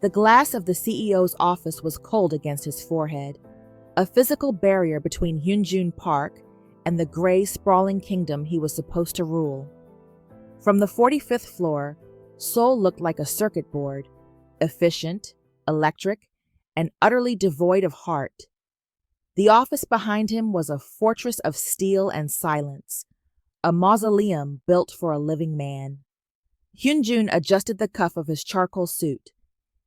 The glass of the CEO's office was cold against his forehead, a physical barrier between Hyunjun Park and the gray, sprawling kingdom he was supposed to rule. From the 45th floor, Seoul looked like a circuit board, efficient, electric, and utterly devoid of heart. The office behind him was a fortress of steel and silence, a mausoleum built for a living man. Hyunjun adjusted the cuff of his charcoal suit.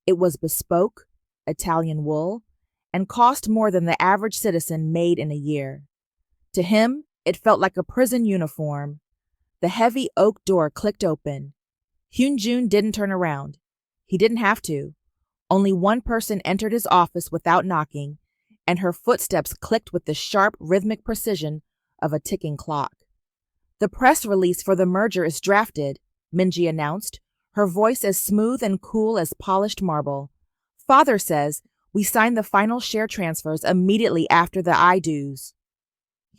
It was bespoke, Italian wool, and cost more than the average citizen made in a year. To him, it felt like a prison uniform. The heavy oak door clicked open. Hyunjun didn't turn around. He didn't have to. Only one person entered his office without knocking, and her footsteps clicked with the sharp, rhythmic precision of a ticking clock. "The press release for the merger is drafted," Minji announced, her voice as smooth and cool as polished marble. "Father says we sign the final share transfers immediately after the I-do's."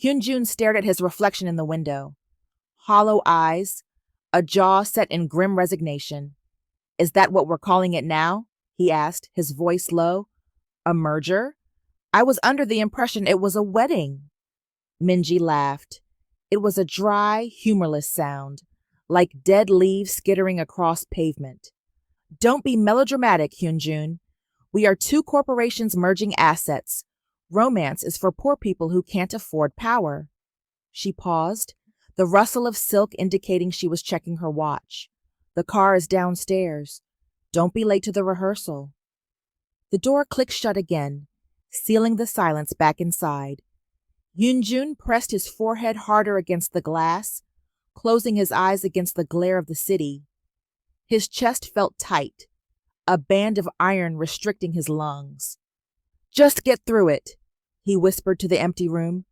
Hyunjun stared at his reflection in the window. Hollow eyes, a jaw set in grim resignation. "Is that what we're calling it now?" he asked, his voice low. "A merger? I was under the impression it was a wedding." Minji laughed. It was a dry, humorless sound, like dead leaves skittering across pavement. "Don't be melodramatic, Hyunjun. We are two corporations merging assets. Romance is for poor people who can't afford power." She paused, the rustle of silk indicating she was checking her watch. "The car is downstairs. Don't be late to the rehearsal." The door clicked shut again, sealing the silence back inside. Hyunjun pressed his forehead harder against the glass, closing his eyes against the glare of the city. His chest felt tight, a band of iron restricting his lungs. "Just get through it," he whispered to the empty room.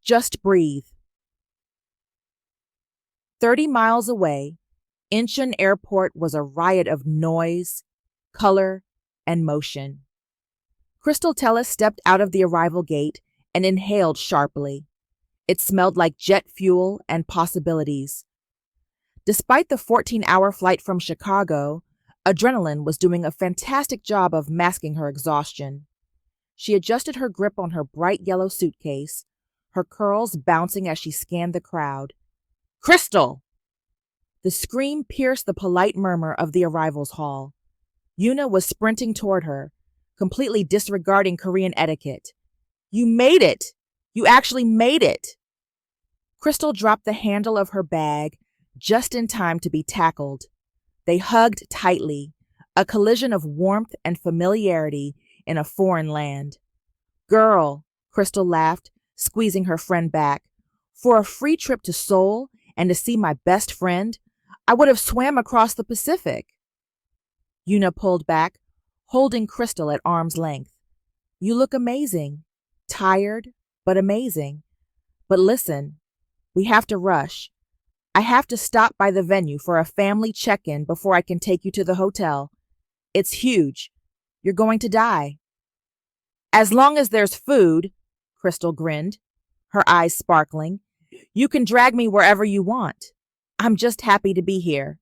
"Just breathe." 30 miles away, Incheon Airport was a riot of noise, color, and motion. Crystal Tellis stepped out of the arrival gate and inhaled sharply. It smelled like jet fuel and possibilities. Despite the 14-hour flight from Chicago, adrenaline was doing a fantastic job of masking her exhaustion. She adjusted her grip on her bright yellow suitcase, her curls bouncing as she scanned the crowd. "Crystal!" The scream pierced the polite murmur of the arrivals hall. Yuna was sprinting toward her, completely disregarding Korean etiquette. "You made it! You actually made it!" Crystal dropped the handle of her bag just in time to be tackled. They hugged tightly, a collision of warmth and familiarity in a foreign land. "Girl," Crystal laughed, squeezing her friend back, "for a free trip to Seoul and to see my best friend, I would have swam across the Pacific." Yuna pulled back, holding Crystal at arm's length. "You look amazing. Tired, but amazing. But listen, we have to rush. I have to stop by the venue for a family check-in before I can take you to the hotel. It's huge. You're going to die." "As long as there's food," Crystal grinned, her eyes sparkling, "you can drag me wherever you want. I'm just happy to be here."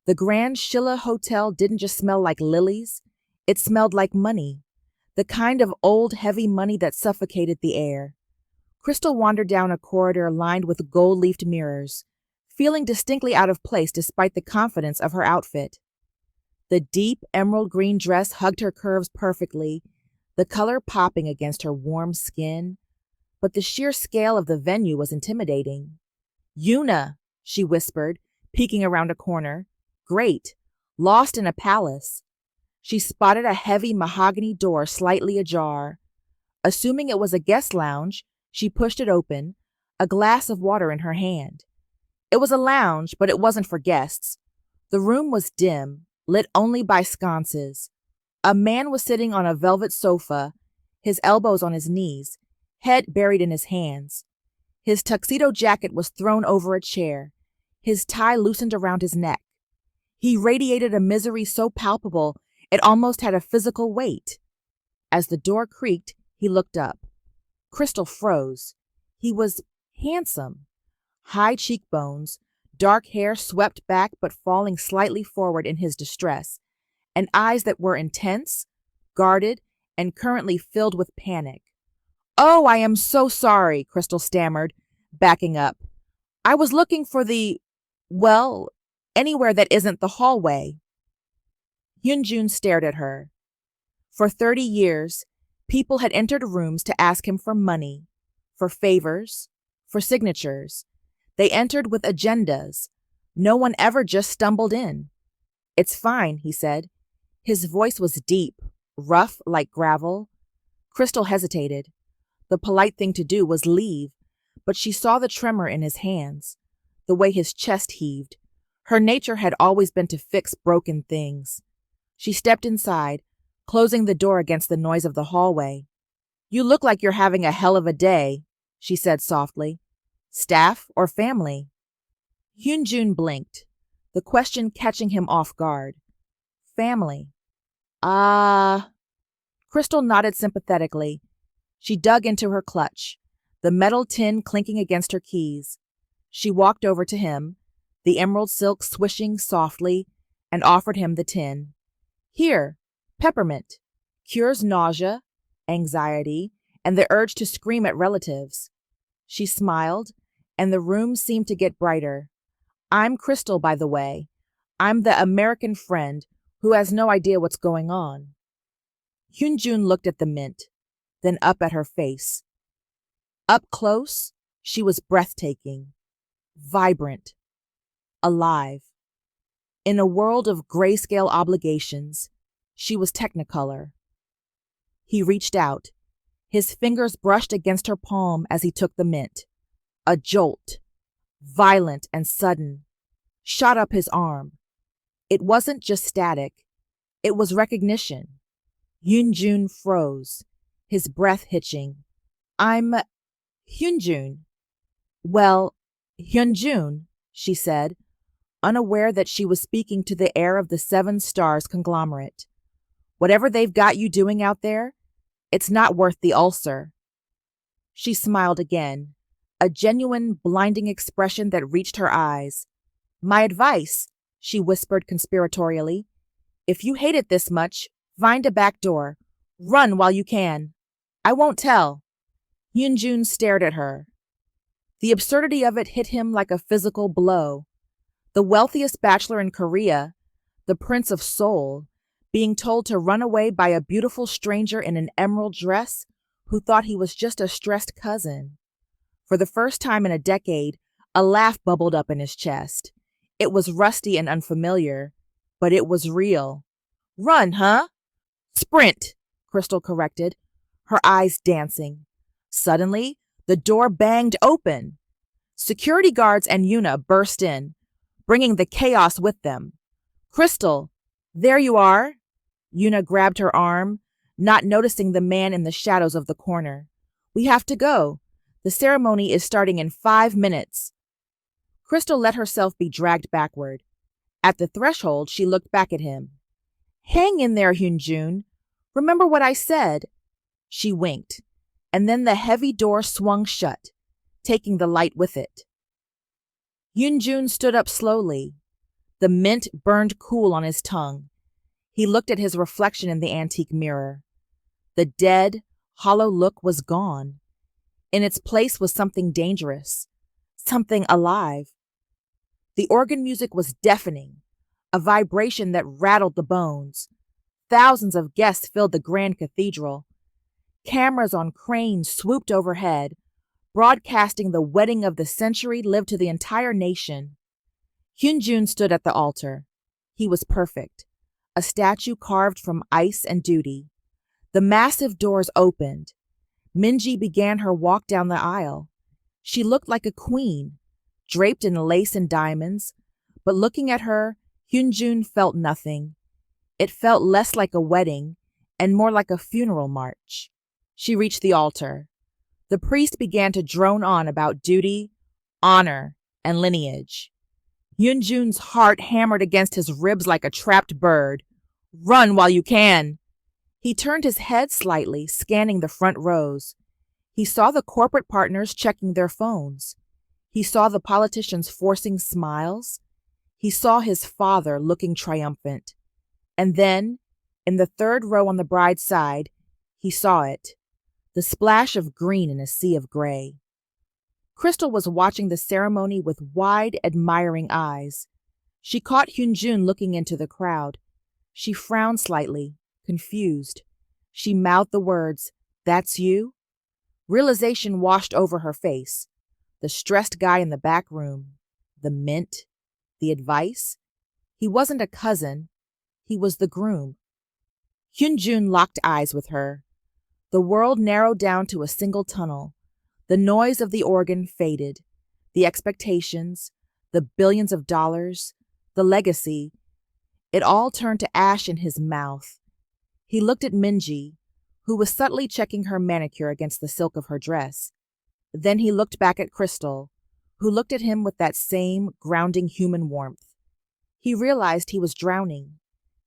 The Grand Shilla Hotel didn't just smell like lilies, it smelled like money, the kind of old, heavy money that suffocated the air. Crystal wandered down a corridor lined with gold-leafed mirrors, feeling distinctly out of place despite the confidence of her outfit. The deep emerald green dress hugged her curves perfectly, the color popping against her warm skin, but the sheer scale of the venue was intimidating. "Yuna," she whispered, peeking around a corner. "Great, lost in a palace." She spotted a heavy mahogany door slightly ajar. Assuming it was a guest lounge, she pushed it open, a glass of water in her hand. It was a lounge, but it wasn't for guests. The room was dim, lit only by sconces. A man was sitting on a velvet sofa, his elbows on his knees, head buried in his hands. His tuxedo jacket was thrown over a chair, his tie loosened around his neck. He radiated a misery so palpable it almost had a physical weight. As the door creaked, he looked up. Crystal froze. He was handsome. High cheekbones, dark hair swept back but falling slightly forward in his distress, and eyes that were intense, guarded, and currently filled with panic. "Oh, I am so sorry," Crystal stammered, backing up. "I was looking for well, anywhere that isn't the hallway." Hyunjun stared at her. For 30 years, people had entered rooms to ask him for money, for favors, for signatures. They entered with agendas. No one ever just stumbled in. "It's fine," he said. His voice was deep, rough like gravel. Crystal hesitated. The polite thing to do was leave, but she saw the tremor in his hands, the way his chest heaved. Her nature had always been to fix broken things. She stepped inside, closing the door against the noise of the hallway. "You look like you're having a hell of a day," she said softly. "Staff or family?" Hyunjun blinked, the question catching him off guard. "Family." "Ah." Crystal nodded sympathetically. She dug into her clutch, the metal tin clinking against her keys. She walked over to him, the emerald silk swishing softly, and offered him the tin. "Here, peppermint. Cures nausea, anxiety, and the urge to scream at relatives." She smiled, and the room seemed to get brighter. "I'm Crystal, by the way. I'm the American friend who has no idea what's going on." Hyunjun looked at the mint, then up at her face. Up close, she was breathtaking, vibrant, alive. In a world of grayscale obligations, she was technicolor. He reached out. His fingers brushed against her palm as he took the mint. A jolt, violent and sudden, shot up his arm. It wasn't just static. It was recognition. Hyunjun froze, his breath hitching. "I'm Hyunjun." "Well, Hyunjun," she said, unaware that she was speaking to the heir of the Seven Stars conglomerate. "Whatever they've got you doing out there, it's not worth the ulcer." She smiled again, a genuine, blinding expression that reached her eyes. "My advice," she whispered conspiratorially, "if you hate it this much, find a back door. Run while you can. I won't tell." Hyunjun stared at her. The absurdity of it hit him like a physical blow. The wealthiest bachelor in Korea, the Prince of Seoul, being told to run away by a beautiful stranger in an emerald dress who thought he was just a stressed cousin. For the first time in a decade, a laugh bubbled up in his chest. It was rusty and unfamiliar, but it was real. "Run, huh?" "Sprint," Crystal corrected, her eyes dancing. Suddenly, the door banged open. Security guards and Yuna burst in, bringing the chaos with them. "Crystal, there you are." Yuna grabbed her arm, not noticing the man in the shadows of the corner. "We have to go. The ceremony is starting in 5 minutes." Crystal let herself be dragged backward. At the threshold, she looked back at him. "Hang in there, Hyunjun. Remember what I said." She winked, and then the heavy door swung shut, taking the light with it. Hyunjun stood up slowly. The mint burned cool on his tongue. He looked at his reflection in the antique mirror. The dead, hollow look was gone. In its place was something dangerous, something alive. The organ music was deafening, a vibration that rattled the bones. Thousands of guests filled the grand cathedral. Cameras on cranes swooped overhead, broadcasting the wedding of the century lived to the entire nation. Hyunjun stood at the altar. He was perfect, a statue carved from ice and duty. The massive doors opened. Minji began her walk down the aisle. She looked like a queen, draped in lace and diamonds, but looking at her, Hyunjun felt nothing. It felt less like a wedding and more like a funeral march. She reached the altar. The priest began to drone on about duty, honor, and lineage. Hyunjun's heart hammered against his ribs like a trapped bird. "Run while you can." He turned his head slightly, scanning the front rows. He saw the corporate partners checking their phones. He saw the politicians forcing smiles. He saw his father looking triumphant. And then, in the third row on the bride's side, he saw it, the splash of green in a sea of gray. Crystal was watching the ceremony with wide, admiring eyes. She caught Hyunjun looking into the crowd. She frowned slightly, confused. She mouthed the words, "That's you?" Realization washed over her face. The stressed guy in the back room, the mint, the advice. He wasn't a cousin. He was the groom. Hyunjun locked eyes with her. The world narrowed down to a single tunnel. The noise of the organ faded. The expectations, the billions of dollars, the legacy, it all turned to ash in his mouth. He looked at Minji, who was subtly checking her manicure against the silk of her dress. Then he looked back at Crystal, who looked at him with that same grounding human warmth. He realized he was drowning,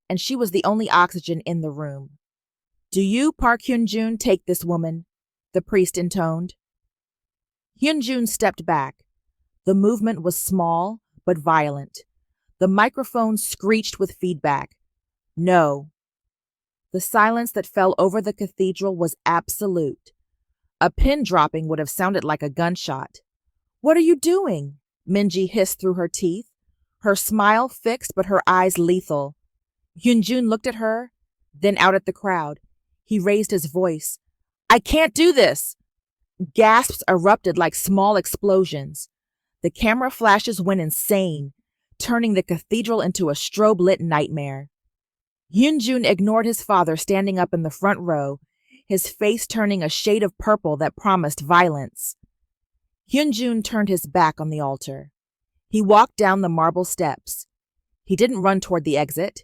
and she was the only oxygen in the room. "Do you, Park Hyunjun, take this woman?" the priest intoned. Hyunjun stepped back. The movement was small but violent. The microphone screeched with feedback. "No." The silence that fell over the cathedral was absolute. A pin dropping would have sounded like a gunshot. "What are you doing?" Minji hissed through her teeth, her smile fixed but her eyes lethal. Hyunjun looked at her, then out at the crowd. He raised his voice. "I can't do this!" Gasps erupted like small explosions. The camera flashes went insane, turning the cathedral into a strobe-lit nightmare. Hyunjun ignored his father standing up in the front row, his face turning a shade of purple that promised violence. Hyunjun turned his back on the altar. He walked down the marble steps. He didn't run toward the exit.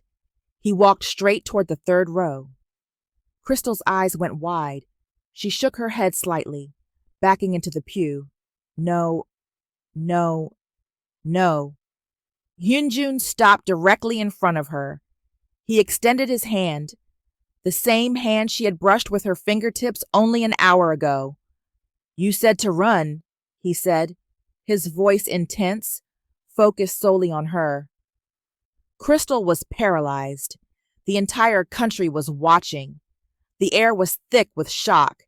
He walked straight toward the third row. Crystal's eyes went wide. She shook her head slightly, backing into the pew. No, no, no. Hyunjun stopped directly in front of her. He extended his hand, the same hand she had brushed with her fingertips only an hour ago. "You said to run," he said, his voice intense, focused solely on her. Crystal was paralyzed. The entire country was watching. The air was thick with shock.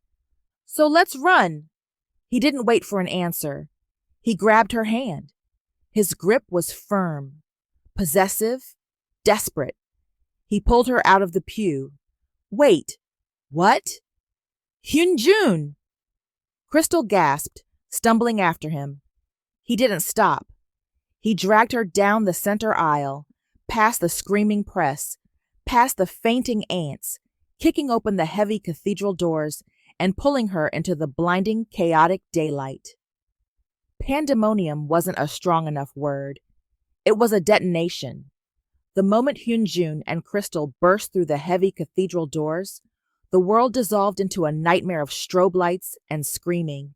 "So let's run." He didn't wait for an answer. He grabbed her hand. His grip was firm, possessive, desperate. He pulled her out of the pew. "Wait, what?" "Hyunjun!" Crystal gasped, stumbling after him. He didn't stop. He dragged her down the center aisle, past the screaming press, past the fainting aunts, kicking open the heavy cathedral doors and pulling her into the blinding, chaotic daylight. Pandemonium wasn't a strong enough word. It was a detonation. The moment Hyunjun and Crystal burst through the heavy cathedral doors, the world dissolved into a nightmare of strobe lights and screaming.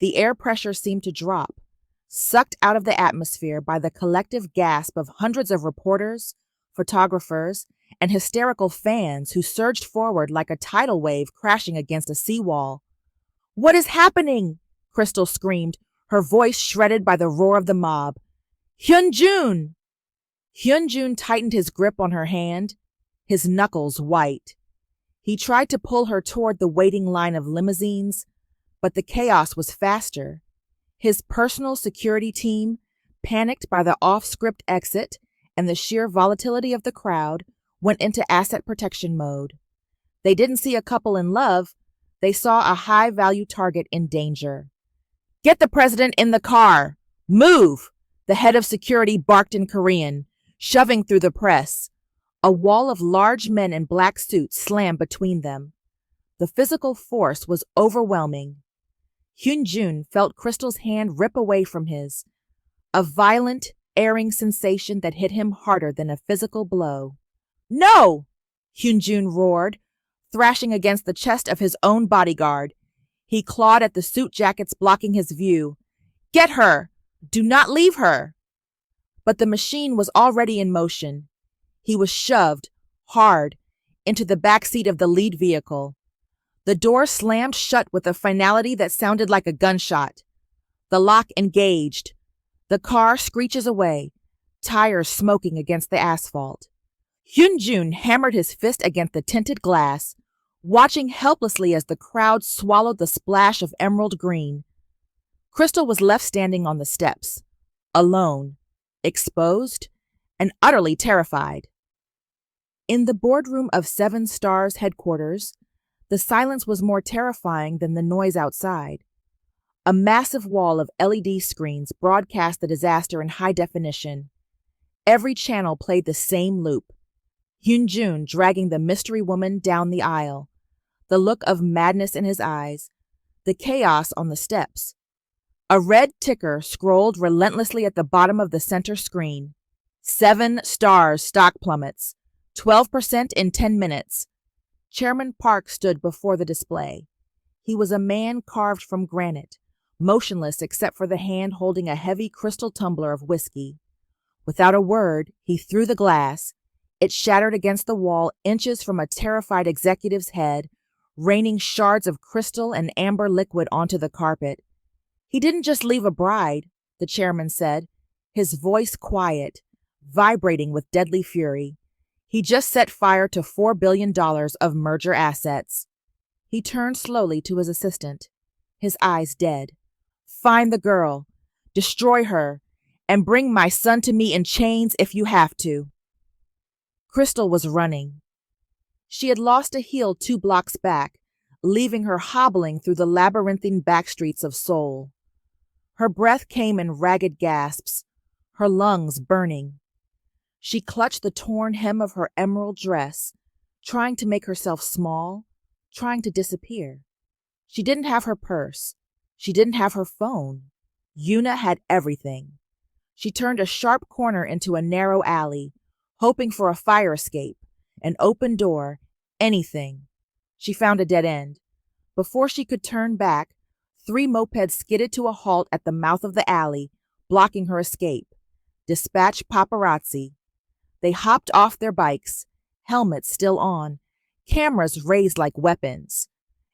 The air pressure seemed to drop, sucked out of the atmosphere by the collective gasp of hundreds of reporters, photographers, and hysterical fans who surged forward like a tidal wave crashing against a seawall. "What is happening?" Crystal screamed, her voice shredded by the roar of the mob. "Hyunjun!" Hyunjun tightened his grip on her hand, his knuckles white. He tried to pull her toward the waiting line of limousines, but the chaos was faster. His personal security team, panicked by the off-script exit and the sheer volatility of the crowd, went into asset protection mode. They didn't see a couple in love. They saw a high-value target in danger. "Get the president in the car! Move!" the head of security barked in Korean, shoving through the press. A wall of large men in black suits slammed between them. The physical force was overwhelming. Hyunjun felt Crystal's hand rip away from his, a violent, airing sensation that hit him harder than a physical blow. "No!" Hyunjun roared, thrashing against the chest of his own bodyguard. He clawed at the suit jackets blocking his view. "Get her! Do not leave her!" But the machine was already in motion. He was shoved, hard, into the back seat of the lead vehicle. The door slammed shut with a finality that sounded like a gunshot. The lock engaged. The car screeches away, tires smoking against the asphalt. Hyunjun hammered his fist against the tinted glass, watching helplessly as the crowd swallowed the splash of emerald green. Crystal was left standing on the steps, alone, exposed, and utterly terrified. In the boardroom of Seven Stars headquarters, the silence was more terrifying than the noise outside. A massive wall of LED screens broadcast the disaster in high definition. Every channel played the same loop. Hyunjun dragging the mystery woman down the aisle, the look of madness in his eyes, the chaos on the steps. A red ticker scrolled relentlessly at the bottom of the center screen. 7 stars stock plummets, 12% in 10 minutes. Chairman Park stood before the display. He was a man carved from granite, motionless except for the hand holding a heavy crystal tumbler of whiskey. Without a word, he threw the glass. It shattered against the wall inches from a terrified executive's head, raining shards of crystal and amber liquid onto the carpet. He didn't just leave a bride, the chairman said, his voice quiet, vibrating with deadly fury. He just set fire to $4 billion of merger assets. He turned slowly to his assistant, his eyes dead. Find the girl, destroy her, and bring my son to me in chains if you have to. Crystal was running. She had lost a heel 2 blocks back, leaving her hobbling through the labyrinthine backstreets of Seoul. Her breath came in ragged gasps, her lungs burning. She clutched the torn hem of her emerald dress, trying to make herself small, trying to disappear. She didn't have her purse. She didn't have her phone. Yuna had everything. She turned a sharp corner into a narrow alley, hoping for a fire escape, an open door, anything. She found a dead end. Before she could turn back, 3 mopeds skidded to a halt at the mouth of the alley, blocking her escape. Dispatch paparazzi. They hopped off their bikes, helmets still on, cameras raised like weapons.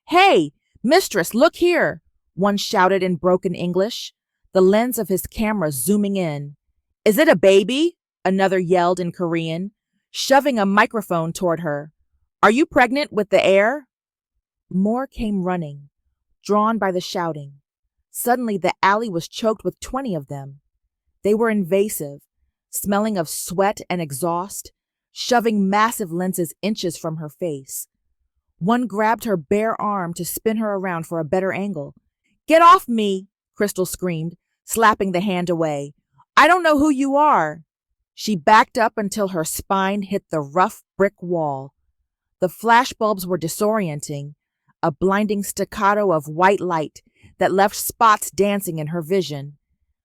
"Hey, mistress, look here!" one shouted in broken English, the lens of his camera zooming in. "Is it a baby?" another yelled in Korean, shoving a microphone toward her. "Are you pregnant with the air?" More came running, drawn by the shouting. Suddenly the alley was choked with 20 of them. They were invasive, smelling of sweat and exhaust, shoving massive lenses inches from her face. One grabbed her bare arm to spin her around for a better angle. "Get off me!" Crystal screamed, slapping the hand away. "I don't know who you are." She backed up until her spine hit the rough brick wall. The flashbulbs were disorienting, a blinding staccato of white light that left spots dancing in her vision.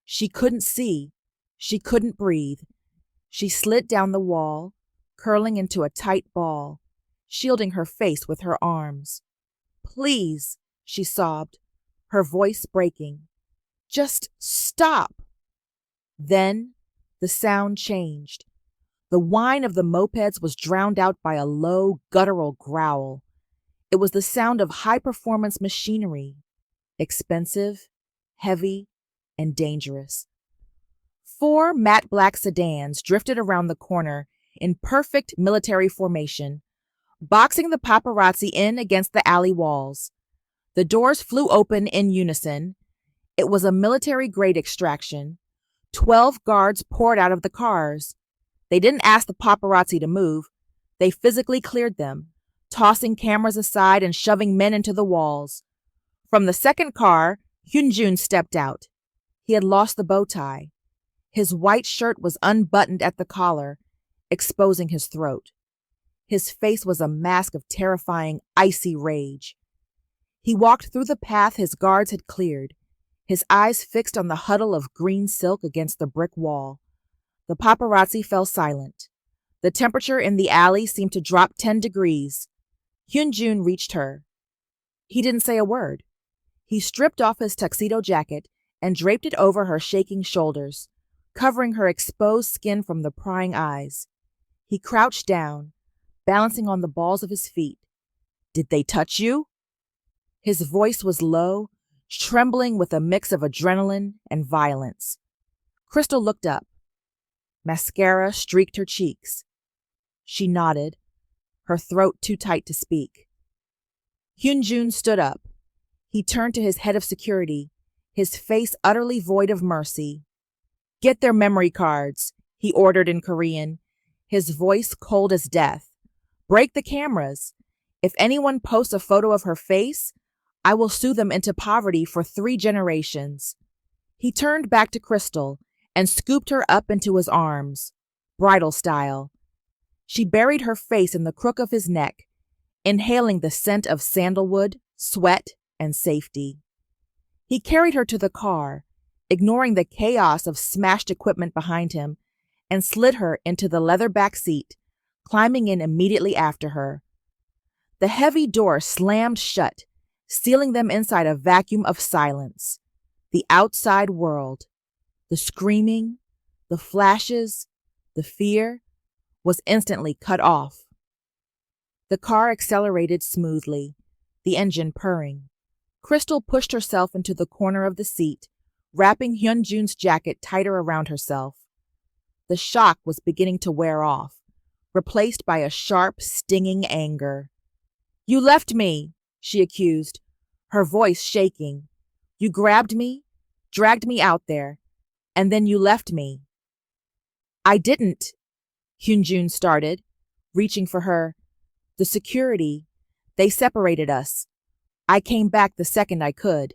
She couldn't see. She couldn't breathe. She slid down the wall, curling into a tight ball, shielding her face with her arms. "Please," she sobbed, her voice breaking. "Just stop." Then the sound changed. The whine of the mopeds was drowned out by a low, guttural growl. It was the sound of high-performance machinery, expensive, heavy, and dangerous. 4 matte black sedans drifted around the corner in perfect military formation, boxing the paparazzi in against the alley walls. The doors flew open in unison. It was a military-grade extraction. 12 guards poured out of the cars. They didn't ask the paparazzi to move. They physically cleared them, tossing cameras aside and shoving men into the walls. From the second car, Hyunjun stepped out. He had lost the bow tie. His white shirt was unbuttoned at the collar, exposing his throat. His face was a mask of terrifying, icy rage. He walked through the path his guards had cleared, his eyes fixed on the huddle of green silk against the brick wall. The paparazzi fell silent. The temperature in the alley seemed to drop 10 degrees. Hyunjun reached her. He didn't say a word. He stripped off his tuxedo jacket and draped it over her shaking shoulders, covering her exposed skin from the prying eyes. He crouched down, balancing on the balls of his feet. "Did they touch you?" His voice was low, trembling with a mix of adrenaline and violence. Crystal looked up. Mascara streaked her cheeks. She nodded, her throat too tight to speak. Hyunjun stood up. He turned to his head of security, his face utterly void of mercy. "Get their memory cards," he ordered in Korean, his voice cold as death. "Break the cameras. If anyone posts a photo of her face, I will sue them into poverty for 3 generations. He turned back to Crystal and scooped her up into his arms, bridal style. She buried her face in the crook of his neck, inhaling the scent of sandalwood, sweat, and safety. He carried her to the car, ignoring the chaos of smashed equipment behind him, and slid her into the leather back seat, climbing in immediately after her. The heavy door slammed shut, sealing them inside a vacuum of silence. The outside world, the screaming, the flashes, the fear, was instantly cut off. The car accelerated smoothly, the engine purring. Crystal pushed herself into the corner of the seat, wrapping Hyunjun's jacket tighter around herself. The shock was beginning to wear off, replaced by a sharp, stinging anger. "You left me," she accused, her voice shaking. "You grabbed me, dragged me out there, and then you left me." "I didn't," Hyunjun started, reaching for her. "The security, they separated us. I came back the second I could."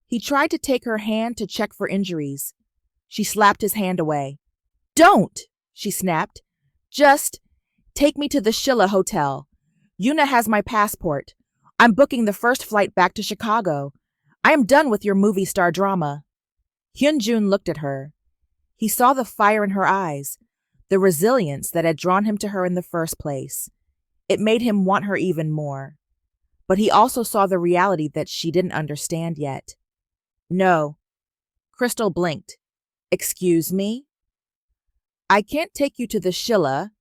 He tried to take her hand to check for injuries. She slapped his hand away. "Don't!" she snapped. "Just take me to the Shilla Hotel. Yuna has my passport. I'm booking the first flight back to Chicago. I am done with your movie star drama." Hyunjun looked at her. He saw the fire in her eyes, the resilience that had drawn him to her in the first place. It made him want her even more. But he also saw the reality that she didn't understand yet. "No." Crystal blinked. "Excuse me?" "I can't take you to the Shilla,"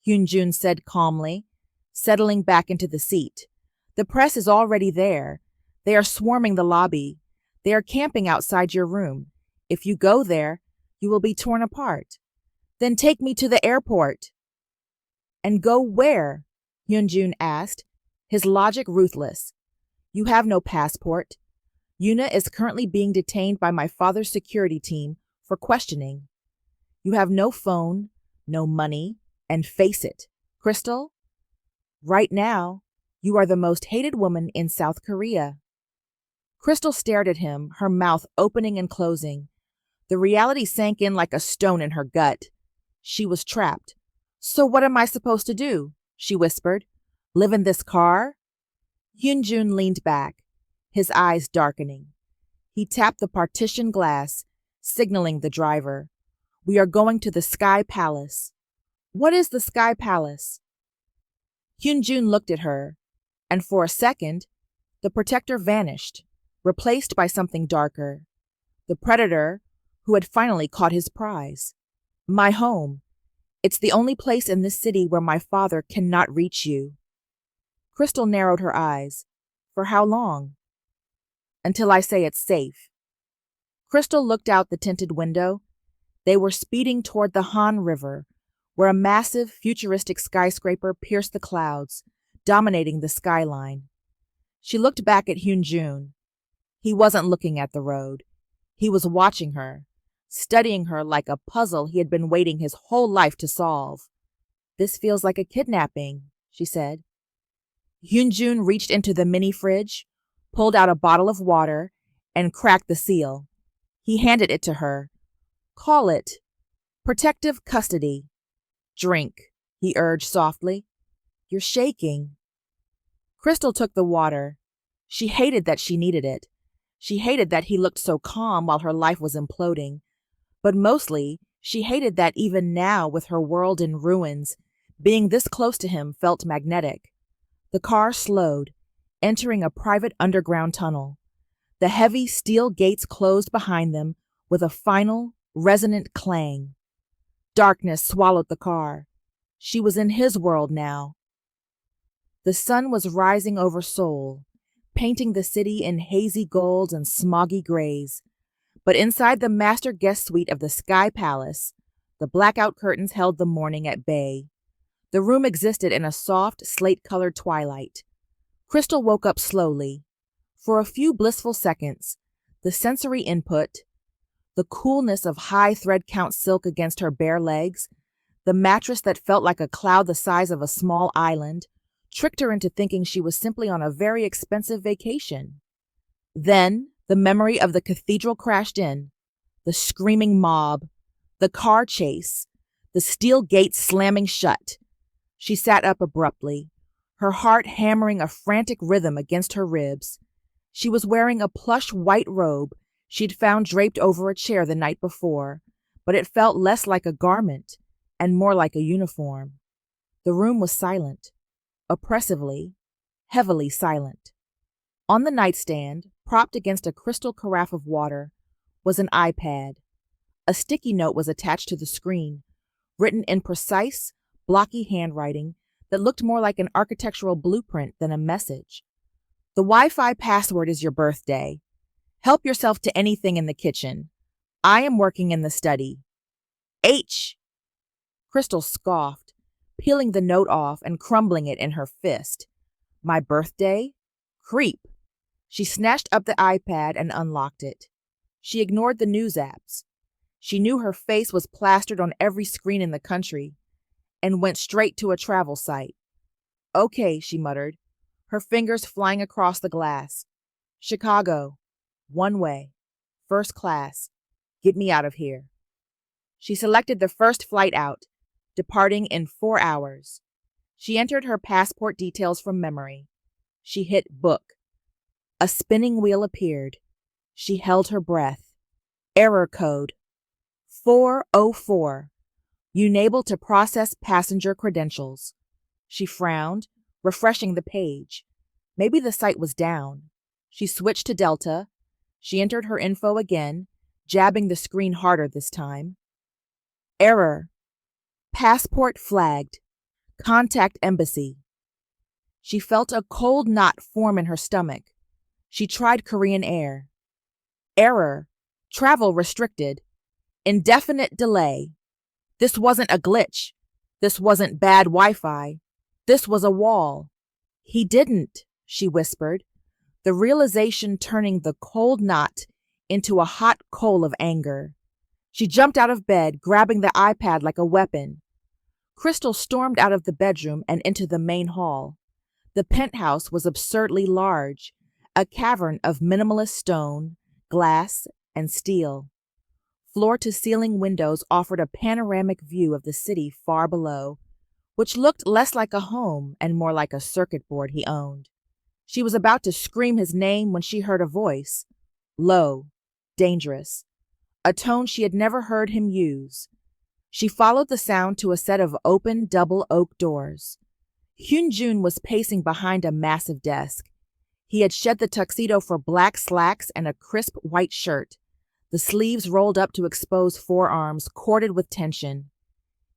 Hyunjun said calmly, settling back into the seat. "The press is already there. They are swarming the lobby. They are camping outside your room. If you go there, you will be torn apart. Then take me to the airport." "And go where?" Hyunjun asked, his logic ruthless. "You have no passport. Yuna is currently being detained by my father's security team for questioning. You have no phone, no money, and face it, Crystal, right now, you are the most hated woman in South Korea." Crystal stared at him, her mouth opening and closing. The reality sank in like a stone in her gut. She was trapped. "So what am I supposed to do?" she whispered. "Live in this car?" Hyunjun leaned back, his eyes darkening. He tapped the partition glass, signaling the driver. "We are going to the Sky Palace." "What is the Sky Palace?" Hyunjun looked at her, and for a second, the protector vanished, replaced by something darker. The predator who had finally caught his prize. "My home. It's the only place in this city where my father cannot reach you." Crystal narrowed her eyes. "For how long?" "Until I say it's safe." Crystal looked out the tinted window. They were speeding toward the Han River, where a massive, futuristic skyscraper pierced the clouds, dominating the skyline. She looked back at Hyunjun. He wasn't looking at the road. He was watching her, studying her like a puzzle he had been waiting his whole life to solve. "This feels like a kidnapping," she said. Hyunjun reached into the mini fridge, pulled out a bottle of water, and cracked the seal. He handed it to her. "Call it protective custody." "Drink," he urged softly. "You're shaking." Crystal took the water. She hated that she needed it. She hated that he looked so calm while her life was imploding. But mostly, she hated that even now, with her world in ruins, being this close to him felt magnetic. The car slowed, entering a private underground tunnel. The heavy steel gates closed behind them with a final, resonant clang. Darkness swallowed the car. She was in his world now. The sun was rising over Seoul, painting the city in hazy golds and smoggy grays. But inside the master guest suite of the Sky Palace, the blackout curtains held the morning at bay. The room existed in a soft, slate-colored twilight. Crystal woke up slowly. For a few blissful seconds, the sensory input, the coolness of high thread count silk against her bare legs, the mattress that felt like a cloud the size of a small island, tricked her into thinking she was simply on a very expensive vacation. Then the memory of the cathedral crashed in, the screaming mob, the car chase, the steel gates slamming shut. She sat up abruptly, her heart hammering a frantic rhythm against her ribs. She was wearing a plush white robe she'd found draped over a chair the night before, but it felt less like a garment and more like a uniform. The room was silent, oppressively, heavily silent. On the nightstand, propped against a crystal carafe of water, was an iPad. A sticky note was attached to the screen, written in precise, blocky handwriting that looked more like an architectural blueprint than a message. The Wi-Fi password is your birthday. Help yourself to anything in the kitchen. I am working in the study. H. Crystal scoffed, peeling the note off and crumbling it in her fist. My birthday? Creep. She snatched up the iPad and unlocked it. She ignored the news apps. She knew her face was plastered on every screen in the country and went straight to a travel site. Okay, she muttered, her fingers flying across the glass. Chicago. One way. First class. Get me out of here. She selected the first flight out, departing in 4 hours. She entered her passport details from memory. She hit book. A spinning wheel appeared. She held her breath. Error code. 404. Unable to process passenger credentials. She frowned, refreshing the page. Maybe the site was down. She switched to Delta. She entered her info again, jabbing the screen harder this time. Error. Passport flagged. Contact embassy. She felt a cold knot form in her stomach. She tried Korean Air. Error. Travel restricted. Indefinite delay. This wasn't a glitch. This wasn't bad Wi-Fi. This was a wall. He didn't, she whispered, the realization turning the cold knot into a hot coal of anger. She jumped out of bed, grabbing the iPad like a weapon. Crystal stormed out of the bedroom and into the main hall. The penthouse was absurdly large, a cavern of minimalist stone, glass, and steel. Floor-to-ceiling windows offered a panoramic view of the city far below, which looked less like a home and more like a circuit board he owned. She was about to scream his name when she heard a voice, low, dangerous, a tone she had never heard him use. She followed the sound to a set of open double oak doors. Hyun-jun was pacing behind a massive desk. He had shed the tuxedo for black slacks and a crisp white shirt, the sleeves rolled up to expose forearms corded with tension.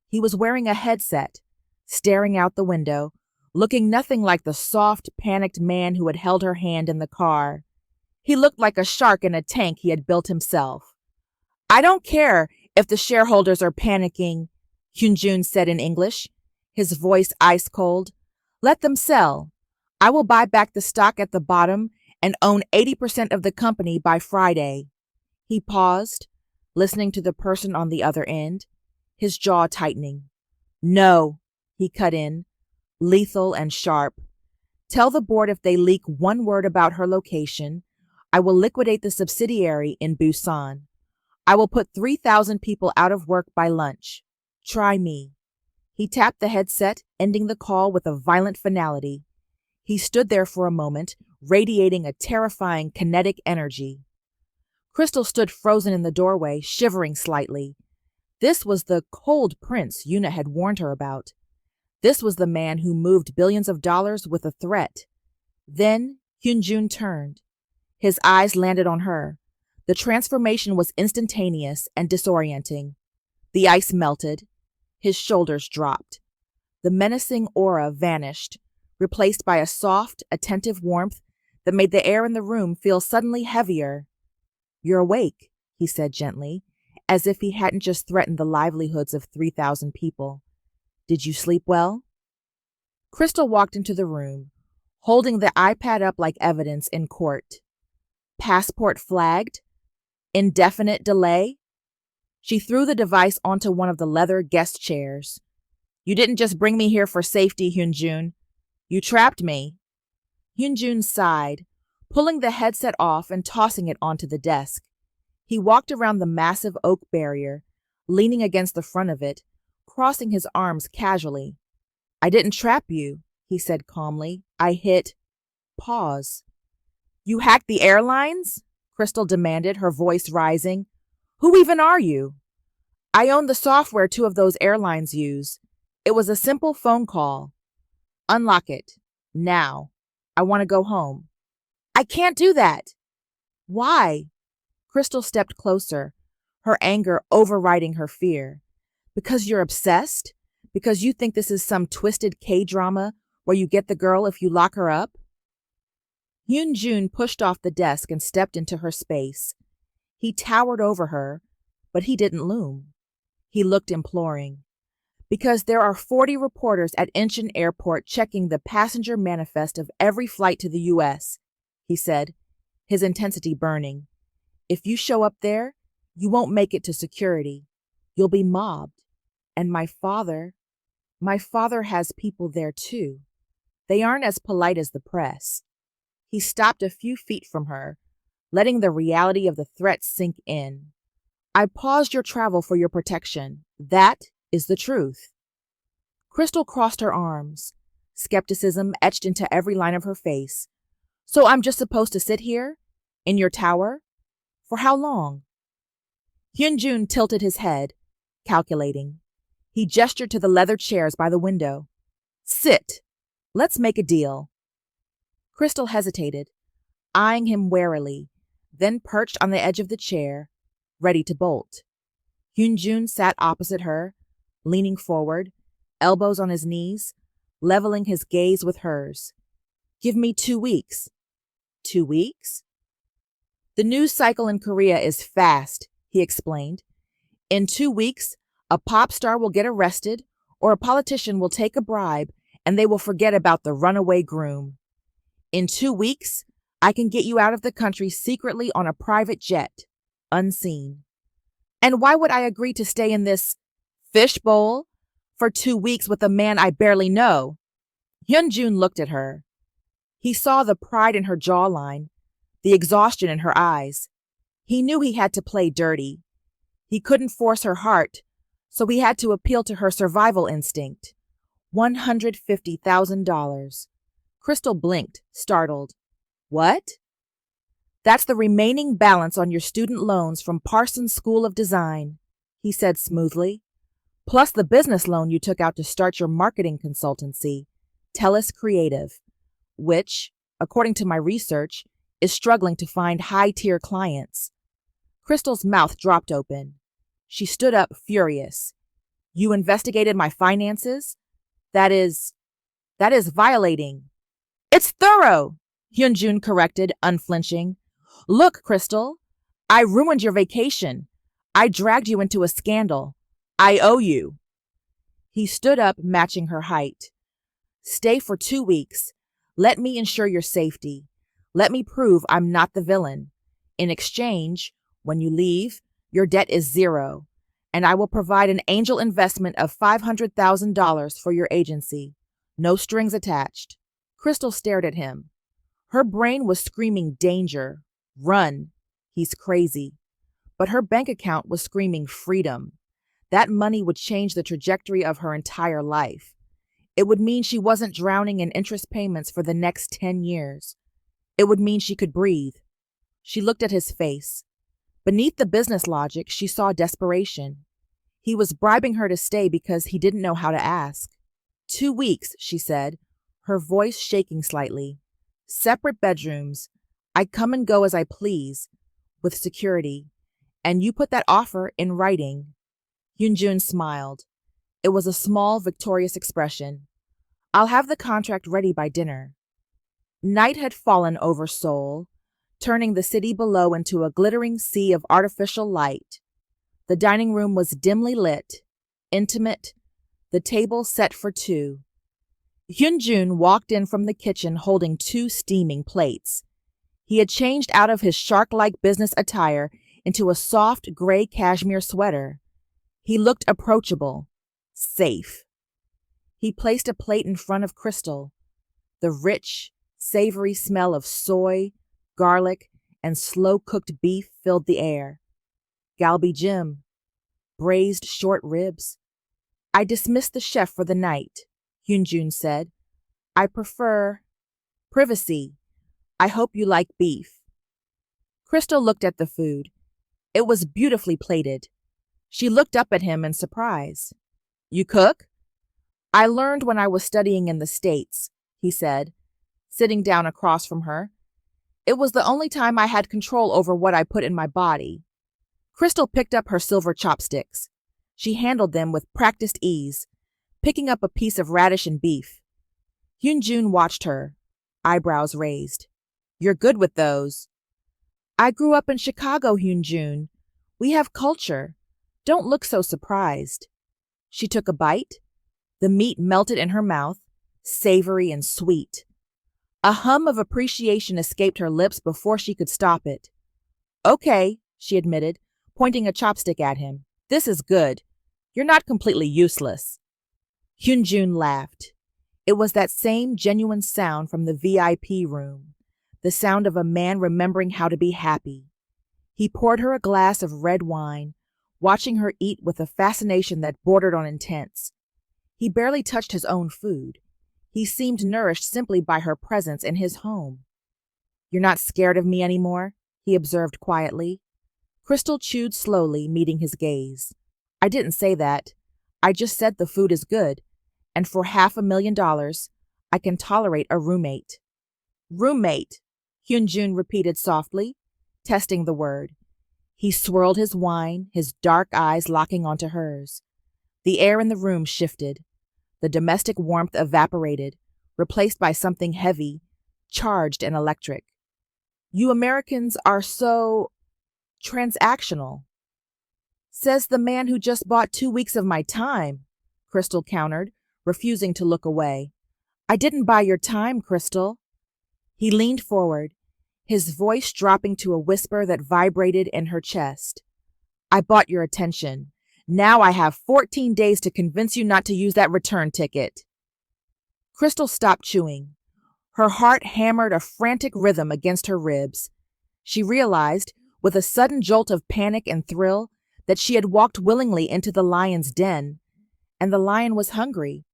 He was wearing a headset, staring out the window, looking nothing like the soft, panicked man who had held her hand in the car. He looked like a shark in a tank he had built himself. I don't care if the shareholders are panicking, Hyun-jun said in English, his voice ice cold. Let them sell. I will buy back the stock at the bottom and own 80% of the company by Friday. He paused, listening to the person on the other end, his jaw tightening. No, he cut in, lethal and sharp. Tell the board if they leak one word about her location, I will liquidate the subsidiary in Busan. I will put 3,000 people out of work by lunch. Try me. He tapped the headset, ending the call with a violent finality. He stood there for a moment, radiating a terrifying kinetic energy. Crystal stood frozen in the doorway, shivering slightly. This was the cold prince Yuna had warned her about. This was the man who moved billions of dollars with a threat. Then Hyun-jun turned. His eyes landed on her. The transformation was instantaneous and disorienting. The ice melted. His shoulders dropped. The menacing aura vanished, replaced by a soft, attentive warmth that made the air in the room feel suddenly heavier. You're awake, he said gently, as if he hadn't just threatened the livelihoods of 3,000 people. Did you sleep well? Crystal walked into the room, holding the iPad up like evidence in court. Passport flagged? Indefinite delay? She threw the device onto one of the leather guest chairs. You didn't just bring me here for safety, Hyunjun. You trapped me. Hyunjun sighed, pulling the headset off and tossing it onto the desk. He walked around the massive oak barrier, leaning against the front of it, crossing his arms casually. I didn't trap you, he said calmly. I hit pause. You hacked the airlines? Crystal demanded, her voice rising. Who even are you? I own the software two of those airlines use. It was a simple phone call. Unlock it. Now. I want to go home. I can't do that. Why? Crystal stepped closer, her anger overriding her fear. Because you're obsessed? Because you think this is some twisted K-drama where you get the girl if you lock her up? Hyunjun pushed off the desk and stepped into her space. He towered over her, but he didn't loom. He looked imploring. Because there are 40 reporters at Incheon Airport checking the passenger manifest of every flight to the U.S., he said, his intensity burning. If you show up there, you won't make it to security. You'll be mobbed. And my father has people there too. They aren't as polite as the press. He stopped a few feet from her, letting the reality of the threat sink in. I paused your travel for your protection. That is the truth. Crystal crossed her arms, skepticism etched into every line of her face. So I'm just supposed to sit here? In your tower? For how long? Hyunjun tilted his head, calculating. He gestured to the leather chairs by the window. Sit. Let's make a deal. Crystal hesitated, eyeing him warily, then perched on the edge of the chair, ready to bolt. Hyunjun sat opposite her, leaning forward, elbows on his knees, leveling his gaze with hers. Give me 2 weeks. 2 weeks? The news cycle in Korea is fast, he explained. In 2 weeks, a pop star will get arrested or a politician will take a bribe and they will forget about the runaway groom. In 2 weeks, I can get you out of the country secretly on a private jet, unseen. And why would I agree to stay in this fishbowl for 2 weeks with a man I barely know? Hyunjun looked at her. He saw the pride in her jawline, the exhaustion in her eyes. He knew he had to play dirty. He couldn't force her heart, so he had to appeal to her survival instinct. $150,000. Crystal blinked, startled. What? That's the remaining balance on your student loans from Parsons School of Design, he said smoothly, plus the business loan you took out to start your marketing consultancy, Tellus Creative, which, according to my research, is struggling to find high-tier clients. Crystal's mouth dropped open. She stood up, furious. You investigated my finances? That is violating. It's thorough, Hyunjun corrected, unflinching. Look, Crystal, I ruined your vacation. I dragged you into a scandal. I owe you. He stood up, matching her height. Stay for 2 weeks. Let me ensure your safety. Let me prove I'm not the villain. In exchange, when you leave, your debt is zero, and I will provide an angel investment of $500,000 for your agency. No strings attached. Crystal stared at him. Her brain was screaming danger. Run. He's crazy. But her bank account was screaming freedom. That money would change the trajectory of her entire life. It would mean she wasn't drowning in interest payments for the next 10 years. It would mean she could breathe. She looked at his face. Beneath the business logic, she saw desperation. He was bribing her to stay because he didn't know how to ask. 2 weeks, she said, her voice shaking slightly. Separate bedrooms. I come and go as I please, with security. And you put that offer in writing. Hyunjun smiled. It was a small, victorious expression. I'll have the contract ready by dinner. Night had fallen over Seoul, turning the city below into a glittering sea of artificial light. The dining room was dimly lit, intimate, the table set for two. Hyunjun walked in from the kitchen holding two steaming plates. He had changed out of his shark-like business attire into a soft gray cashmere sweater. He looked approachable, safe. He placed a plate in front of Crystal. The rich, savory smell of soy, garlic, and slow-cooked beef filled the air. Galbi Jim, braised short ribs. I dismissed the chef for the night, Hyunjun said. I prefer privacy. I hope you like beef. Crystal looked at the food. It was beautifully plated. She looked up at him in surprise. You cook? I learned when I was studying in the States, he said, sitting down across from her. It was the only time I had control over what I put in my body. Crystal picked up her silver chopsticks. She handled them with practiced ease, picking up a piece of radish and beef. Hyunjun watched her, eyebrows raised. You're good with those. I grew up in Chicago, Hyunjun. We have culture. Don't look so surprised. She took a bite. The meat melted in her mouth, savory and sweet. A hum of appreciation escaped her lips before she could stop it. Okay, she admitted, pointing a chopstick at him. This is good. You're not completely useless. Hyunjun laughed. It was that same genuine sound from the VIP room, the sound of a man remembering how to be happy. He poured her a glass of red wine, watching her eat with a fascination that bordered on intense. He barely touched his own food. He seemed nourished simply by her presence in his home. You're not scared of me anymore, he observed quietly. Crystal chewed slowly, meeting his gaze. I didn't say that. I just said the food is good, and for $500,000, I can tolerate a roommate. Roommate, Hyunjun repeated softly, testing the word. He swirled his wine, his dark eyes locking onto hers. The air in the room shifted. The domestic warmth evaporated, replaced by something heavy, charged and electric. You Americans are so transactional. Says the man who just bought 2 weeks of my time, Crystal countered, refusing to look away. I didn't buy your time, Crystal. He leaned forward, his voice dropping to a whisper that vibrated in her chest. I bought your attention. Now I have 14 days to convince you not to use that return ticket. Crystal stopped chewing. Her heart hammered a frantic rhythm against her ribs. She realized, with a sudden jolt of panic and thrill, that she had walked willingly into the lion's den, and the lion was hungry.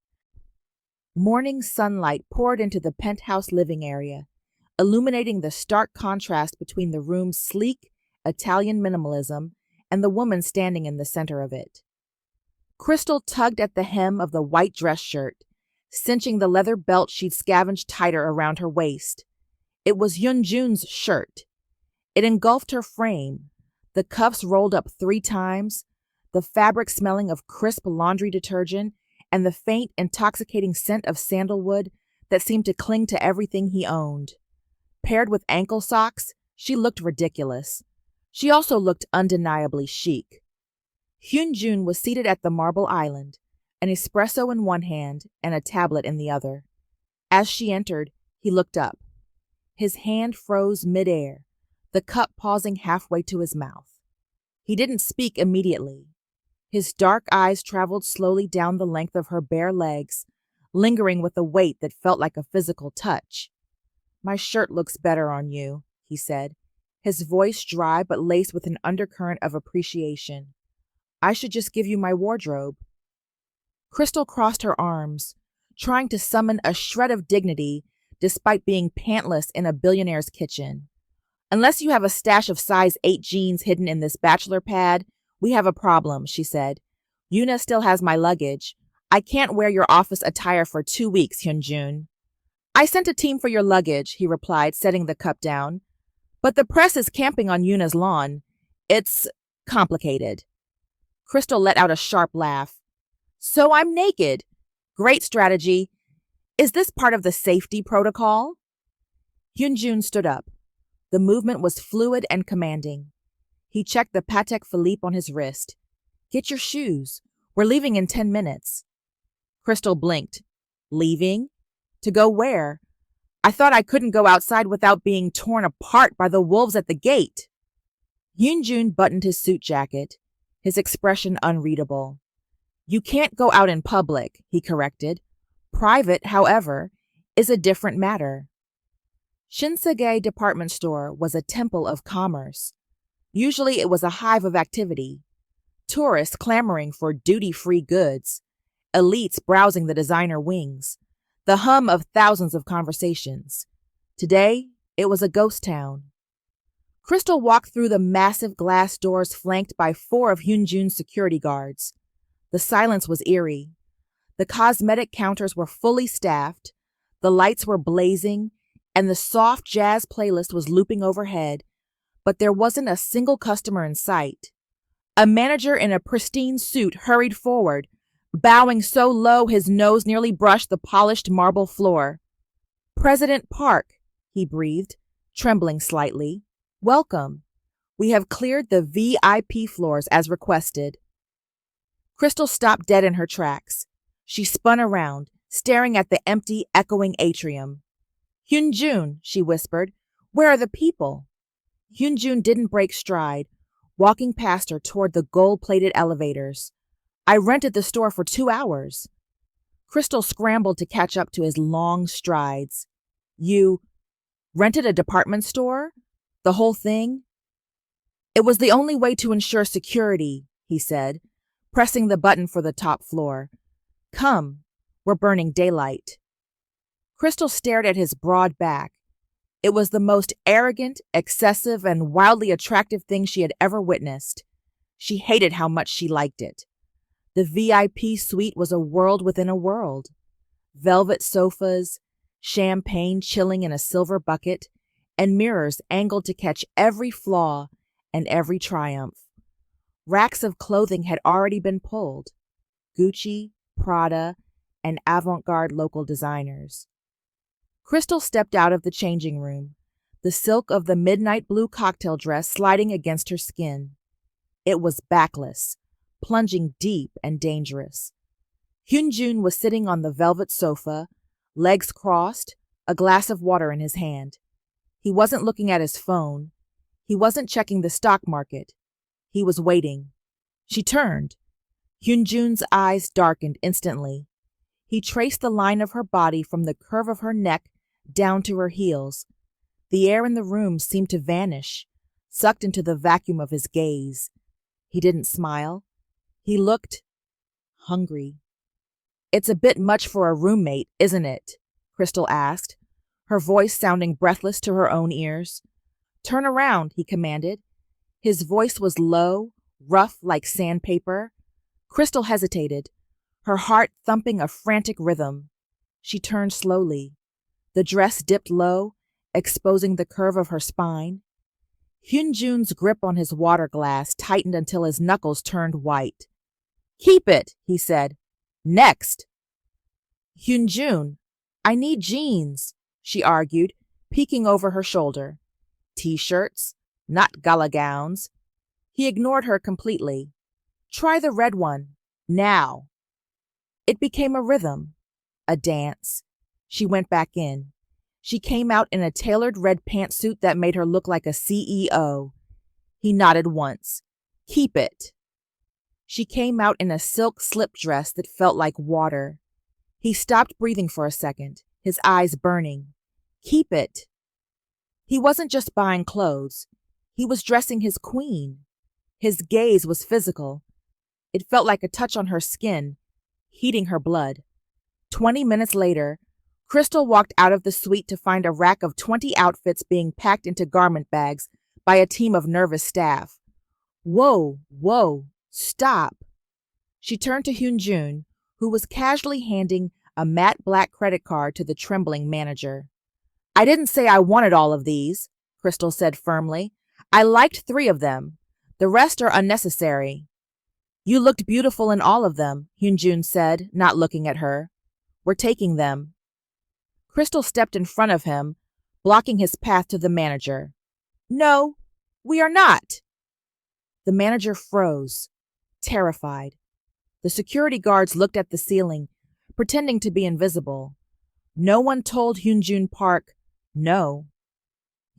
Morning sunlight poured into the penthouse living area, illuminating the stark contrast between the room's sleek, Italian minimalism and the woman standing in the center of it. Crystal tugged at the hem of the white dress shirt, cinching the leather belt she'd scavenged tighter around her waist. It was Hyunjun's shirt. It engulfed her frame, the cuffs rolled up 3 times, the fabric smelling of crisp laundry detergent, and the faint, intoxicating scent of sandalwood that seemed to cling to everything he owned. Paired with ankle socks, she looked ridiculous. She also looked undeniably chic. Hyunjun was seated at the marble island, an espresso in one hand and a tablet in the other. As she entered, he looked up. His hand froze midair, the cup pausing halfway to his mouth. He didn't speak immediately. His dark eyes traveled slowly down the length of her bare legs, lingering with a weight that felt like a physical touch. My shirt looks better on you, he said, his voice dry but laced with an undercurrent of appreciation. I should just give you my wardrobe. Crystal crossed her arms, trying to summon a shred of dignity despite being pantless in a billionaire's kitchen. Unless you have a stash of size 8 jeans hidden in this bachelor pad, we have a problem, she said. Yuna still has my luggage. I can't wear your office attire for 2 weeks, Hyunjun. I sent a team for your luggage, he replied, setting the cup down. But the press is camping on Yuna's lawn. It's complicated. Crystal let out a sharp laugh. So I'm naked. Great strategy. Is this part of the safety protocol? Hyunjun stood up. The movement was fluid and commanding. He checked the Patek Philippe on his wrist. Get your shoes. We're leaving in 10 minutes. Crystal blinked. Leaving? To go where? I thought I couldn't go outside without being torn apart by the wolves at the gate. Hyunjun buttoned his suit jacket, his expression unreadable. You can't go out in public, he corrected. Private, however, is a different matter. Shinsegae department store was a temple of commerce. Usually it was a hive of activity. Tourists clamoring for duty-free goods, elites browsing the designer wings, the hum of thousands of conversations. Today, it was a ghost town. Crystal walked through the massive glass doors flanked by 4 of Hyunjun's security guards. The silence was eerie. The cosmetic counters were fully staffed, the lights were blazing, and the soft jazz playlist was looping overhead, but there wasn't a single customer in sight. A manager in a pristine suit hurried forward, bowing so low his nose nearly brushed the polished marble floor. President Park, he breathed, trembling slightly. Welcome. We have cleared the VIP floors as requested. Crystal stopped dead in her tracks. She spun around, staring at the empty, echoing atrium. Hyunjun, she whispered, where are the people? Hyunjun didn't break stride, walking past her toward the gold-plated elevators. I rented the store for 2 hours. Crystal scrambled to catch up to his long strides. You rented a department store? The whole thing? It was the only way to ensure security, he said, pressing the button for the top floor. Come, we're burning daylight. Crystal stared at his broad back. It was the most arrogant, excessive, and wildly attractive thing she had ever witnessed. She hated how much she liked it. The VIP suite was a world within a world. Velvet sofas, champagne chilling in a silver bucket, and mirrors angled to catch every flaw and every triumph. Racks of clothing had already been pulled. Gucci, Prada, and avant-garde local designers. Crystal stepped out of the changing room, the silk of the midnight blue cocktail dress sliding against her skin. It was backless, plunging deep and dangerous. Hyunjun was sitting on the velvet sofa, legs crossed, a glass of water in his hand. He wasn't looking at his phone. He wasn't checking the stock market. He was waiting. She turned. Hyunjun's eyes darkened instantly. He traced the line of her body from the curve of her neck down to her heels. The air in the room seemed to vanish, sucked into the vacuum of his gaze. He didn't smile. He looked hungry. It's a bit much for a roommate, isn't it? Crystal asked, her voice sounding breathless to her own ears. Turn around, he commanded. His voice was low, rough like sandpaper. Crystal hesitated, her heart thumping a frantic rhythm. She turned slowly. The dress dipped low, exposing the curve of her spine. Hyunjun's grip on his water glass tightened until his knuckles turned white. Keep it, he said. Next. Hyunjun, I need jeans, she argued, peeking over her shoulder. T-shirts, not gala gowns. He ignored her completely. Try the red one, now. It became a rhythm, a dance. She went back in. She came out in a tailored red pantsuit that made her look like a CEO. He nodded once. Keep it. She came out in a silk slip dress that felt like water. He stopped breathing for a second, his eyes burning. Keep it. He wasn't just buying clothes. He was dressing his queen. His gaze was physical. It felt like a touch on her skin, heating her blood. 20 minutes later, Crystal walked out of the suite to find a rack of 20 outfits being packed into garment bags by a team of nervous staff. Whoa, stop. She turned to Hyunjun, who was casually handing a matte black credit card to the trembling manager. I didn't say I wanted all of these, Crystal said firmly. I liked 3 of them. The rest are unnecessary. You looked beautiful in all of them, Hyunjun said, not looking at her. We're taking them. Crystal stepped in front of him, blocking his path to the manager. No, we are not. The manager froze, terrified. The security guards looked at the ceiling, pretending to be invisible. No one told Hyunjun Park no.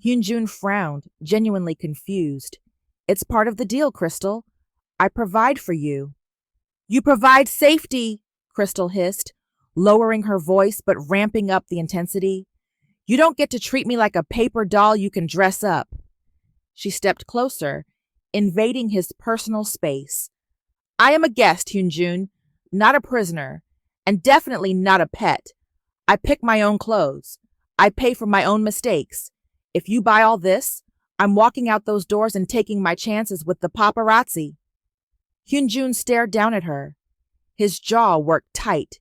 Hyunjun frowned, genuinely confused. It's part of the deal, Crystal. I provide for you. You provide safety, Crystal hissed, lowering her voice but ramping up the intensity. You don't get to treat me like a paper doll you can dress up. She stepped closer, invading his personal space. I am a guest, Hyunjun, not a prisoner, and definitely not a pet. I pick my own clothes. I pay for my own mistakes. If you buy all this, I'm walking out those doors and taking my chances with the paparazzi. Hyunjun stared down at her. His jaw worked tight.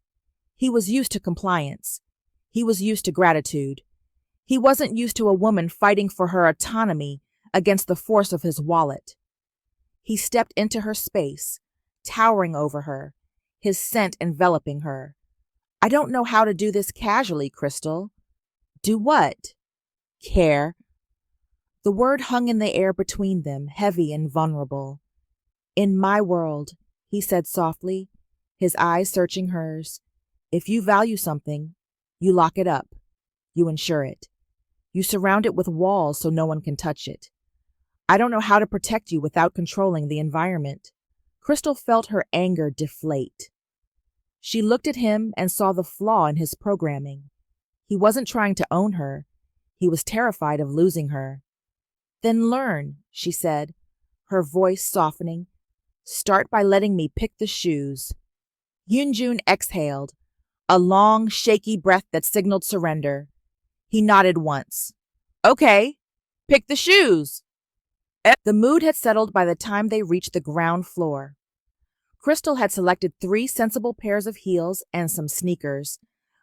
He was used to compliance. He was used to gratitude. He wasn't used to a woman fighting for her autonomy against the force of his wallet. He stepped into her space, towering over her, his scent enveloping her. I don't know how to do this casually, Crystal. Do what? Care. The word hung in the air between them, heavy and vulnerable. In my world, he said softly, his eyes searching hers. If you value something, you lock it up. You insure it. You surround it with walls so no one can touch it. I don't know how to protect you without controlling the environment. Crystal felt her anger deflate. She looked at him and saw the flaw in his programming. He wasn't trying to own her. He was terrified of losing her. Then learn, she said, her voice softening. Start by letting me pick the shoes. Hyunjun exhaled, a long, shaky breath that signaled surrender. He nodded once. Okay, pick the shoes. The mood had settled by the time they reached the ground floor. Crystal had selected 3 sensible pairs of heels and some sneakers,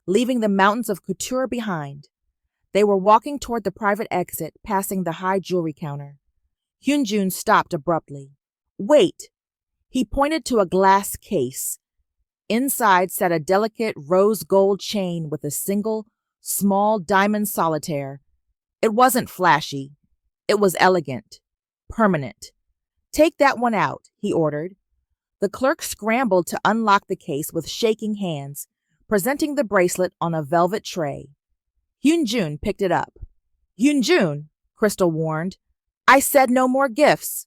leaving the mountains of couture behind. They were walking toward the private exit, passing the high jewelry counter. Hyunjun stopped abruptly. Wait! He pointed to a glass case. Inside sat a delicate rose gold chain with a single, small diamond solitaire. It wasn't flashy. It was elegant. Permanent. Take that one out, he ordered. The clerk scrambled to unlock the case with shaking hands, presenting the bracelet on a velvet tray. Hyunjun picked it up. Hyunjun, Crystal warned. I said no more gifts.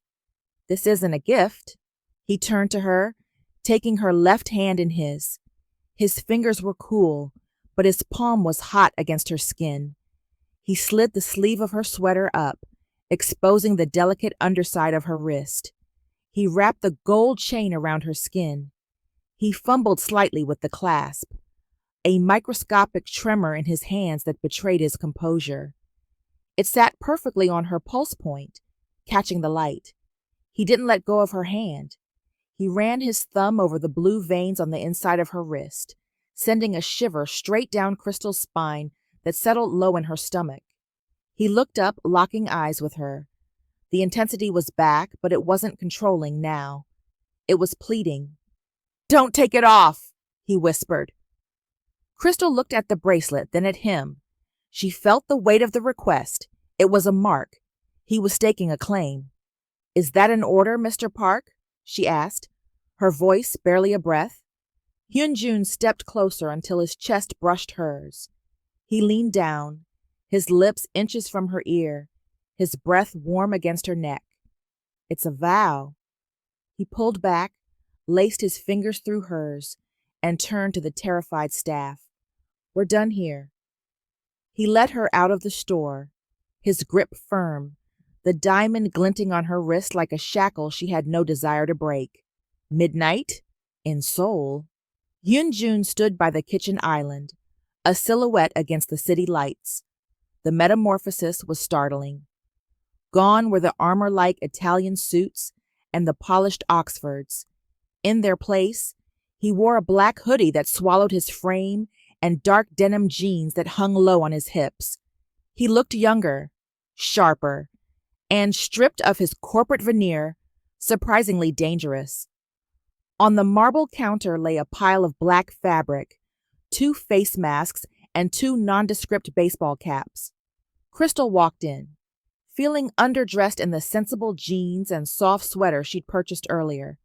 This isn't a gift. He turned to her, taking her left hand in his. His fingers were cool, but his palm was hot against her skin. He slid the sleeve of her sweater up, exposing the delicate underside of her wrist. He wrapped the gold chain around her skin. He fumbled slightly with the clasp, a microscopic tremor in his hands that betrayed his composure. It sat perfectly on her pulse point, catching the light. He didn't let go of her hand. He ran his thumb over the blue veins on the inside of her wrist, sending a shiver straight down Crystal's spine that settled low in her stomach. He looked up, locking eyes with her. The intensity was back, but it wasn't controlling now. It was pleading. Don't take it off, he whispered. Crystal looked at the bracelet, then at him. She felt the weight of the request. It was a mark. He was staking a claim. Is that an order, Mr. Park? She asked, her voice barely a breath. Hyunjun stepped closer until his chest brushed hers. He leaned down, his lips inches from her ear, his breath warm against her neck. It's a vow. He pulled back, laced his fingers through hers, and turned to the terrified staff. We're done here. He led her out of the store, his grip firm, the diamond glinting on her wrist like a shackle she had no desire to break. Midnight? In Seoul. Hyunjun stood by the kitchen island, a silhouette against the city lights. The metamorphosis was startling. Gone were the armor-like Italian suits and the polished Oxfords. In their place, he wore a black hoodie that swallowed his frame and dark denim jeans that hung low on his hips. He looked younger, sharper, and stripped of his corporate veneer, surprisingly dangerous. On the marble counter lay a pile of black fabric, 2 face masks, and 2 nondescript baseball caps. Crystal walked in, feeling underdressed in the sensible jeans and soft sweater she'd purchased earlier.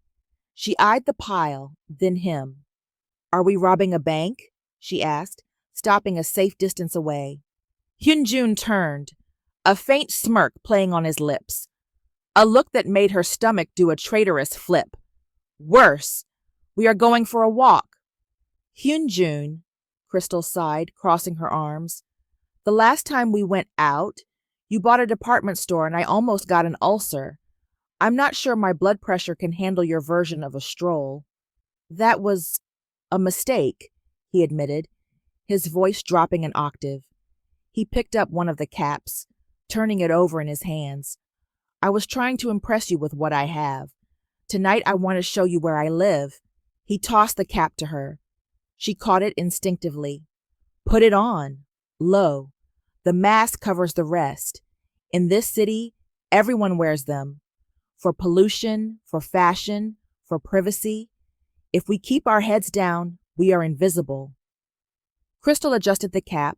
She eyed the pile, then him. Are we robbing a bank? She asked, stopping a safe distance away. Hyunjun turned, a faint smirk playing on his lips, a look that made her stomach do a traitorous flip. Worse, we are going for a walk. Hyunjun, Crystal sighed, crossing her arms. The last time we went out, you bought a department store and I almost got an ulcer. I'm not sure my blood pressure can handle your version of a stroll. That was a mistake, he admitted, his voice dropping an octave. He picked up one of the caps, turning it over in his hands. I was trying to impress you with what I have. Tonight I want to show you where I live. He tossed the cap to her. She caught it instinctively. Put it on. Low. The mask covers the rest. In this city, everyone wears them. For pollution, for fashion, for privacy. If we keep our heads down, we are invisible. Crystal adjusted the cap,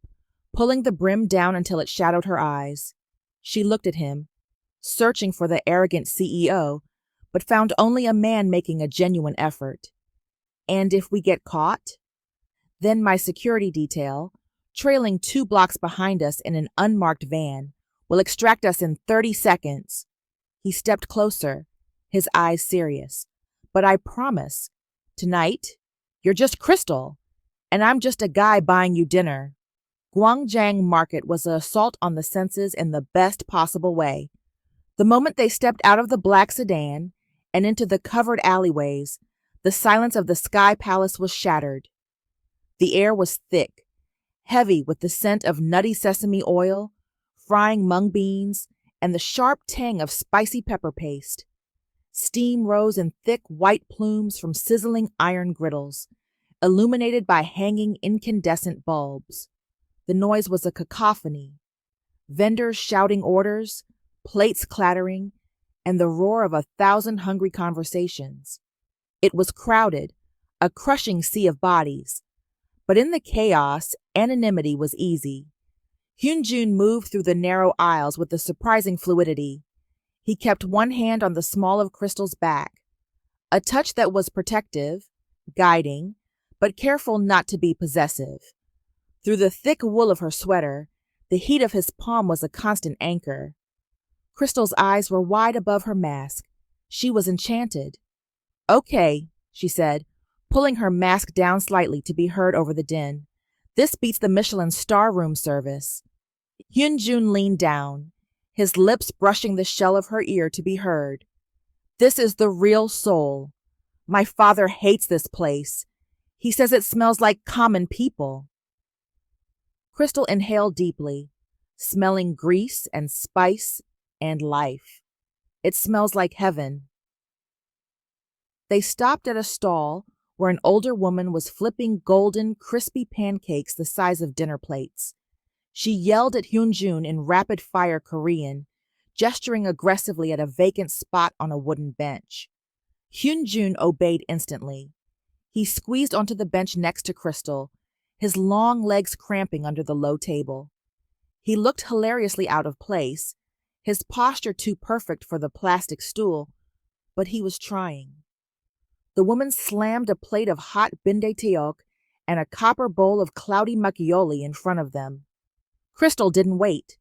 pulling the brim down until it shadowed her eyes. She looked at him, searching for the arrogant CEO, but found only a man making a genuine effort. And if we get caught? Then my security detail, trailing 2 blocks behind us in an unmarked van, will extract us in 30 seconds. He stepped closer, his eyes serious. But I promise, tonight, you're just Crystal, and I'm just a guy buying you dinner. Gwangjang Market was an assault on the senses in the best possible way. The moment they stepped out of the black sedan and into the covered alleyways, the silence of the Sky Palace was shattered. The air was thick, heavy with the scent of nutty sesame oil, frying mung beans, and the sharp tang of spicy pepper paste. Steam rose in thick white plumes from sizzling iron griddles, illuminated by hanging incandescent bulbs. The noise was a cacophony. Vendors shouting orders, plates clattering, and the roar of 1,000 hungry conversations. It was crowded, a crushing sea of bodies. But in the chaos, anonymity was easy. Hyunjun moved through the narrow aisles with a surprising fluidity. He kept one hand on the small of Crystal's back, a touch that was protective, guiding, but careful not to be possessive. Through the thick wool of her sweater, the heat of his palm was a constant anchor. Crystal's eyes were wide above her mask. She was enchanted. Okay, she said, pulling her mask down slightly to be heard over the din. This beats the Michelin star room service. Hyunjun leaned down, his lips brushing the shell of her ear to be heard. This is the real Seoul. My father hates this place. He says it smells like common people. Crystal inhaled deeply, smelling grease and spice and life. It smells like heaven. They stopped at a stall where an older woman was flipping golden, crispy pancakes the size of dinner plates. She yelled at Hyunjun in rapid-fire Korean, gesturing aggressively at a vacant spot on a wooden bench. Hyunjun obeyed instantly. He squeezed onto the bench next to Crystal, his long legs cramping under the low table. He looked hilariously out of place, his posture too perfect for the plastic stool, but he was trying. The woman slammed a plate of hot binde teok and a copper bowl of cloudy macchioli in front of them. Crystal didn't wait.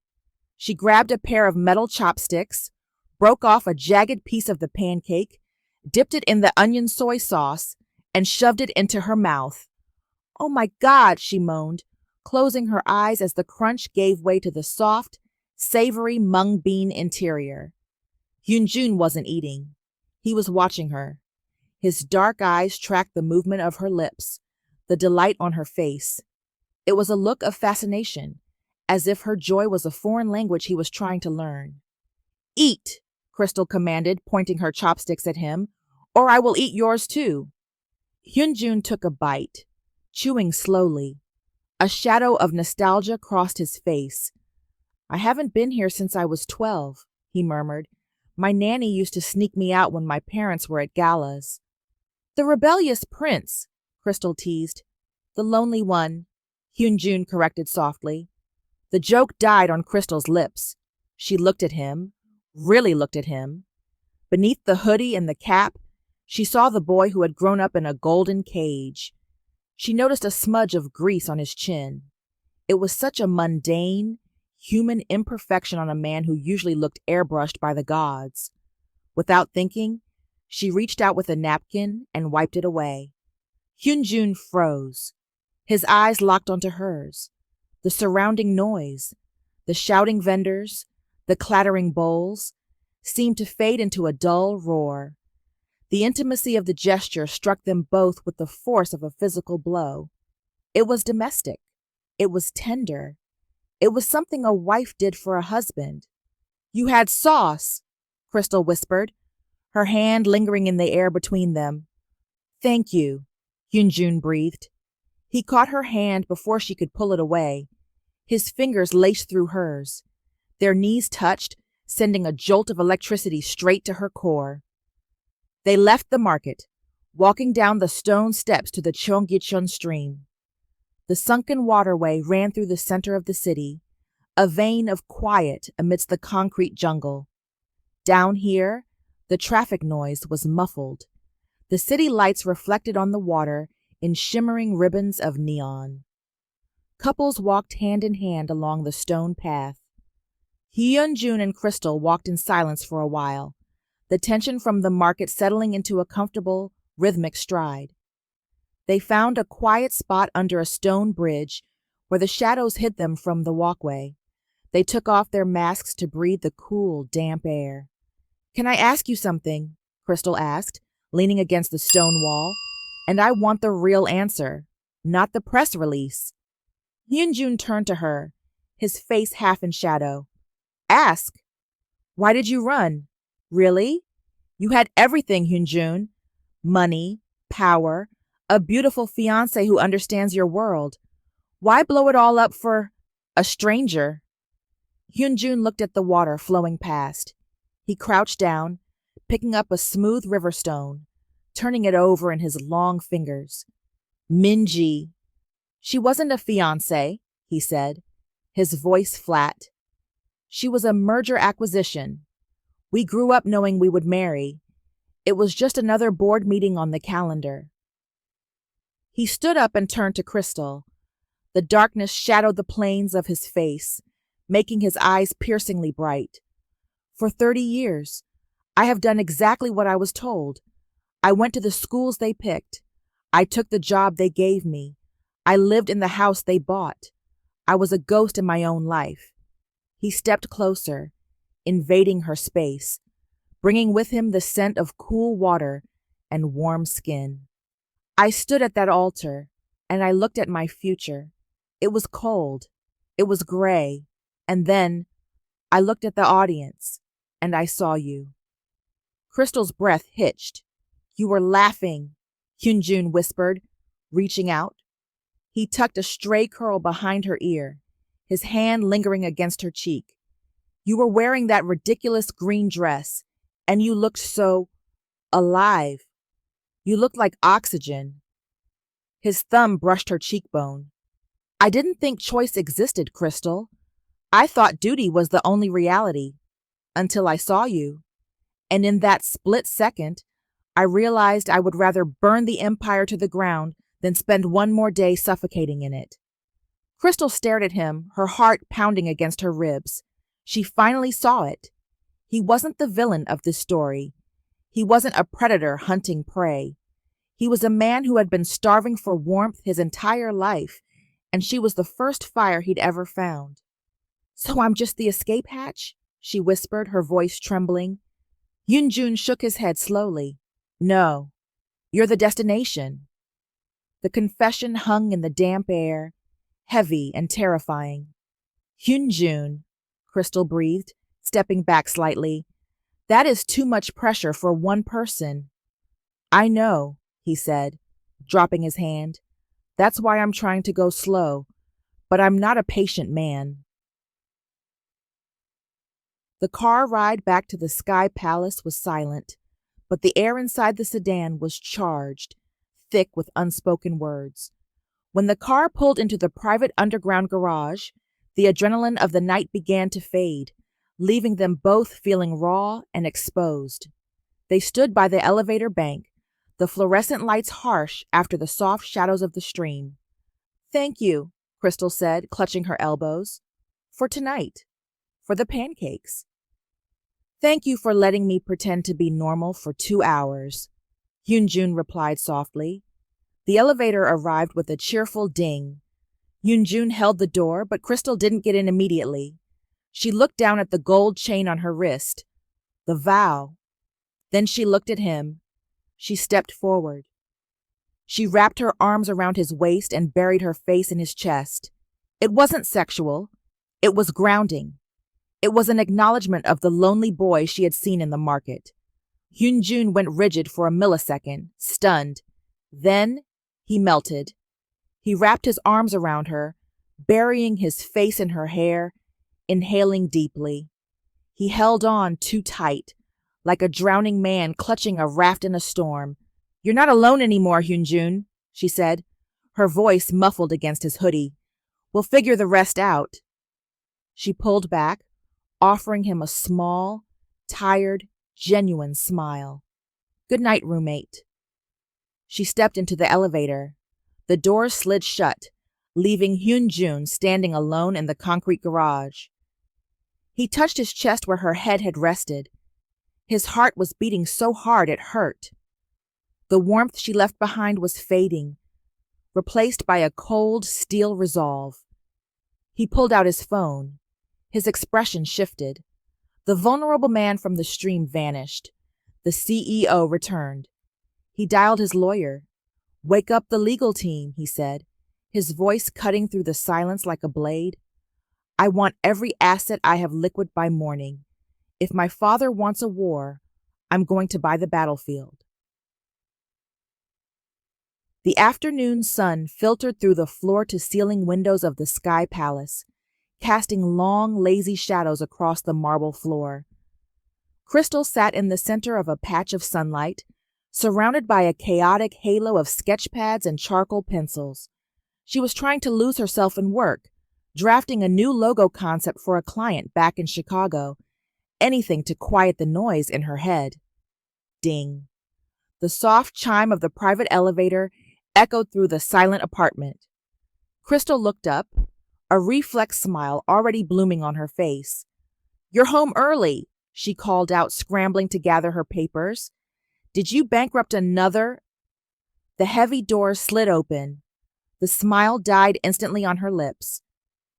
She grabbed a pair of metal chopsticks, broke off a jagged piece of the pancake, dipped it in the onion soy sauce, and shoved it into her mouth. Oh my God, she moaned, closing her eyes as the crunch gave way to the soft, savory mung bean interior. Hyunjun wasn't eating. He was watching her. His dark eyes tracked the movement of her lips, the delight on her face. It was a look of fascination, as if her joy was a foreign language he was trying to learn. Eat, Crystal commanded, pointing her chopsticks at him, or I will eat yours too. Hyunjun took a bite, chewing slowly. A shadow of nostalgia crossed his face. I haven't been here since I was 12, he murmured. My nanny used to sneak me out when my parents were at galas. The rebellious prince, Crystal teased. The lonely one, Hyunjun corrected softly. The joke died on Crystal's lips. She looked at him, really looked at him. Beneath the hoodie and the cap, she saw the boy who had grown up in a golden cage. She noticed a smudge of grease on his chin. It was such a mundane, human imperfection on a man who usually looked airbrushed by the gods. Without thinking, she reached out with a napkin and wiped it away. Hyunjun froze. His eyes locked onto hers. The surrounding noise, the shouting vendors, the clattering bowls, seemed to fade into a dull roar. The intimacy of the gesture struck them both with the force of a physical blow. It was domestic. It was tender. It was something a wife did for a husband. "You had sauce," Crystal whispered, her hand lingering in the air between them. "Thank you," Hyunjun breathed. He caught her hand before she could pull it away. His fingers laced through hers. Their knees touched, sending a jolt of electricity straight to her core. They left the market, walking down the stone steps to the Cheonggicheon stream. The sunken waterway ran through the center of the city, a vein of quiet amidst the concrete jungle. Down here, the traffic noise was muffled. The city lights reflected on the water in shimmering ribbons of neon. Couples walked hand in hand along the stone path. Hyunjun and Crystal walked in silence for a while, the tension from the market settling into a comfortable, rhythmic stride. They found a quiet spot under a stone bridge where the shadows hid them from the walkway. They took off their masks to breathe the cool, damp air. "Can I ask you something?" Crystal asked, leaning against the stone wall. "And I want the real answer, not the press release." Hyunjun turned to her, his face half in shadow. "Ask." "Why did you run?" "Really? You had everything, Hyunjun. Money, power, a beautiful fiancé who understands your world. Why blow it all up for a stranger?" Hyunjun looked at the water flowing past. He crouched down, picking up a smooth river stone, turning it over in his long fingers. "Minji." "She wasn't a fiancé," he said, his voice flat. "She was a merger acquisition. We grew up knowing we would marry. It was just another board meeting on the calendar." He stood up and turned to Crystal. The darkness shadowed the planes of his face, making his eyes piercingly bright. "For 30 years, I have done exactly what I was told. I went to the schools they picked. I took the job they gave me. I lived in the house they bought. I was a ghost in my own life." He stepped closer, invading her space, bringing with him the scent of cool water and warm skin. "I stood at that altar, and I looked at my future. It was cold. It was gray. And then I looked at the audience, and I saw you." Crystal's breath hitched. "You were laughing," Hyunjun whispered, reaching out. He tucked a stray curl behind her ear, his hand lingering against her cheek. "You were wearing that ridiculous green dress, and you looked so alive. You looked like oxygen." His thumb brushed her cheekbone. "I didn't think choice existed, Crystal. I thought duty was the only reality, until I saw you. And in that split second, I realized I would rather burn the empire to the ground than spend one more day suffocating in it." Crystal stared at him, her heart pounding against her ribs. She finally saw it. He wasn't the villain of this story. He wasn't a predator hunting prey. He was a man who had been starving for warmth his entire life, and she was the first fire he'd ever found. "So I'm just the escape hatch?" she whispered, her voice trembling. Hyunjun shook his head slowly. "No, you're the destination." The confession hung in the damp air, heavy and terrifying. "Hyunjun," Crystal breathed, stepping back slightly. "That is too much pressure for one person." "I know," he said, dropping his hand. "That's why I'm trying to go slow, but I'm not a patient man." The car ride back to the Sky Palace was silent, but the air inside the sedan was charged, thick with unspoken words. When the car pulled into the private underground garage, the adrenaline of the night began to fade, leaving them both feeling raw and exposed. They stood by the elevator bank, the fluorescent lights harsh after the soft shadows of the stream. "Thank you," Crystal said, clutching her elbows. "For tonight. For the pancakes. Thank you for letting me pretend to be normal for 2 hours," Hyunjun replied softly. The elevator arrived with a cheerful ding. Hyunjun held the door, but Crystal didn't get in immediately. She looked down at the gold chain on her wrist. The vow. Then she looked at him. She stepped forward. She wrapped her arms around his waist and buried her face in his chest. It wasn't sexual. It was grounding. It was an acknowledgement of the lonely boy she had seen in the market. Hyunjun went rigid for a millisecond, stunned. Then he melted. He wrapped his arms around her, burying his face in her hair, inhaling deeply. He held on too tight, like a drowning man clutching a raft in a storm. "You're not alone anymore, Hyunjun," she said, her voice muffled against his hoodie. "We'll figure the rest out." She pulled back, offering him a small, tired, genuine smile. "Good night, roommate." She stepped into the elevator. The door slid shut, leaving Hyunjun standing alone in the concrete garage. He touched his chest where her head had rested. His heart was beating so hard it hurt. The warmth she left behind was fading, replaced by a cold steel resolve. He pulled out his phone. His expression shifted. The vulnerable man from the stream vanished. The CEO returned. He dialed his lawyer. "Wake up the legal team," he said, his voice cutting through the silence like a blade. "I want every asset I have liquid by morning. If my father wants a war, I'm going to buy the battlefield." The afternoon sun filtered through the floor-to-ceiling windows of the Sky Palace, casting long, lazy shadows across the marble floor. Crystal sat in the center of a patch of sunlight, surrounded by a chaotic halo of sketch pads and charcoal pencils. She was trying to lose herself in work, drafting a new logo concept for a client back in Chicago, anything to quiet the noise in her head. Ding. The soft chime of the private elevator echoed through the silent apartment. Crystal looked up, a reflex smile already blooming on her face. "You're home early," she called out, scrambling to gather her papers. "Did you bankrupt another?" The heavy door slid open. The smile died instantly on her lips.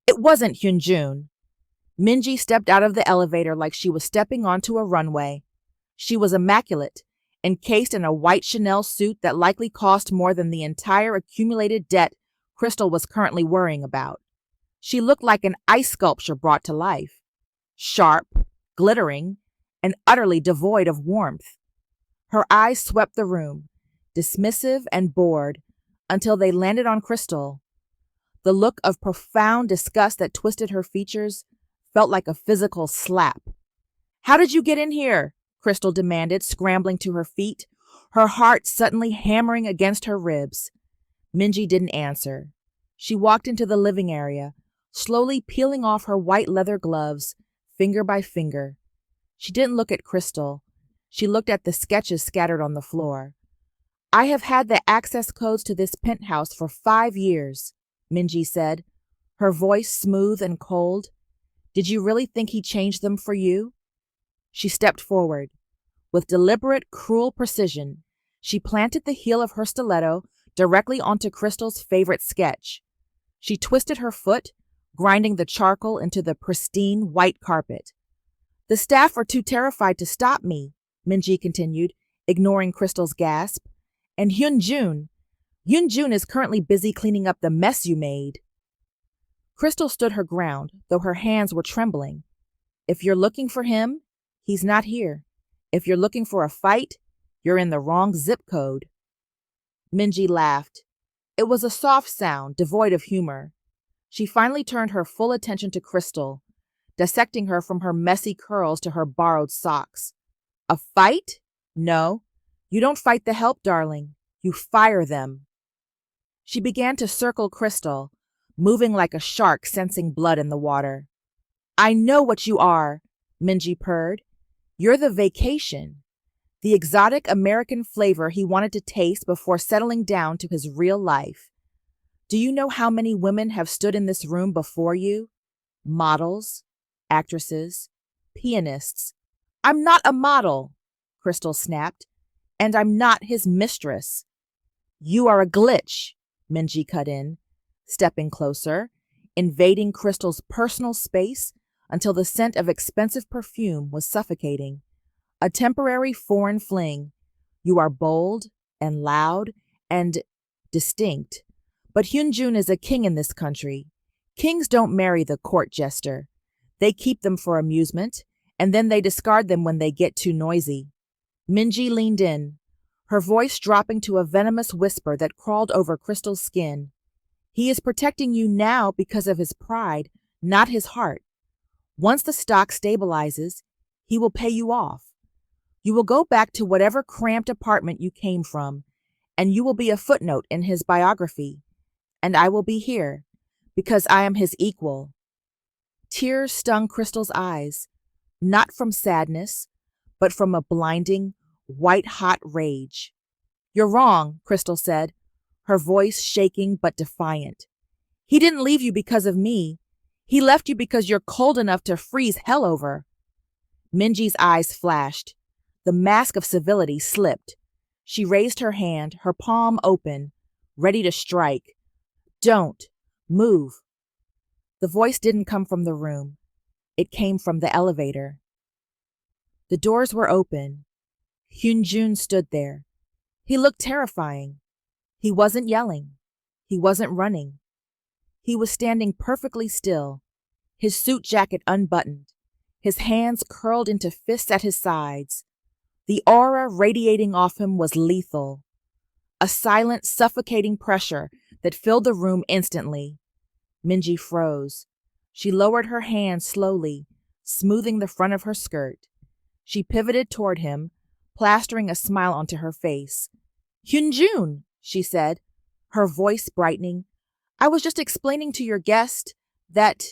It wasn't Hyunjun. Minji stepped out of the elevator like she was stepping onto a runway. She was immaculate, encased in a white Chanel suit that likely cost more than the entire accumulated debt Crystal was currently worrying about. She looked like an ice sculpture brought to life. Sharp, glittering, and utterly devoid of warmth. Her eyes swept the room, dismissive and bored, until they landed on Crystal. The look of profound disgust that twisted her features felt like a physical slap. "How did you get in here?" Crystal demanded, scrambling to her feet, her heart suddenly hammering against her ribs. Minji didn't answer. She walked into the living area, slowly peeling off her white leather gloves, finger by finger. She didn't look at Crystal. She looked at the sketches scattered on the floor. "I have had the access codes to this penthouse for 5 years, Minji said, her voice smooth and cold. "Did you really think he changed them for you?" She stepped forward. With deliberate, cruel precision, she planted the heel of her stiletto directly onto Crystal's favorite sketch. She twisted her foot, grinding the charcoal into the pristine white carpet. "The staff are too terrified to stop me," Minji continued, ignoring Crystal's gasp. "And Hyunjun is currently busy cleaning up the mess you made." Crystal stood her ground, though her hands were trembling. "If you're looking for him, he's not here. If you're looking for a fight, you're in the wrong zip code." Minji laughed. It was a soft sound, devoid of humor. She finally turned her full attention to Crystal, dissecting her from her messy curls to her borrowed socks. "A fight? No. You don't fight the help, darling. You fire them." She began to circle Crystal, moving like a shark sensing blood in the water. "I know what you are," Minji purred. "You're the vacation. the exotic American flavor he wanted to taste before settling down to his real life. Do you know how many women have stood in this room before you? Models, actresses, pianists. I'm not a model, Crystal snapped, and I'm not his mistress. You are a glitch, Minji cut in, stepping closer, invading Crystal's personal space until the scent of expensive perfume was suffocating. A temporary foreign fling. You are bold and loud and distinct. But Hyunjun is a king in this country. Kings don't marry the court jester. They keep them for amusement, and then they discard them when they get too noisy. Minji leaned in, her voice dropping to a venomous whisper that crawled over Crystal's skin. He is protecting you now because of his pride, not his heart. Once the stock stabilizes, he will pay you off. You will go back to whatever cramped apartment you came from, and you will be a footnote in his biography. And I will be here, because I am his equal. Tears stung Crystal's eyes, not from sadness, but from a blinding, white-hot rage. You're wrong, Crystal said, her voice shaking but defiant. He didn't leave you because of me. He left you because you're cold enough to freeze hell over. Minji's eyes flashed. The mask of civility slipped. She raised her hand, her palm open, ready to strike. Don't move. The voice didn't come from the room. It came from the elevator. The doors were open. Hyunjun stood there. He looked terrifying. He wasn't yelling. He wasn't running. He was standing perfectly still, his suit jacket unbuttoned, his hands curled into fists at his sides. The aura radiating off him was lethal. A silent, suffocating pressure that filled the room instantly. Minji froze. She lowered her hand slowly, smoothing the front of her skirt. She pivoted toward him, plastering a smile onto her face. Hyunjun, she said, her voice brightening. I was just explaining to your guest that...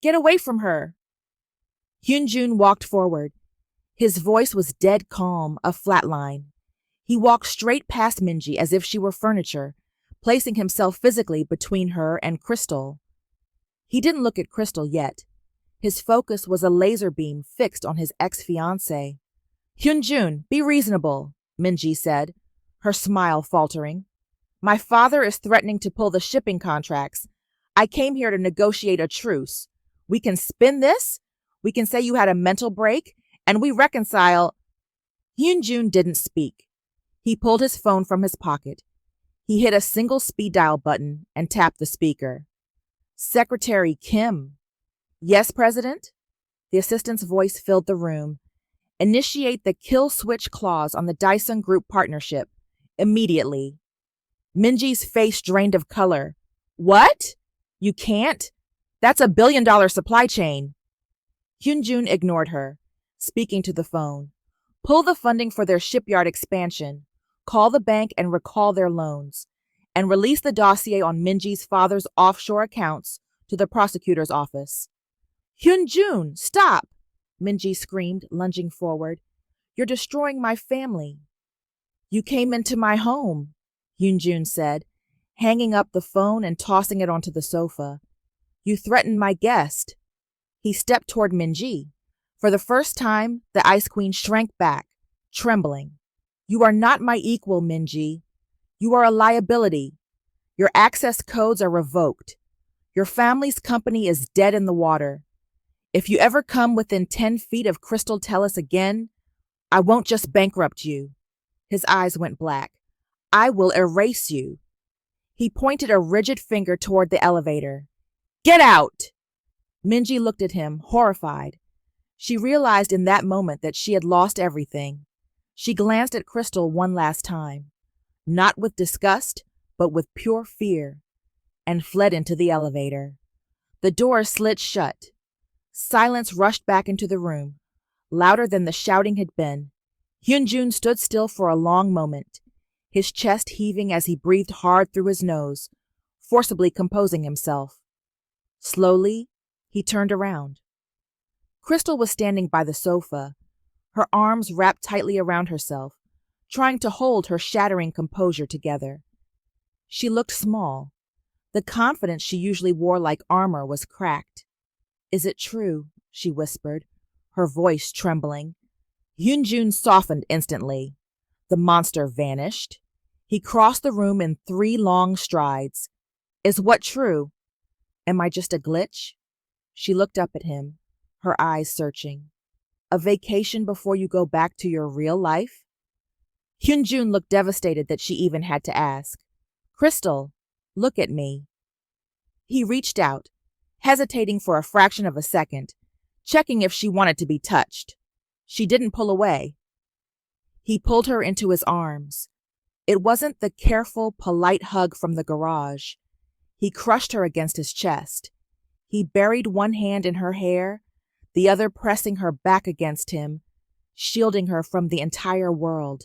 Get away from her. Hyunjun walked forward. His voice was dead calm, a flat line. He walked straight past Minji as if she were furniture, placing himself physically between her and Crystal. He didn't look at Crystal yet. His focus was a laser beam fixed on his ex-fiancee. Hyunjun, be reasonable, Minji said, her smile faltering. My father is threatening to pull the shipping contracts. I came here to negotiate a truce. We can spin this. We can say you had a mental break, and we reconcile. Hyunjun didn't speak. He pulled his phone from his pocket. He hit a single speed dial button and tapped the speaker. Secretary Kim. Yes, President? The assistant's voice filled the room. Initiate the kill switch clause on the Dyson Group partnership. Immediately. Minji's face drained of color. What? You can't? That's $1 billion supply chain. Hyunjun ignored her, speaking to the phone. Pull the funding for their shipyard expansion. Call the bank and recall their loans. And release the dossier on Minji's father's offshore accounts to the prosecutor's office. Hyunjun, stop! Minji screamed, lunging forward. You're destroying my family. You came into my home, Hyunjun said, hanging up the phone and tossing it onto the sofa. You threatened my guest. He stepped toward Minji. For the first time, the Ice Queen shrank back, trembling. You are not my equal, Minji. You are a liability. Your access codes are revoked. Your family's company is dead in the water. If you ever come within 10 feet of Crystal Tellis again, I won't just bankrupt you. His eyes went black. I will erase you. He pointed a rigid finger toward the elevator. Get out! Minji looked at him, horrified. She realized in that moment that she had lost everything. She glanced at Crystal one last time, not with disgust, but with pure fear, and fled into the elevator. The door slid shut. Silence rushed back into the room, louder than the shouting had been. Hyunjun stood still for a long moment, his chest heaving as he breathed hard through his nose, forcibly composing himself. Slowly, he turned around. Crystal was standing by the sofa, her arms wrapped tightly around herself, trying to hold her shattering composure together. She looked small. The confidence she usually wore like armor was cracked. "Is it true?" she whispered, her voice trembling. Hyunjun softened instantly. The monster vanished. He crossed the room in 3 long strides. "Is what true? Am I just a glitch?" She looked up at him, her eyes searching. "A vacation before you go back to your real life?" Hyunjun looked devastated that she even had to ask. "Crystal, look at me." He reached out, hesitating for a fraction of a second, checking if she wanted to be touched. She didn't pull away. He pulled her into his arms. It wasn't the careful, polite hug from the garage. He crushed her against his chest. He buried one hand in her hair, the other pressing her back against him, shielding her from the entire world,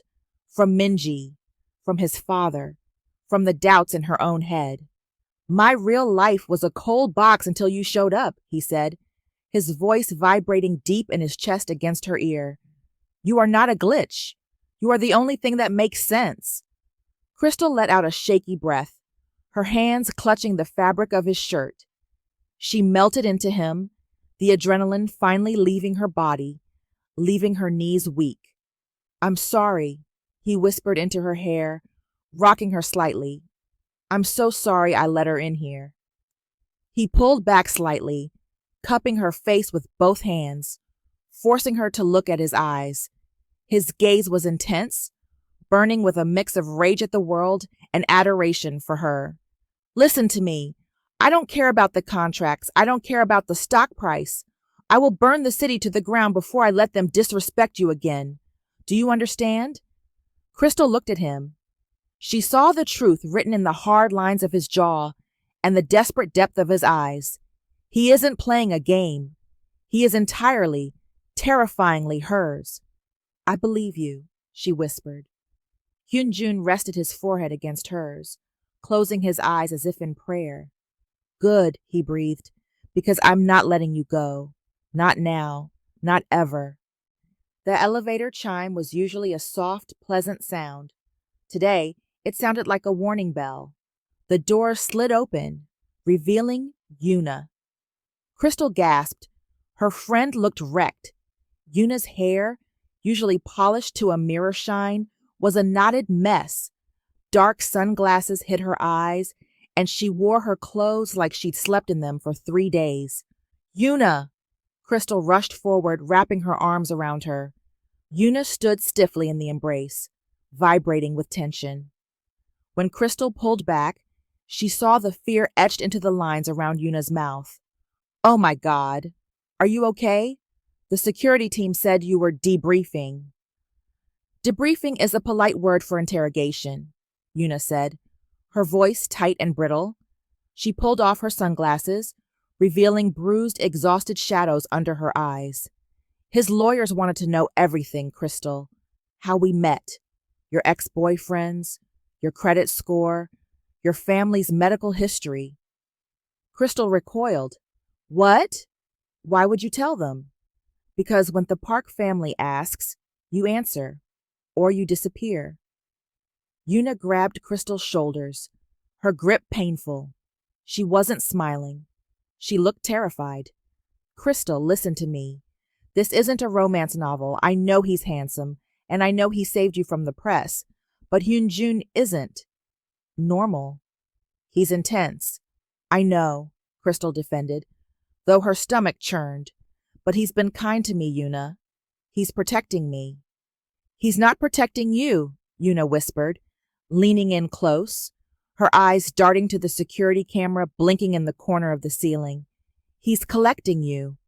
from Minji, from his father, from the doubts in her own head. "My real life was a cold box until you showed up," he said, his voice vibrating deep in his chest against her ear. "You are not a glitch. You are the only thing that makes sense." Crystal let out a shaky breath, her hands clutching the fabric of his shirt. She melted into him, the adrenaline finally leaving her body, leaving her knees weak. "I'm sorry," he whispered into her hair, rocking her slightly. "I'm so sorry I let her in here." He pulled back slightly, cupping her face with both hands, forcing her to look at his eyes. His gaze was intense, burning with a mix of rage at the world and adoration for her. "Listen to me. I don't care about the contracts. I don't care about the stock price. I will burn the city to the ground before I let them disrespect you again. Do you understand?" Crystal looked at him. She saw the truth written in the hard lines of his jaw and the desperate depth of his eyes. He isn't playing a game. He is entirely, terrifyingly hers. "I believe you," she whispered. Hyunjun rested his forehead against hers, closing his eyes as if in prayer. "Good," he breathed, "because I'm not letting you go. Not now. Not ever." The elevator chime was usually a soft, pleasant sound. Today, it sounded like a warning bell. The door slid open, revealing Yuna. Crystal gasped. Her friend looked wrecked. Yuna's hair, usually polished to a mirror shine, was a knotted mess. Dark sunglasses hid her eyes, and she wore her clothes like she'd slept in them for 3 days. "Yuna!" Crystal rushed forward, wrapping her arms around her. Yuna stood stiffly in the embrace, vibrating with tension. When Crystal pulled back, she saw the fear etched into the lines around Yuna's mouth. "Oh my God. Are you okay? The security team said you were debriefing." "Debriefing is a polite word for interrogation," Yuna said, her voice tight and brittle. She pulled off her sunglasses, revealing bruised, exhausted shadows under her eyes. "His lawyers wanted to know everything, Crystal. How we met, your ex-boyfriends, your credit score, your family's medical history." Crystal recoiled. "What? Why would you tell them?" "Because when the Park family asks, you answer, or you disappear." Yuna grabbed Crystal's shoulders, her grip painful. She wasn't smiling. She looked terrified. "Crystal, listen to me. This isn't a romance novel. I know he's handsome, and I know he saved you from the press, but Hyunjun isn't normal. He's intense." "I know," Crystal defended, though her stomach churned. "But he's been kind to me, Yuna. He's protecting me." "He's not protecting you," Yuna whispered, leaning in close, her eyes darting to the security camera blinking in the corner of the ceiling. "He's collecting you."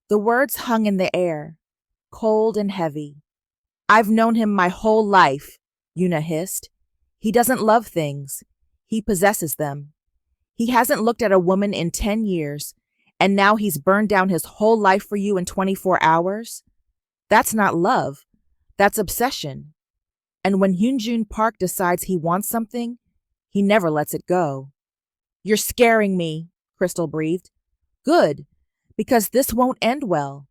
The words hung in the air, cold and heavy. "I've known him my whole life," Yuna hissed. "He doesn't love things. He possesses them. He hasn't looked at a woman in 10 years, and now he's burned down his whole life for you in 24 hours? That's not love. That's obsession. And when Hyunjun Park decides he wants something, he never lets it go." "You're scaring me," Crystal breathed. "Good, because this won't end well.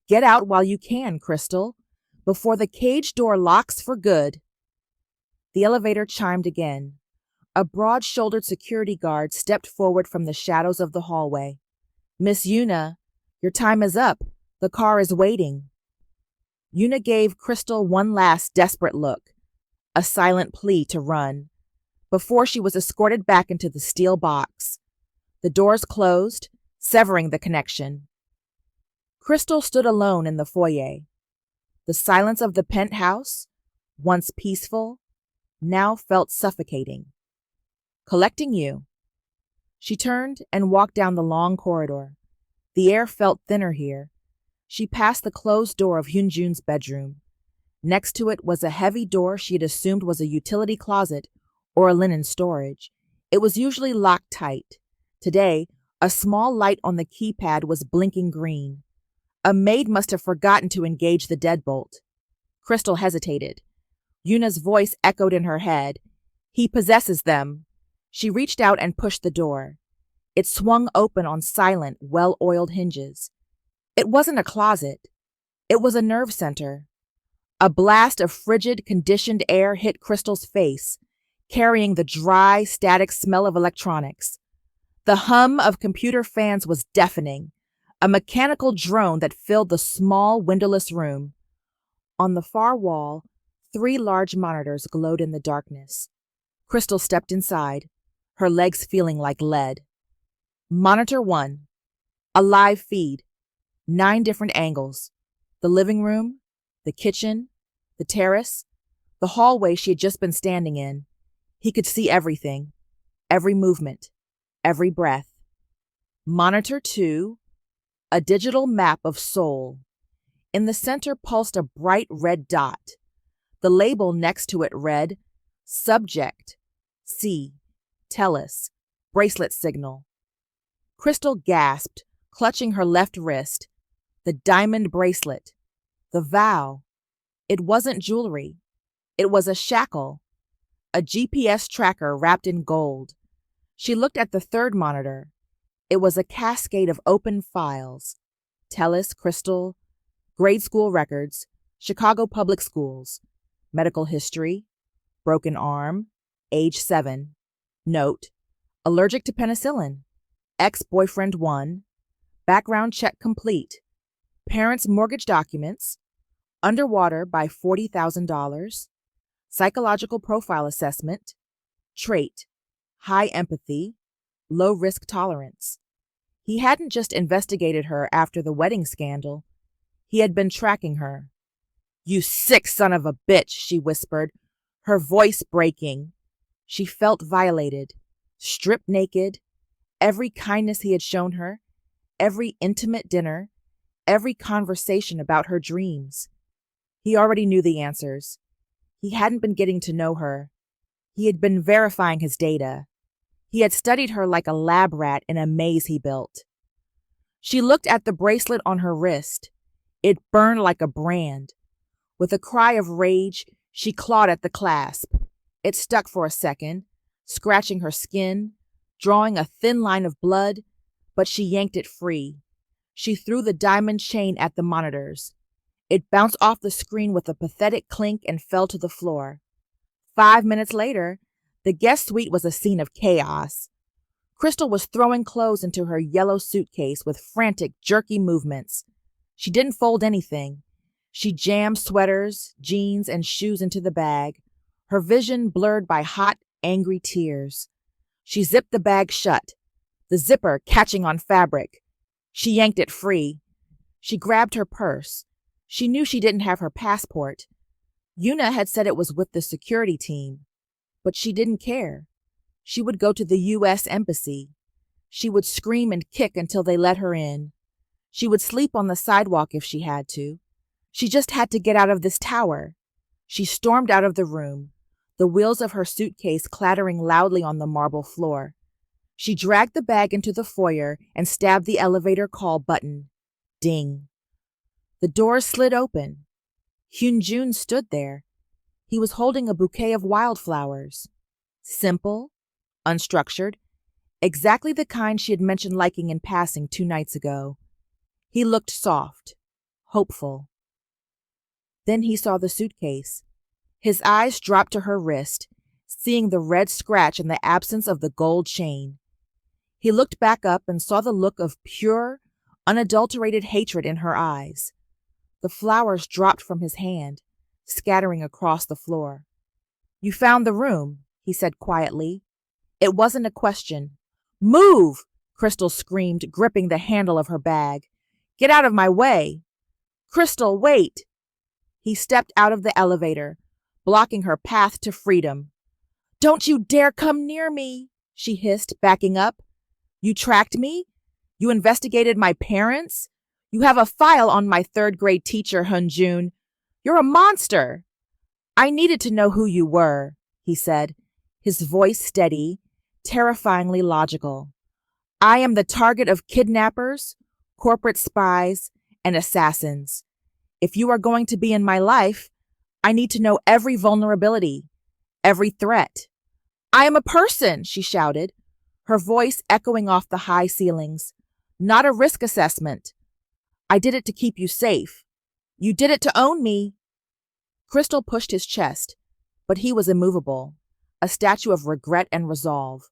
Get out while you can, Crystal, before the cage door locks for good. The elevator chimed again. A broad-shouldered security guard stepped forward from the shadows of the hallway. Miss Yuna, your time is up. The car is waiting. Yuna gave Crystal one last desperate look, a silent plea to run, before she was escorted back into the steel box. The doors closed, severing the connection. Crystal stood alone in the foyer. The silence of the penthouse, once peaceful, now felt suffocating. Collecting you. She turned and walked down the long corridor. The air felt thinner here. She passed the closed door of Hyunjun's bedroom. Next to it was a heavy door she had assumed was a utility closet or a linen storage. It was usually locked tight. Today, a small light on the keypad was blinking green. A maid must have forgotten to engage the deadbolt. Crystal hesitated. Yuna's voice echoed in her head. He possesses them. She reached out and pushed the door. It swung open on silent, well-oiled hinges. It wasn't a closet. It was a nerve center. A blast of frigid, conditioned air hit Crystal's face, carrying the dry, static smell of electronics. The hum of computer fans was deafening, a mechanical drone that filled the small, windowless room. On the far wall, 3 large monitors glowed in the darkness. Crystal stepped inside, her legs feeling like lead. Monitor 1. A live feed. 9 different angles. The living room, the kitchen, the terrace, the hallway she had just been standing in. He could see everything, every movement, every breath. Monitor 2. A digital map of Seoul. In the center pulsed a bright red dot. The label next to it read, Subject, C, Tellus, bracelet signal. Crystal gasped, clutching her left wrist. The diamond bracelet. The vow. It wasn't jewelry. It was a shackle. A GPS tracker wrapped in gold. She looked at the third monitor. It was a cascade of open files. Tellus, Crystal, grade school records, Chicago Public Schools, medical history, broken arm, age 7. Note, allergic to penicillin. Ex-boyfriend 1. Background check complete. Parents' mortgage documents. Underwater by $40,000. Psychological profile assessment. Trait, high empathy, low risk tolerance. He hadn't just investigated her after the wedding scandal. He had been tracking her. You sick son of a bitch, she whispered, her voice breaking. She felt violated, stripped naked. Every kindness he had shown her, every intimate dinner, every conversation about her dreams. He already knew the answers. He hadn't been getting to know her. He had been verifying his data. He had studied her like a lab rat in a maze he built. She looked at the bracelet on her wrist. It burned like a brand. With a cry of rage, she clawed at the clasp. It stuck for a second, scratching her skin, drawing a thin line of blood, but she yanked it free. She threw the diamond chain at the monitors. It bounced off the screen with a pathetic clink and fell to the floor. 5 minutes later, the guest suite was a scene of chaos. Crystal was throwing clothes into her yellow suitcase with frantic, jerky movements. She didn't fold anything. She jammed sweaters, jeans, and shoes into the bag, her vision blurred by hot, angry tears. She zipped the bag shut, the zipper catching on fabric. She yanked it free. She grabbed her purse. She knew she didn't have her passport. Yuna had said it was with the security team, but she didn't care. She would go to the U.S. Embassy. She would scream and kick until they let her in. She would sleep on the sidewalk if she had to. She just had to get out of this tower. She stormed out of the room, the wheels of her suitcase clattering loudly on the marble floor. She dragged the bag into the foyer and stabbed the elevator call button. Ding. The door slid open. Hyunjun stood there. He was holding a bouquet of wildflowers. Simple, unstructured, exactly the kind she had mentioned liking in passing 2 nights ago. He looked soft, hopeful. Then he saw the suitcase. His eyes dropped to her wrist, seeing the red scratch in the absence of the gold chain. He looked back up and saw the look of pure, unadulterated hatred in her eyes. The flowers dropped from his hand, scattering across the floor. "You found the room," he said quietly. It wasn't a question. "Move!" Crystal screamed, gripping the handle of her bag. "Get out of my way!" "Crystal, wait!" He stepped out of the elevator, blocking her path to freedom. "Don't you dare come near me," she hissed, backing up. "You tracked me? You investigated my parents? You have a file on my third-grade teacher, Hyunjun. You're a monster." "I needed to know who you were," he said, his voice steady, terrifyingly logical. "I am the target of kidnappers, corporate spies, and assassins. If you are going to be in my life, I need to know every vulnerability, every threat." "I am a person," she shouted, her voice echoing off the high ceilings. "Not a risk assessment. I did it to keep you safe. You did it to own me." Crystal pushed his chest, but he was immovable, a statue of regret and resolve.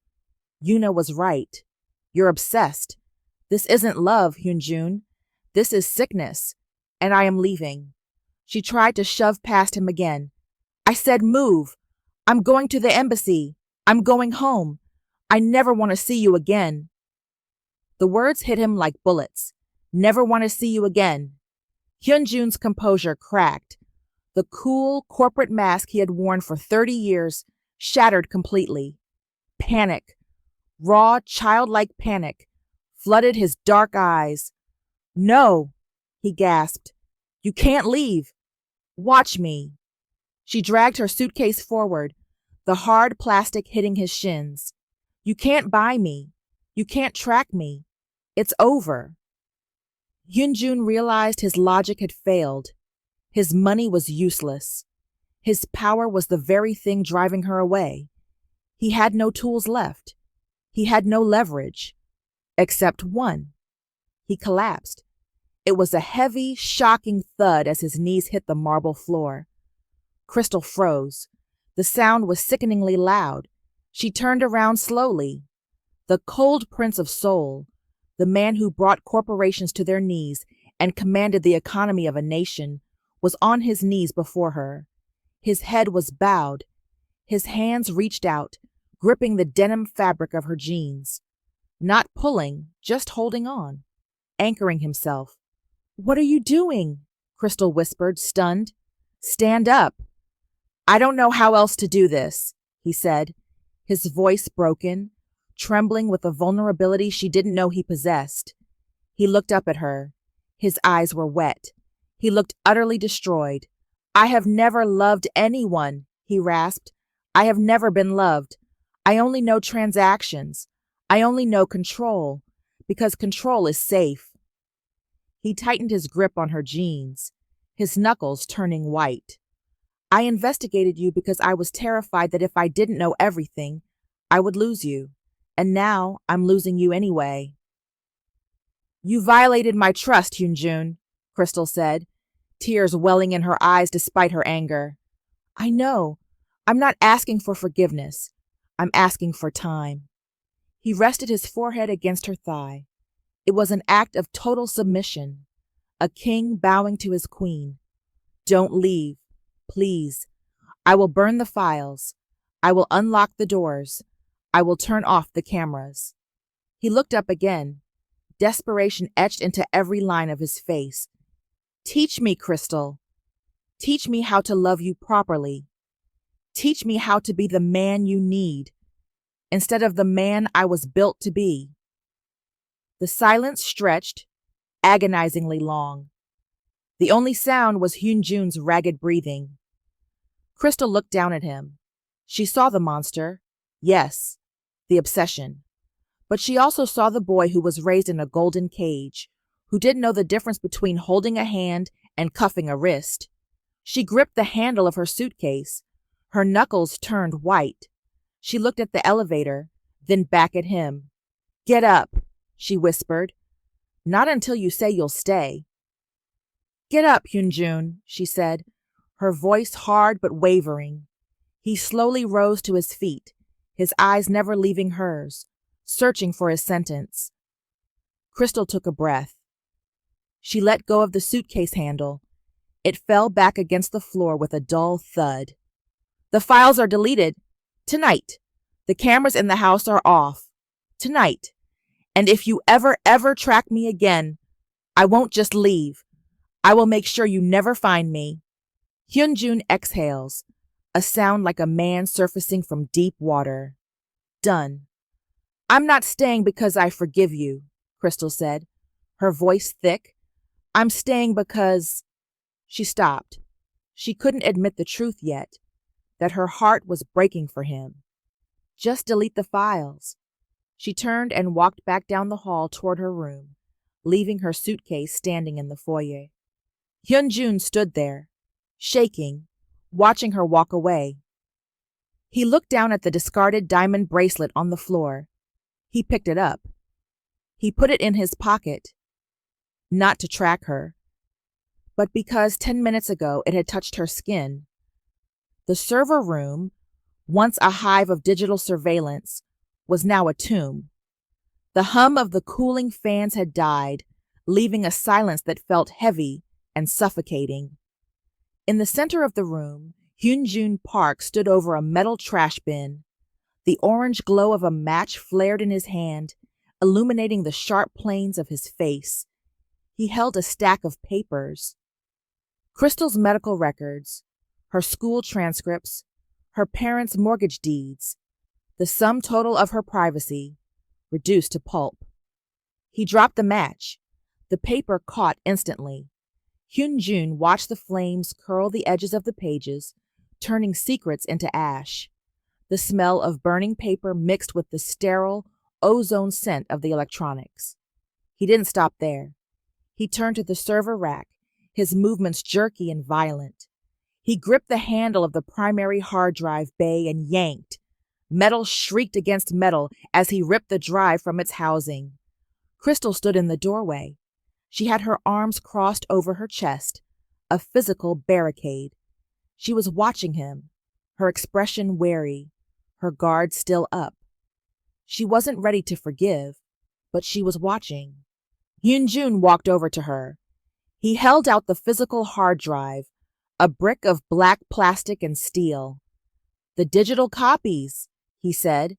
Yuna was right. "You're obsessed. This isn't love, Hyunjun. This is sickness, and I am leaving." She tried to shove past him again. "I said move. I'm going to the embassy. I'm going home. I never want to see you again." The words hit him like bullets. "Never want to see you again." Hyunjun's composure cracked. The cool, corporate mask he had worn for 30 years shattered completely. Panic, raw, childlike panic, flooded his dark eyes. "No," he gasped. "You can't leave. Watch me." She dragged her suitcase forward, the hard plastic hitting his shins. "You can't buy me. You can't track me. It's over." Hyunjun realized his logic had failed. His money was useless. His power was the very thing driving her away. He had no tools left. He had no leverage. Except one. He collapsed. It was a heavy, shocking thud as his knees hit the marble floor. Crystal froze. The sound was sickeningly loud. She turned around slowly. The cold prince of Seoul, the man who brought corporations to their knees and commanded the economy of a nation, was on his knees before her. His head was bowed. His hands reached out, gripping the denim fabric of her jeans. Not pulling, just holding on, anchoring himself. "What are you doing?" Crystal whispered, stunned. "Stand up." "I don't know how else to do this," he said, his voice broken, trembling with a vulnerability she didn't know he possessed. He looked up at her. His eyes were wet. He looked utterly destroyed. "I have never loved anyone," he rasped. "I have never been loved. I only know transactions. I only know control, because control is safe." He tightened his grip on her jeans, his knuckles turning white. "I investigated you because I was terrified that if I didn't know everything, I would lose you. And now I'm losing you anyway." "You violated my trust, Hyunjun," Crystal said, tears welling in her eyes despite her anger. "I know. I'm not asking for forgiveness. I'm asking for time." He rested his forehead against her thigh. It was an act of total submission, a king bowing to his queen. "Don't leave, please. I will burn the files. I will unlock the doors. I will turn off the cameras." He looked up again, desperation etched into every line of his face. "Teach me, Crystal. Teach me how to love you properly. Teach me how to be the man you need, instead of the man I was built to be." The silence stretched, agonizingly long. The only sound was Hyunjun's ragged breathing. Crystal looked down at him. She saw the monster, yes, the obsession. But she also saw the boy who was raised in a golden cage, who didn't know the difference between holding a hand and cuffing a wrist. She gripped the handle of her suitcase. Her knuckles turned white. She looked at the elevator, then back at him. "Get up," she whispered. "Not until you say you'll stay." Get up, Hyunjun, she said, her voice hard but wavering. He slowly rose to his feet, his eyes never leaving hers, searching for his sentence. Crystal took a breath. She let go of the suitcase handle. It fell back against the floor with a dull thud. The files are deleted. Tonight. The cameras in the house are off. Tonight. And if you ever track me again, I won't just leave. I will make sure you never find me. Hyunjun exhales, a sound like a man surfacing from deep water. Done. I'm not staying because I forgive you, Crystal said, her voice thick. I'm staying because... She stopped. She couldn't admit the truth yet, that her heart was breaking for him. Just delete the files. She turned and walked back down the hall toward her room, leaving her suitcase standing in the foyer. Hyunjun stood there, shaking, watching her walk away. He looked down at the discarded diamond bracelet on the floor. He picked it up. He put it in his pocket, not to track her, but because 10 minutes ago it had touched her skin. The server room, once a hive of digital surveillance, was now a tomb. The hum of the cooling fans had died, leaving a silence that felt heavy and suffocating. In the center of the room, Hyunjun Park stood over a metal trash bin. The orange glow of a match flared in his hand, illuminating the sharp planes of his face. He held a stack of papers. Crystal's medical records, her school transcripts, her parents' mortgage deeds, the sum total of her privacy, reduced to pulp. He dropped the match. The paper caught instantly. Hyunjun watched the flames curl the edges of the pages, turning secrets into ash. The smell of burning paper mixed with the sterile, ozone scent of the electronics. He didn't stop there. He turned to the server rack, his movements jerky and violent. He gripped the handle of the primary hard drive bay and yanked. Metal shrieked against metal as he ripped the drive from its housing. Crystal stood in the doorway. She had her arms crossed over her chest, a physical barricade. She was watching him, her expression wary, her guard still up. She wasn't ready to forgive, but she was watching. Hyunjun walked over to her. He held out the physical hard drive, a brick of black plastic and steel. The digital copies, he said,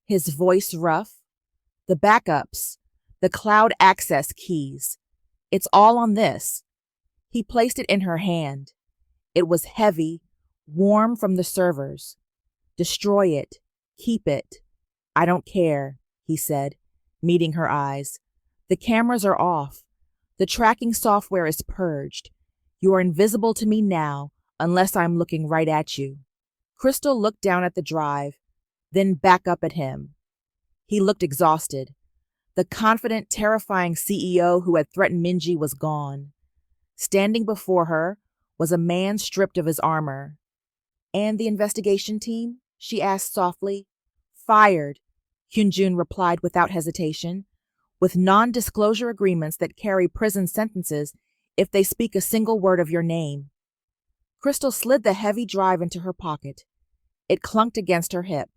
his voice rough. The backups, the cloud access keys. It's all on this. He placed it in her hand. It was heavy, warm from the servers. Destroy it. Keep it. I don't care, he said, meeting her eyes. The cameras are off. The tracking software is purged. You are invisible to me now, unless I'm looking right at you. Crystal looked down at the drive, then back up at him. He looked exhausted. The confident, terrifying CEO who had threatened Minji was gone. Standing before her was a man stripped of his armor. And the investigation team? She asked softly. Fired, Hyunjun replied without hesitation, with non-disclosure agreements that carry prison sentences if they speak a single word of your name. Crystal slid the heavy drive into her pocket. It clunked against her hip.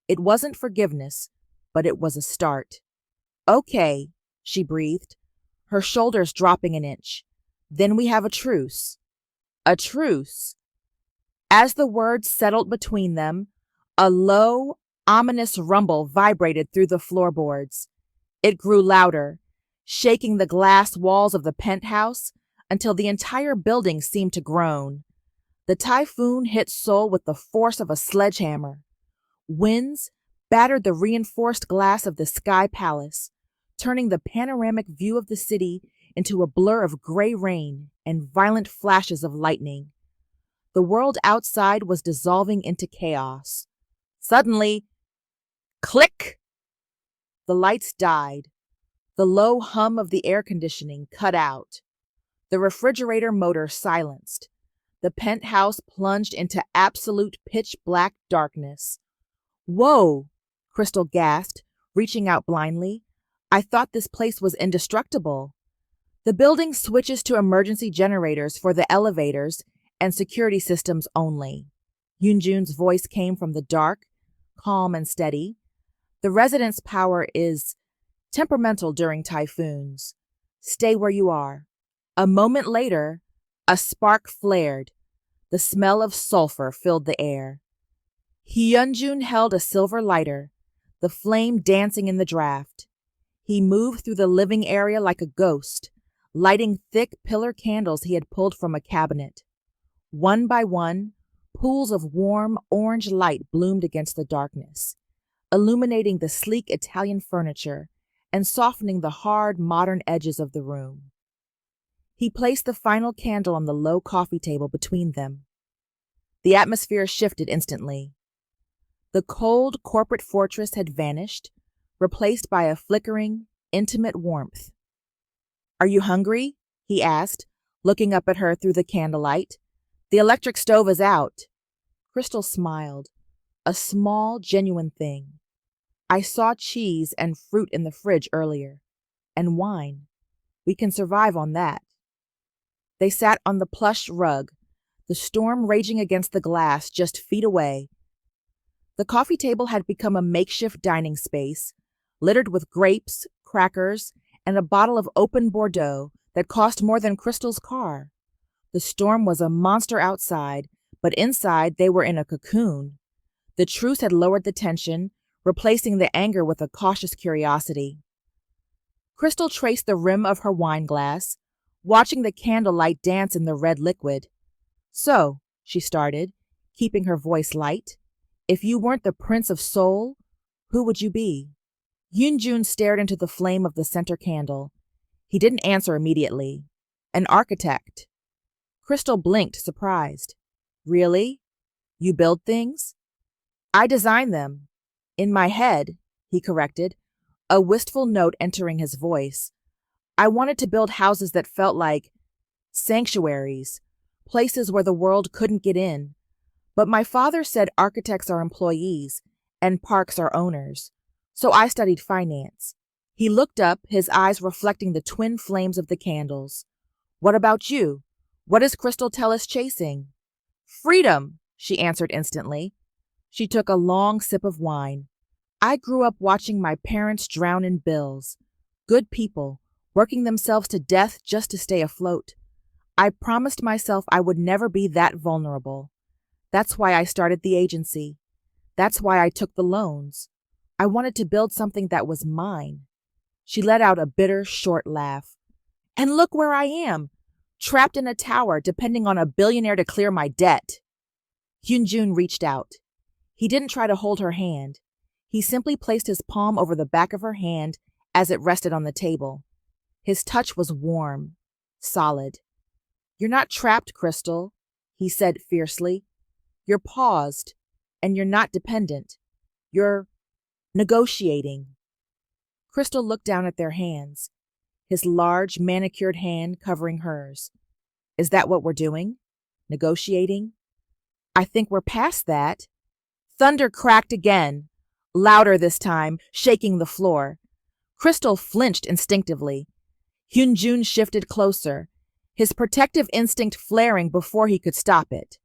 It wasn't forgiveness, but it was a start. Okay, she breathed, her shoulders dropping an inch. Then we have a truce. A truce. As the words settled between them, a low, ominous rumble vibrated through the floorboards. It grew louder, shaking the glass walls of the penthouse until the entire building seemed to groan. The typhoon hit Seoul with the force of a sledgehammer. Winds battered the reinforced glass of the Sky Palace, turning the panoramic view of the city into a blur of gray rain and violent flashes of lightning. The world outside was dissolving into chaos. Suddenly, click! The lights died. The low hum of the air conditioning cut out. The refrigerator motor silenced. The penthouse plunged into absolute pitch-black darkness. Whoa, Crystal gasped, reaching out blindly. I thought this place was indestructible. The building switches to emergency generators for the elevators and security systems only. Yoonjun's voice came from the dark, calm and steady. The residence power is temperamental during typhoons. Stay where you are. A moment later, a spark flared. The smell of sulfur filled the air. Hyunjun held a silver lighter, the flame dancing in the draft. He moved through the living area like a ghost, lighting thick pillar candles he had pulled from a cabinet. One by one, pools of warm orange light bloomed against the darkness, illuminating the sleek Italian furniture and softening the hard modern edges of the room. He placed the final candle on the low coffee table between them. The atmosphere shifted instantly. The cold corporate fortress had vanished, replaced by a flickering, intimate warmth. "Are you hungry?" he asked, looking up at her through the candlelight. "The electric stove is out." Crystal smiled. A small, genuine thing. "I saw cheese and fruit in the fridge earlier. And wine. We can survive on that." They sat on the plush rug, the storm raging against the glass just feet away. The coffee table had become a makeshift dining space, littered with grapes, crackers, and a bottle of open Bordeaux that cost more than Crystal's car. The storm was a monster outside, but inside they were in a cocoon. The truce had lowered the tension, replacing the anger with a cautious curiosity. Crystal traced the rim of her wine glass, watching the candlelight dance in the red liquid. "So," she started, keeping her voice light, "if you weren't the Prince of Seoul, who would you be?" Yoonjun stared into the flame of the center candle. He didn't answer immediately. "An architect." Crystal blinked, surprised. "Really? You build things?" "I design them. In my head," he corrected, a wistful note entering his voice. "I wanted to build houses that felt like sanctuaries, places where the world couldn't get in. But my father said architects are employees and parks are owners. So I studied finance." He looked up, his eyes reflecting the twin flames of the candles. "What about you? What is Crystal Tellis chasing?" "Freedom," she answered instantly. She took a long sip of wine. "I grew up watching my parents drown in bills. Good people, working themselves to death just to stay afloat. I promised myself I would never be that vulnerable. That's why I started the agency. That's why I took the loans. I wanted to build something that was mine." She let out a bitter, short laugh. "And look where I am, trapped in a tower depending on a billionaire to clear my debt." Hyunjun reached out. He didn't try to hold her hand. He simply placed his palm over the back of her hand as it rested on the table. His touch was warm, solid. "You're not trapped, Crystal," he said fiercely. "You're paused, and you're not dependent. You're negotiating." Crystal looked down at their hands, his large, manicured hand covering hers. "Is that what we're doing? Negotiating?" "I think we're past that." Thunder cracked again, louder this time, shaking the floor. Crystal flinched instinctively. Hyunjun shifted closer, his protective instinct flaring before he could stop it.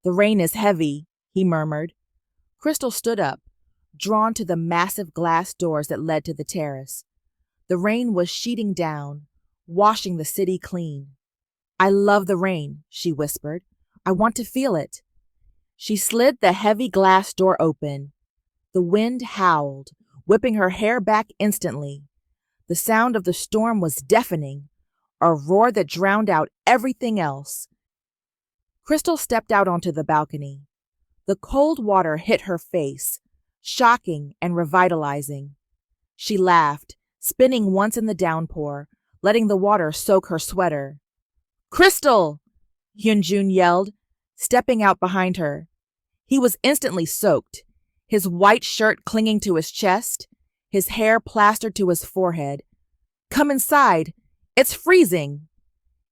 "The rain is heavy," he murmured. Crystal stood up, drawn to the massive glass doors that led to the terrace. The rain was sheeting down, washing the city clean. "I love the rain," she whispered. "I want to feel it." She slid the heavy glass door open. The wind howled, whipping her hair back instantly. The sound of the storm was deafening, a roar that drowned out everything else. Crystal stepped out onto the balcony. The cold water hit her face, shocking and revitalizing. She laughed, spinning once in the downpour, letting the water soak her sweater. "Crystal!" Hyunjun yelled, stepping out behind her. He was instantly soaked, his white shirt clinging to his chest, his hair plastered to his forehead. "Come inside! It's freezing!"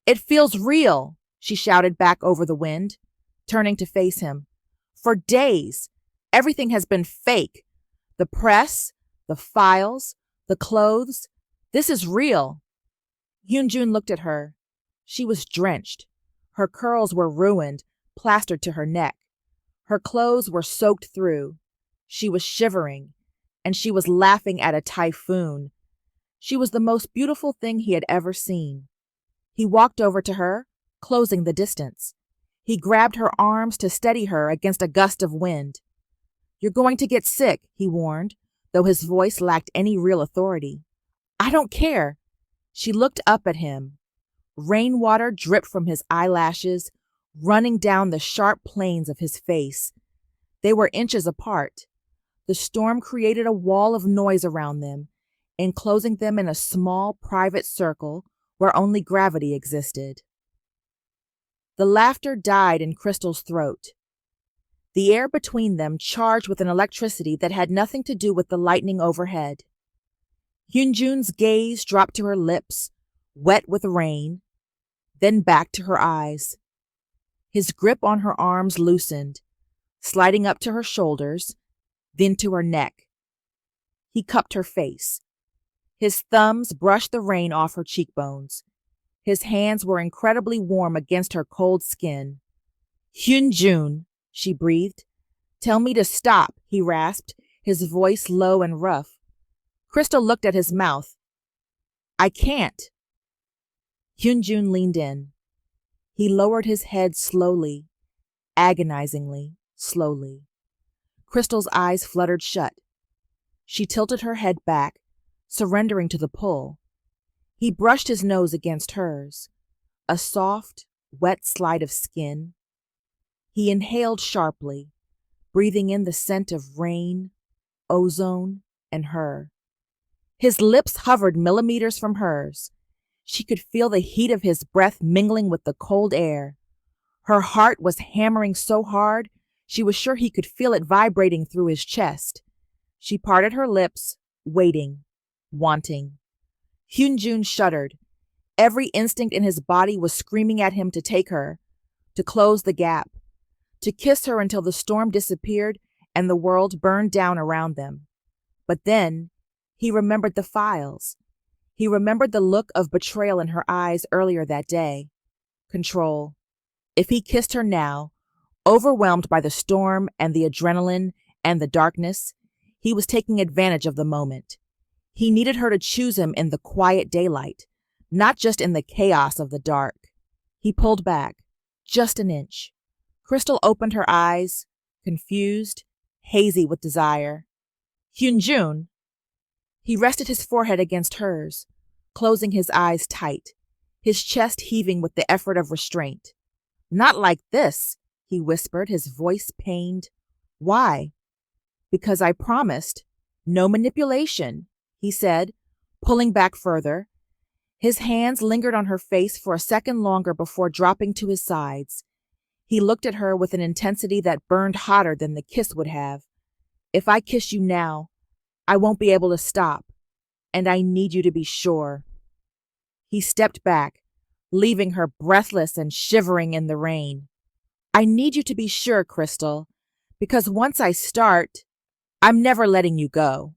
"It feels real!" she shouted back over the wind, turning to face him. "For days, everything has been fake. The press, the files, the clothes. This is real." Hyunjun looked at her. She was drenched. Her curls were ruined, plastered to her neck. Her clothes were soaked through. She was shivering, and she was laughing at a typhoon. She was the most beautiful thing he had ever seen. He walked over to her, closing the distance. He grabbed her arms to steady her against a gust of wind. "You're going to get sick," he warned, though his voice lacked any real authority. "I don't care." She looked up at him. Rainwater dripped from his eyelashes, running down the sharp planes of his face. They were inches apart. The storm created a wall of noise around them, enclosing them in a small private circle where only gravity existed. The laughter died in Crystal's throat. The air between them charged with an electricity that had nothing to do with the lightning overhead. Hyunjun's gaze dropped to her lips, wet with rain, then back to her eyes. His grip on her arms loosened, sliding up to her shoulders, then to her neck. He cupped her face. His thumbs brushed the rain off her cheekbones. His hands were incredibly warm against her cold skin. "Hyunjun," she breathed. "Tell me to stop," he rasped, his voice low and rough. Crystal looked at his mouth. "I can't." Hyunjun leaned in. He lowered his head slowly, agonizingly, slowly. Crystal's eyes fluttered shut. She tilted her head back, surrendering to the pull. He brushed his nose against hers, a soft, wet slide of skin. He inhaled sharply, breathing in the scent of rain, ozone, and her. His lips hovered millimeters from hers. She could feel the heat of his breath mingling with the cold air. Her heart was hammering so hard, she was sure he could feel it vibrating through his chest. She parted her lips, waiting, wanting. Hyunjun shuddered. Every instinct in his body was screaming at him to take her, to close the gap, to kiss her until the storm disappeared and the world burned down around them. But then he remembered the files. He remembered the look of betrayal in her eyes earlier that day. Control. If he kissed her now, overwhelmed by the storm and the adrenaline and the darkness, he was taking advantage of the moment. He needed her to choose him in the quiet daylight, not just in the chaos of the dark. He pulled back, just an inch. Crystal opened her eyes, confused, hazy with desire. "Hyunjun." He rested his forehead against hers, closing his eyes tight, his chest heaving with the effort of restraint. "Not like this," he whispered, his voice pained. "Why?" "Because I promised. No manipulation," he said, pulling back further. His hands lingered on her face for a second longer before dropping to his sides. He looked at her with an intensity that burned hotter than the kiss would have. "If I kiss you now, I won't be able to stop, and I need you to be sure." He stepped back, leaving her breathless and shivering in the rain. "I need you to be sure, Crystal, because once I start, I'm never letting you go."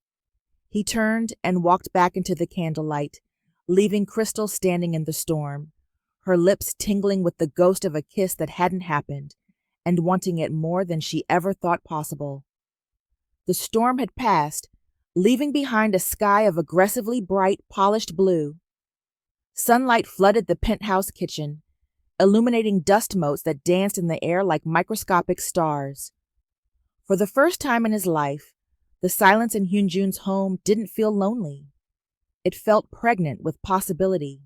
He turned and walked back into the candlelight, leaving Crystal standing in the storm, her lips tingling with the ghost of a kiss that hadn't happened, and wanting it more than she ever thought possible. The storm had passed, leaving behind a sky of aggressively bright, polished blue. Sunlight flooded the penthouse kitchen, illuminating dust motes that danced in the air like microscopic stars. For the first time in his life, the silence in Hyunjun's home didn't feel lonely. It felt pregnant with possibility.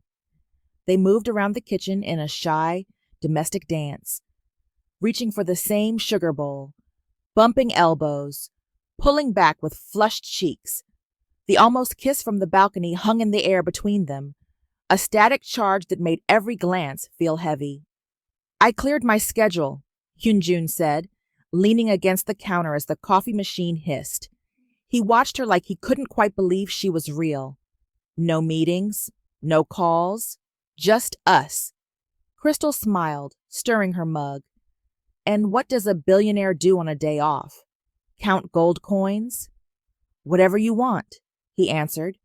They moved around the kitchen in a shy, domestic dance, reaching for the same sugar bowl, bumping elbows, pulling back with flushed cheeks. The almost kiss from the balcony hung in the air between them, a static charge that made every glance feel heavy. "I cleared my schedule," Hyunjun said, leaning against the counter as the coffee machine hissed. He watched her like he couldn't quite believe she was real. No meetings, no calls, just us. Crystal smiled, stirring her mug. "And what does a billionaire do on a day off? Count gold coins?" "Whatever you want," he answered,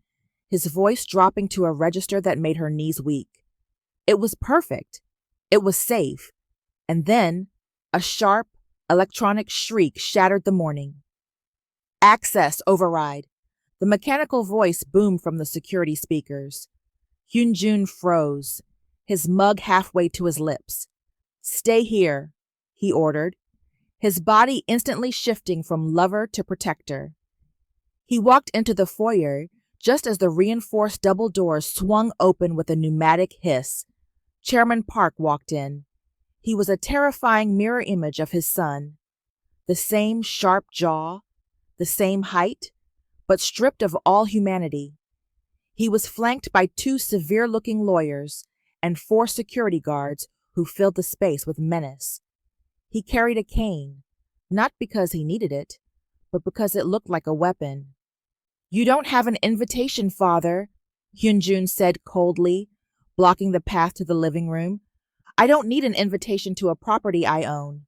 his voice dropping to a register that made her knees weak. It was perfect. It was safe. And then a sharp, electronic shriek shattered the morning. Access override. The mechanical voice boomed from the security speakers. Hyunjun froze, his mug halfway to his lips. Stay here, he ordered, his body instantly shifting from lover to protector. He walked into the foyer just as the reinforced double doors swung open with a pneumatic hiss. Chairman Park walked in. He was a terrifying mirror image of his son. The same sharp jaw, the same height, but stripped of all humanity. He was flanked by 2 severe-looking lawyers and 4 security guards who filled the space with menace. He carried a cane, not because he needed it, but because it looked like a weapon. You don't have an invitation, Father, Hyunjun said coldly, blocking the path to the living room. I don't need an invitation to a property I own.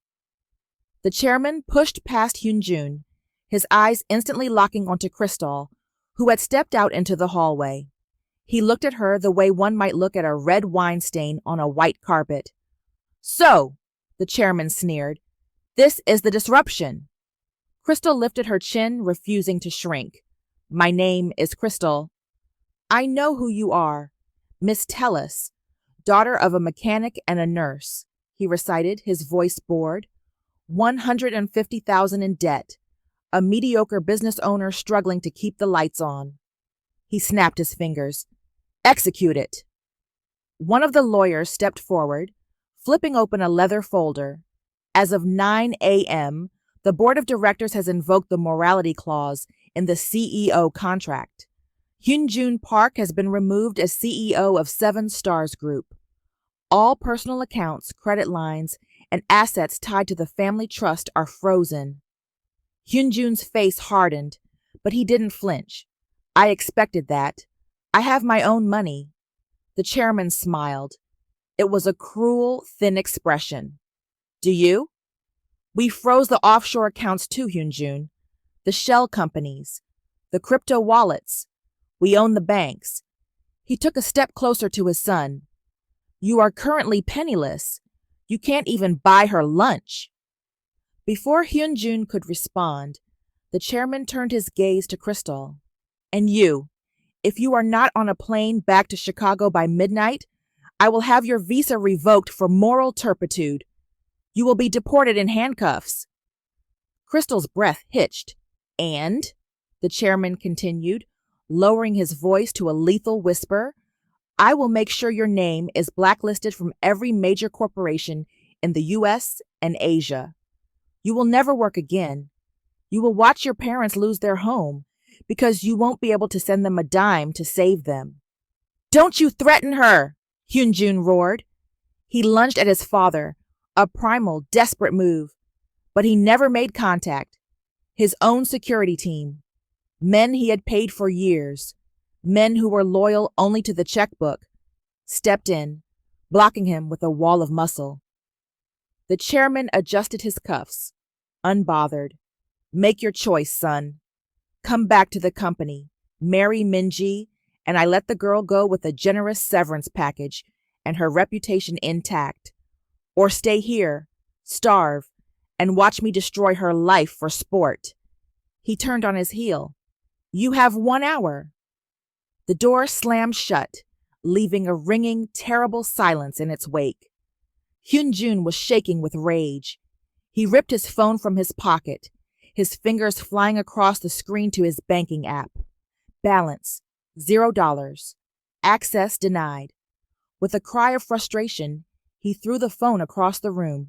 The chairman pushed past Hyunjun, his eyes instantly locking onto Crystal, who had stepped out into the hallway. He looked at her the way one might look at a red wine stain on a white carpet. So, the chairman sneered, this is the disruption. Crystal lifted her chin, refusing to shrink. My name is Crystal. I know who you are. Miss Tellis, daughter of a mechanic and a nurse, he recited, his voice bored. 150,000 in debt. A mediocre business owner struggling to keep the lights on. He snapped his fingers. Execute it. One of the lawyers stepped forward, flipping open a leather folder. As of 9 a.m., the board of directors has invoked the morality clause in the CEO contract. Hyunjun Park has been removed as CEO of 7 Stars Group. All personal accounts, credit lines, and assets tied to the family trust are frozen. Hyunjun's face hardened, but he didn't flinch. I expected that. I have my own money. The chairman smiled. It was a cruel, thin expression. Do you? We froze the offshore accounts too, Hyunjun. The shell companies. The crypto wallets. We own the banks. He took a step closer to his son. You are currently penniless. You can't even buy her lunch. Before Hyunjun could respond, the chairman turned his gaze to Crystal. And you, if you are not on a plane back to Chicago by midnight, I will have your visa revoked for moral turpitude. You will be deported in handcuffs. Crystal's breath hitched. And, the chairman continued, lowering his voice to a lethal whisper, I will make sure your name is blacklisted from every major corporation in the U.S. and Asia. You will never work again. You will watch your parents lose their home because you won't be able to send them a dime to save them. Don't you threaten her, Hyunjun roared. He lunged at his father, a primal, desperate move, but he never made contact. His own security team, men he had paid for years, men who were loyal only to the checkbook, stepped in, blocking him with a wall of muscle. The chairman adjusted his cuffs, unbothered. Make your choice, son. Come back to the company, marry Minji, and I let the girl go with a generous severance package and her reputation intact. Or stay here, starve, and watch me destroy her life for sport. He turned on his heel. You have 1 hour. The door slammed shut, leaving a ringing, terrible silence in its wake. Hyunjun was shaking with rage. He ripped his phone from his pocket, his fingers flying across the screen to his banking app. Balance, $0. Access denied. With a cry of frustration, he threw the phone across the room.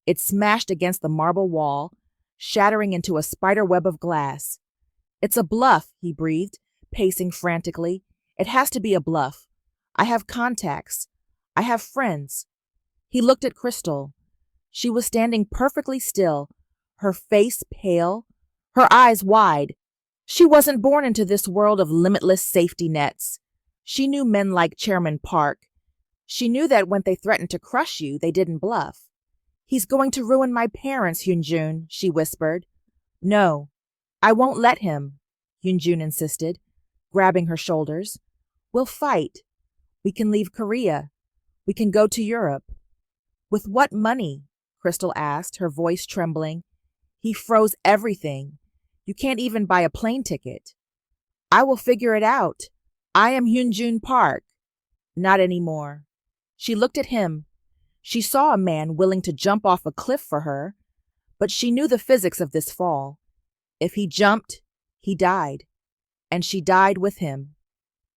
It smashed against the marble wall, shattering into a spider web of glass. It's a bluff, he breathed, pacing frantically. It has to be a bluff. I have contacts. I have friends. He looked at Crystal. She was standing perfectly still, her face pale, her eyes wide. She wasn't born into this world of limitless safety nets. She knew men like Chairman Park. She knew that when they threatened to crush you, they didn't bluff. He's going to ruin my parents, Hyunjun, she whispered. No, I won't let him, Hyunjun insisted, grabbing her shoulders. We'll fight. We can leave Korea. We can go to Europe. With what money? Crystal asked, her voice trembling. He froze everything. You can't even buy a plane ticket. I will figure it out. I am Hyunjun Park. Not anymore. She looked at him. She saw a man willing to jump off a cliff for her, but she knew the physics of this fall. If he jumped, he died. And she died with him.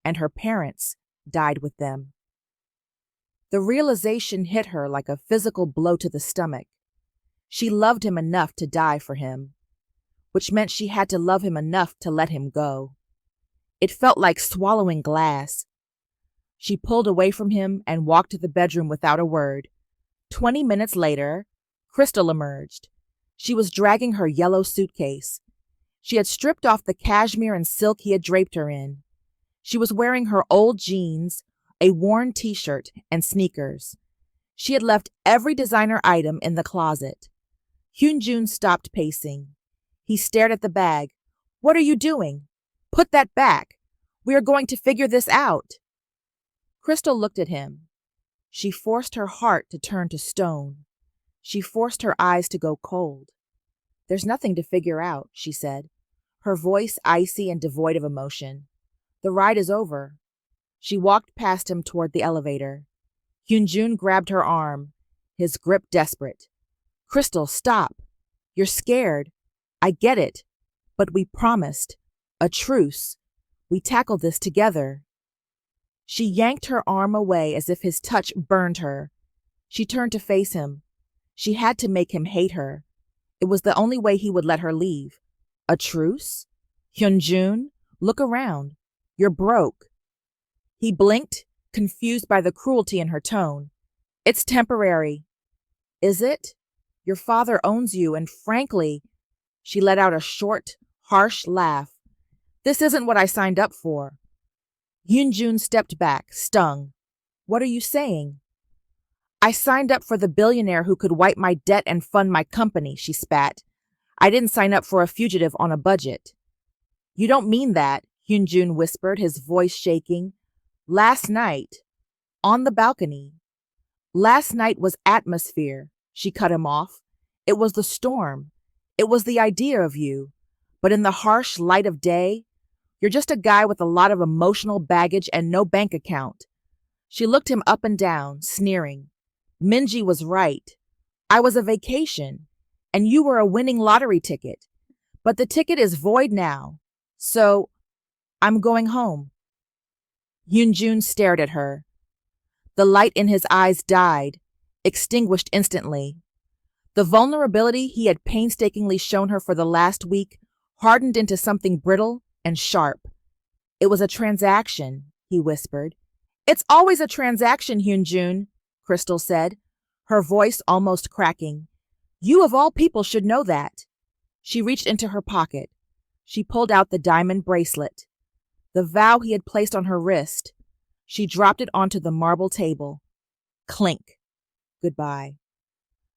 And her parents died with them. The realization hit her like a physical blow to the stomach. She loved him enough to die for him, which meant she had to love him enough to let him go. It felt like swallowing glass. She pulled away from him and walked to the bedroom without a word. 20 minutes later, Crystal emerged. She was dragging her yellow suitcase. She had stripped off the cashmere and silk he had draped her in. She was wearing her old jeans, a worn t-shirt, and sneakers. She had left every designer item in the closet. Hyunjun stopped pacing. He stared at the bag. What are you doing? Put that back. We are going to figure this out. Crystal looked at him. She forced her heart to turn to stone. She forced her eyes to go cold. There's nothing to figure out, she said, her voice icy and devoid of emotion. The ride is over. She walked past him toward the elevator. Hyunjun grabbed her arm, his grip desperate. Crystal, stop. You're scared. I get it. But we promised. A truce. We tackled this together. She yanked her arm away as if his touch burned her. She turned to face him. She had to make him hate her. It was the only way he would let her leave. A truce? Hyunjun, look around. You're broke. He blinked, confused by the cruelty in her tone. It's temporary. Is it? Your father owns you, and frankly, she let out a short, harsh laugh. This isn't what I signed up for. Hyunjun stepped back, stung. What are you saying? I signed up for the billionaire who could wipe my debt and fund my company, she spat. I didn't sign up for a fugitive on a budget. You don't mean that, Hyunjun whispered, his voice shaking. Last night, on the balcony. Last night was atmosphere, she cut him off. It was the storm. It was the idea of you. But in the harsh light of day, you're just a guy with a lot of emotional baggage and no bank account. She looked him up and down, sneering. Minji was right. I was a vacation, and you were a winning lottery ticket. But the ticket is void now. So, I'm going home. Hyunjun stared at her. The light in his eyes died, extinguished instantly. The vulnerability he had painstakingly shown her for the last week hardened into something brittle and sharp. It was a transaction, he whispered. It's always a transaction, Hyunjun, Crystal said, her voice almost cracking. You of all people should know that. She reached into her pocket. She pulled out the diamond bracelet. The vow he had placed on her wrist. She dropped it onto the marble table. Clink. Goodbye.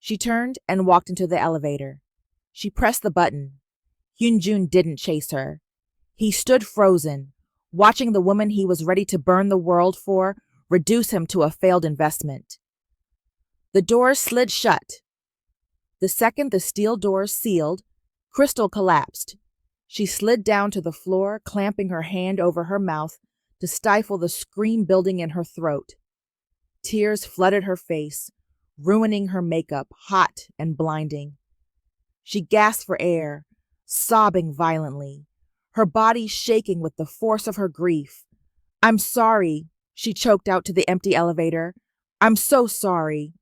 She turned and walked into the elevator. She pressed the button. Hyunjun didn't chase her. He stood frozen, watching the woman he was ready to burn the world for reduce him to a failed investment. The doors slid shut. The second the steel doors sealed, Crystal collapsed. She slid down to the floor, clamping her hand over her mouth to stifle the scream building in her throat. Tears flooded her face, ruining her makeup, hot and blinding. She gasped for air, sobbing violently, her body shaking with the force of her grief. I'm sorry, she choked out to the empty elevator. I'm so sorry.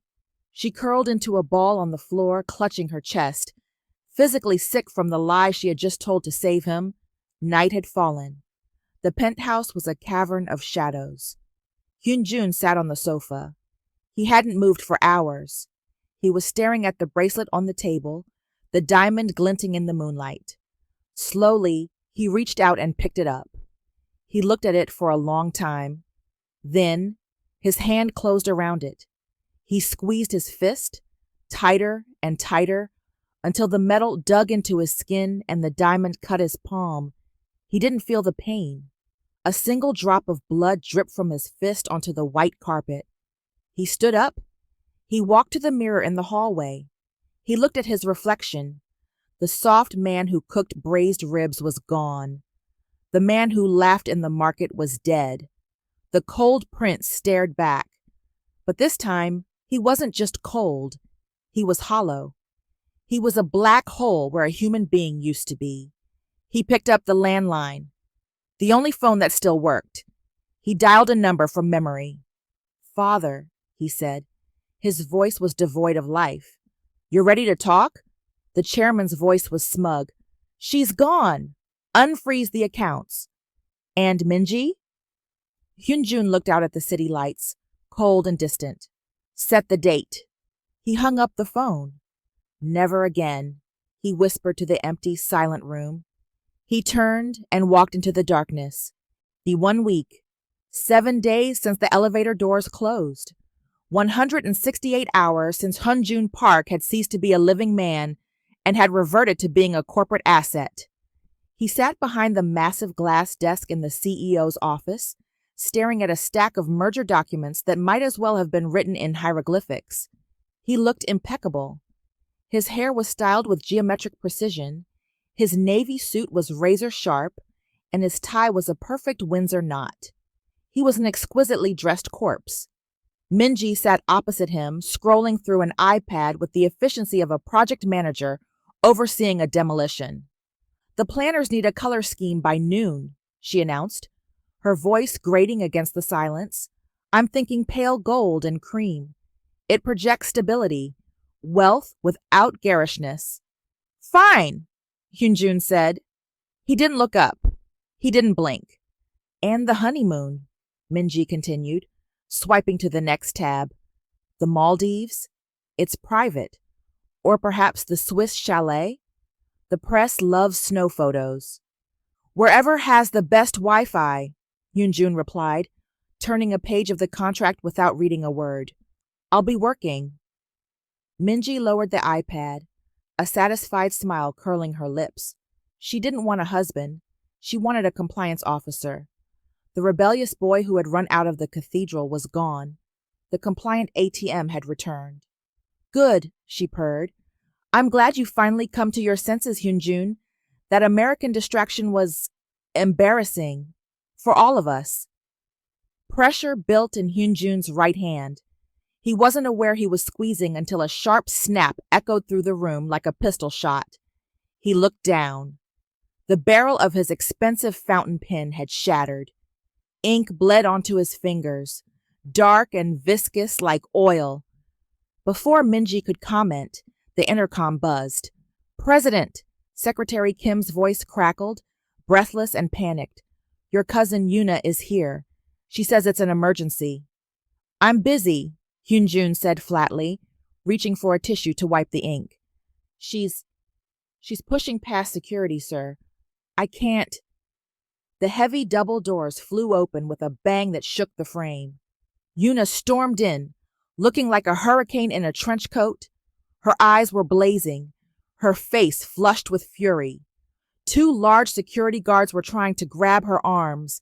She curled into a ball on the floor, clutching her chest. Physically sick from the lie she had just told to save him, night had fallen. The penthouse was a cavern of shadows. Hyunjun sat on the sofa. He hadn't moved for hours. He was staring at the bracelet on the table, the diamond glinting in the moonlight. Slowly, he reached out and picked it up. He looked at it for a long time. Then, his hand closed around it. He squeezed his fist, tighter and tighter, until the metal dug into his skin and the diamond cut his palm. He didn't feel the pain, A single drop of blood dripped from his fist onto the white carpet. He stood up. He walked to the mirror in the hallway. He looked at his reflection. The soft man who cooked braised ribs was gone. The man who laughed in the market was dead. The cold prince stared back. But this time, he wasn't just cold. He was hollow. He was a black hole where a human being used to be. He picked up the landline, the only phone that still worked. He dialed a number from memory. "Father," he said. His voice was devoid of life. "You're ready to talk?" The chairman's voice was smug. "She's gone. Unfreeze the accounts." "And Minji?" Hyunjun looked out at the city lights, cold and distant. "Set the date." He hung up the phone. "Never again," he whispered to the empty, silent room. He turned and walked into the darkness. The 1 week, 7 days since the elevator doors closed. 168 hours since Hunjun Park had ceased to be a living man and had reverted to being a corporate asset. He sat behind the massive glass desk in the CEO's office, staring at a stack of merger documents that might as well have been written in hieroglyphics. He looked impeccable. His hair was styled with geometric precision, his navy suit was razor sharp, and his tie was a perfect Windsor knot. He was an exquisitely dressed corpse. Minji sat opposite him, scrolling through an iPad with the efficiency of a project manager overseeing a demolition. "The planners need a color scheme by noon," she announced, her voice grating against the silence. "I'm thinking pale gold and cream. It projects stability, wealth without garishness." "Fine," Hyunjun said. He didn't look up. He didn't blink. "And the honeymoon," Minji continued, swiping to the next tab. "The Maldives? It's private. Or perhaps the Swiss chalet? The press loves snow photos." "Wherever has the best Wi-Fi," Hyunjun replied, turning a page of the contract without reading a word. "I'll be working." Minji lowered the iPad, a satisfied smile curling her lips. She didn't want a husband. She wanted a compliance officer. The rebellious boy who had run out of the cathedral was gone. The compliant ATM had returned. "Good," she purred. "I'm glad you finally come to your senses, Hyunjun. That American distraction was embarrassing. For all of us." Pressure built in Hyunjun's right hand. He wasn't aware he was squeezing until a sharp snap echoed through the room like a pistol shot. He looked down. The barrel of his expensive fountain pen had shattered. Ink bled onto his fingers, dark and viscous like oil. Before Minji could comment, the intercom buzzed. "President," Secretary Kim's voice crackled, breathless and panicked. "Your cousin Yuna is here. She says it's an emergency." "I'm busy," Hyunjun said flatly, reaching for a tissue to wipe the ink. She's pushing past security, sir. I can't." The heavy double doors flew open with a bang that shook the frame. Yuna stormed in, looking like a hurricane in a trench coat. Her eyes were blazing, her face flushed with fury. 2 large security guards were trying to grab her arms,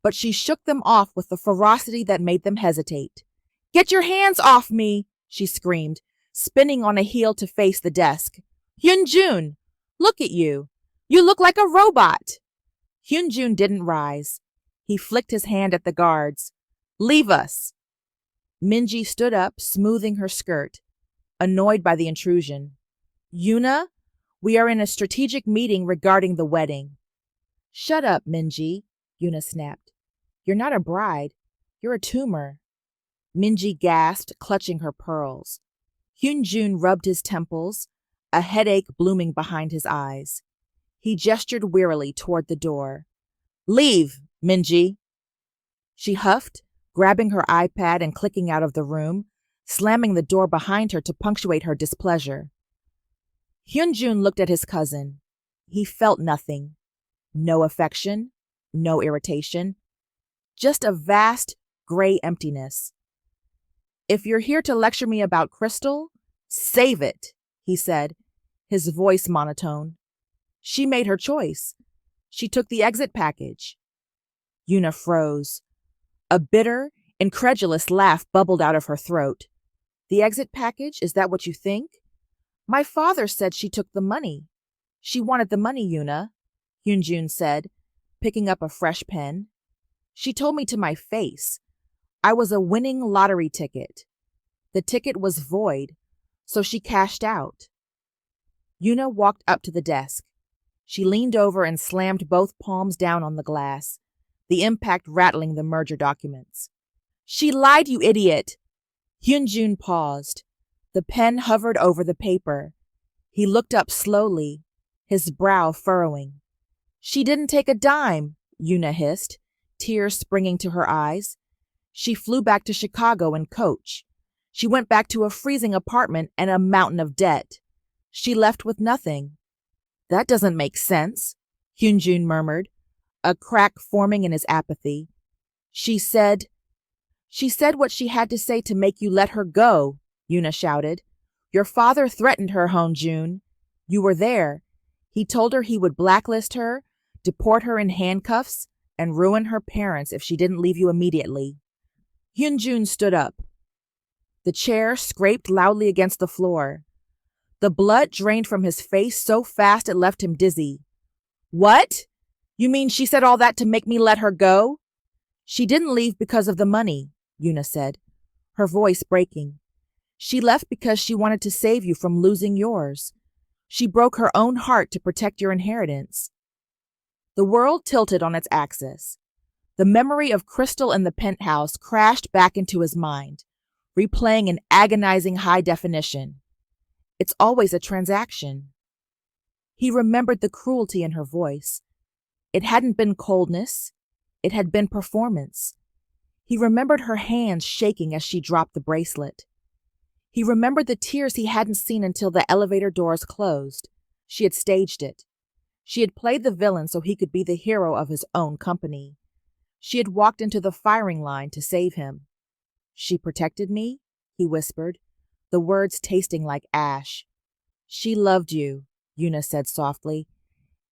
but she shook them off with the ferocity that made them hesitate. "Get your hands off me!" she screamed, spinning on a heel to face the desk. "Hyunjun, look at you. You look like a robot." Hyunjun didn't rise. He flicked his hand at the guards. "Leave us." Minji stood up, smoothing her skirt, annoyed by the intrusion. "Yuna, we are in a strategic meeting regarding the wedding." "Shut up, Minji," Yuna snapped. "You're not a bride. You're a tumor." Minji gasped, clutching her pearls. Hyunjun rubbed his temples, a headache blooming behind his eyes. He gestured wearily toward the door. "Leave, Minji." She huffed, grabbing her iPad and clicking out of the room, slamming the door behind her to punctuate her displeasure. Hyunjun looked at his cousin. He felt nothing. No affection, no irritation, just a vast gray emptiness. "If you're here to lecture me about Crystal, save it," he said, his voice monotone. "She made her choice. She took the exit package. Yuna froze. A bitter, incredulous laugh bubbled out of her throat. The exit package, is that what you think? My father said she took the money. She wanted the money, Yuna, Hyunjun said, picking up a fresh pen. She told me to my face. I was a winning lottery ticket. The ticket was void, so she cashed out. Yuna walked up to the desk. She leaned over and slammed both palms down on the glass, the impact rattling the merger documents. She lied, you idiot! Hyunjun paused. The pen hovered over the paper. He looked up slowly, his brow furrowing. She didn't take a dime, Yuna hissed, tears springing to her eyes. She flew back to Chicago in coach. She went back to a freezing apartment and a mountain of debt. She left with nothing. That doesn't make sense, Hyunjun murmured, a crack forming in his apathy. She said what she had to say to make you let her go, Yuna shouted. Your father threatened her, Hyunjun. You were there. He told her he would blacklist her, deport her in handcuffs, and ruin her parents if she didn't leave you immediately. Hyunjun stood up. The chair scraped loudly against the floor. The blood drained from his face so fast it left him dizzy. What? You mean she said all that to make me let her go? She didn't leave because of the money, Yuna said, her voice breaking. She left because she wanted to save you from losing yours. She broke her own heart to protect your inheritance. The world tilted on its axis. The memory of Crystal in the penthouse crashed back into his mind, replaying in agonizing high definition. It's always a transaction. He remembered the cruelty in her voice. It hadn't been coldness. It had been performance. He remembered her hands shaking as she dropped the bracelet. He remembered the tears he hadn't seen until the elevator doors closed. She had staged it. She had played the villain so he could be the hero of his own company. She had walked into the firing line to save him. She protected me, he whispered, the words tasting like ash. She loved you, Yuna said softly,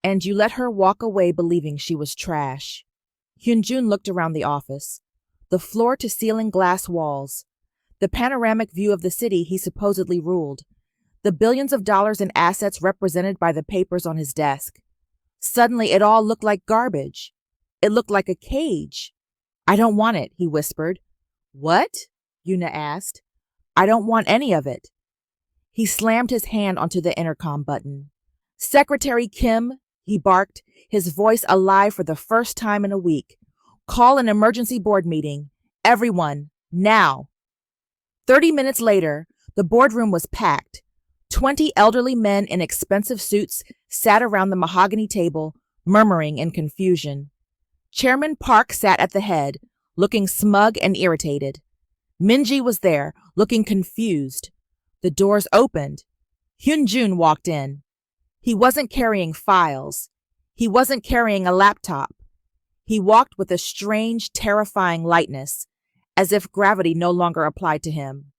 and you let her walk away believing she was trash. Hyunjun looked around the office. The floor-to-ceiling glass walls, the panoramic view of the city he supposedly ruled, the billions of dollars in assets represented by the papers on his desk. Suddenly it all looked like garbage. It looked like a cage. I don't want it, he whispered. What? Yuna asked. I don't want any of it. He slammed his hand onto the intercom button. Secretary Kim, he barked, his voice alive for the first time in a week. Call an emergency board meeting. Everyone, now. 30 minutes later, the boardroom was packed. 20 elderly men in expensive suits sat around the mahogany table, murmuring in confusion. Chairman Park sat at the head, looking smug and irritated. Minji was there, looking confused. The doors opened. Hyunjun walked in. He wasn't carrying files. He wasn't carrying a laptop. He walked with a strange, terrifying lightness, as if gravity no longer applied to him.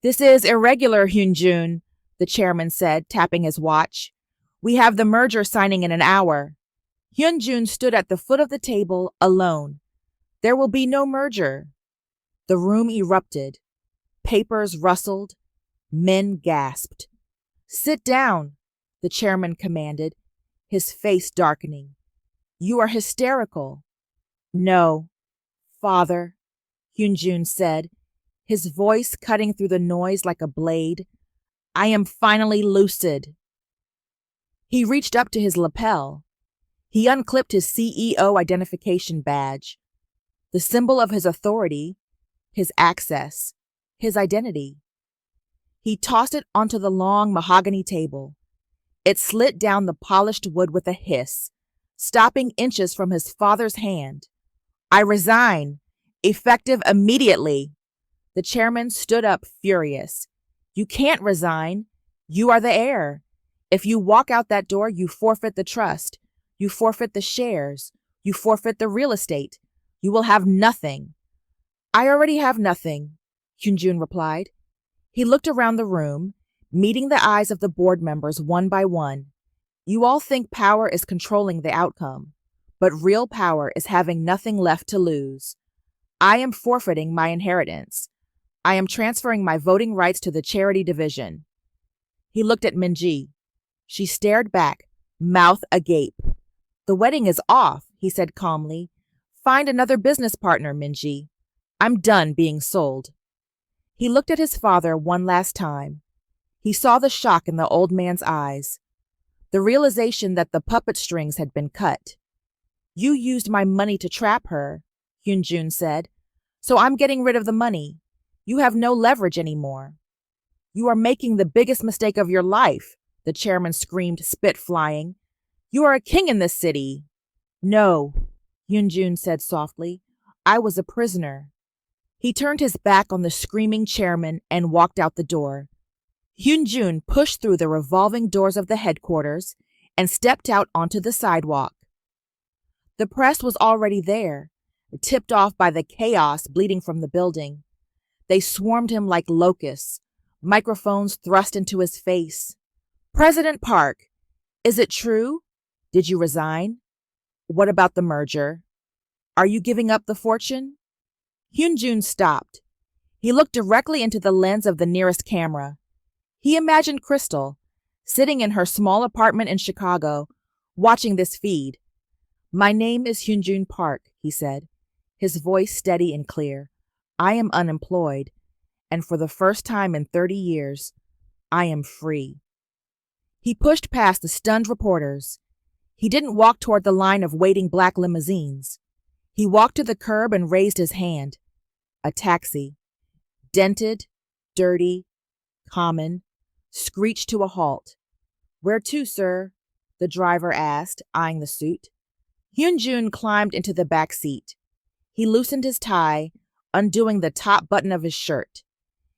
This is irregular, Hyunjun, the chairman said, tapping his watch. We have the merger signing in an hour. Hyunjun stood at the foot of the table, alone. There will be no merger. The room erupted. Papers rustled. Men gasped. Sit down, the chairman commanded, his face darkening. You are hysterical. No, father, Hyunjun said, his voice cutting through the noise like a blade. I am finally lucid. He reached up to his lapel. He unclipped his CEO identification badge, the symbol of his authority, his access, his identity. He tossed it onto the long mahogany table. It slid down the polished wood with a hiss, stopping inches from his father's hand. I resign, effective immediately. The chairman stood up furious. You can't resign. You are the heir. If you walk out that door, you forfeit the trust. You forfeit the shares. You forfeit the real estate. You will have nothing. I already have nothing, Hyunjun replied. He looked around the room, meeting the eyes of the board members one by one. You all think power is controlling the outcome, but real power is having nothing left to lose. I am forfeiting my inheritance. I am transferring my voting rights to the charity division." He looked at Minji. She stared back, mouth agape. "The wedding is off," he said calmly. "Find another business partner, Minji. I'm done being sold." He looked at his father one last time. He saw the shock in the old man's eyes, the realization that the puppet strings had been cut. "You used my money to trap her," Hyunjun said, "so I'm getting rid of the money. You have no leverage anymore." "You are making the biggest mistake of your life," the chairman screamed, spit flying. "You are a king in this city." "No," Hyunjun said softly. "I was a prisoner." He turned his back on the screaming chairman and walked out the door. Hyunjun pushed through the revolving doors of the headquarters and stepped out onto the sidewalk. The press was already there, tipped off by the chaos bleeding from the building. They swarmed him like locusts, microphones thrust into his face. "President Park, is it true? Did you resign? What about the merger? Are you giving up the fortune?" Hyunjun stopped. He looked directly into the lens of the nearest camera. He imagined Crystal, sitting in her small apartment in Chicago, watching this feed. "My name is Hyunjun Park," he said, his voice steady and clear. "I am unemployed, and for the first time in 30 years, I am free." He pushed past the stunned reporters. He didn't walk toward the line of waiting black limousines. He walked to the curb and raised his hand. A taxi, dented, dirty, common, screeched to a halt. "Where to, sir?" the driver asked, eyeing the suit. Hyunjun climbed into the back seat. He loosened his tie, undoing the top button of his shirt.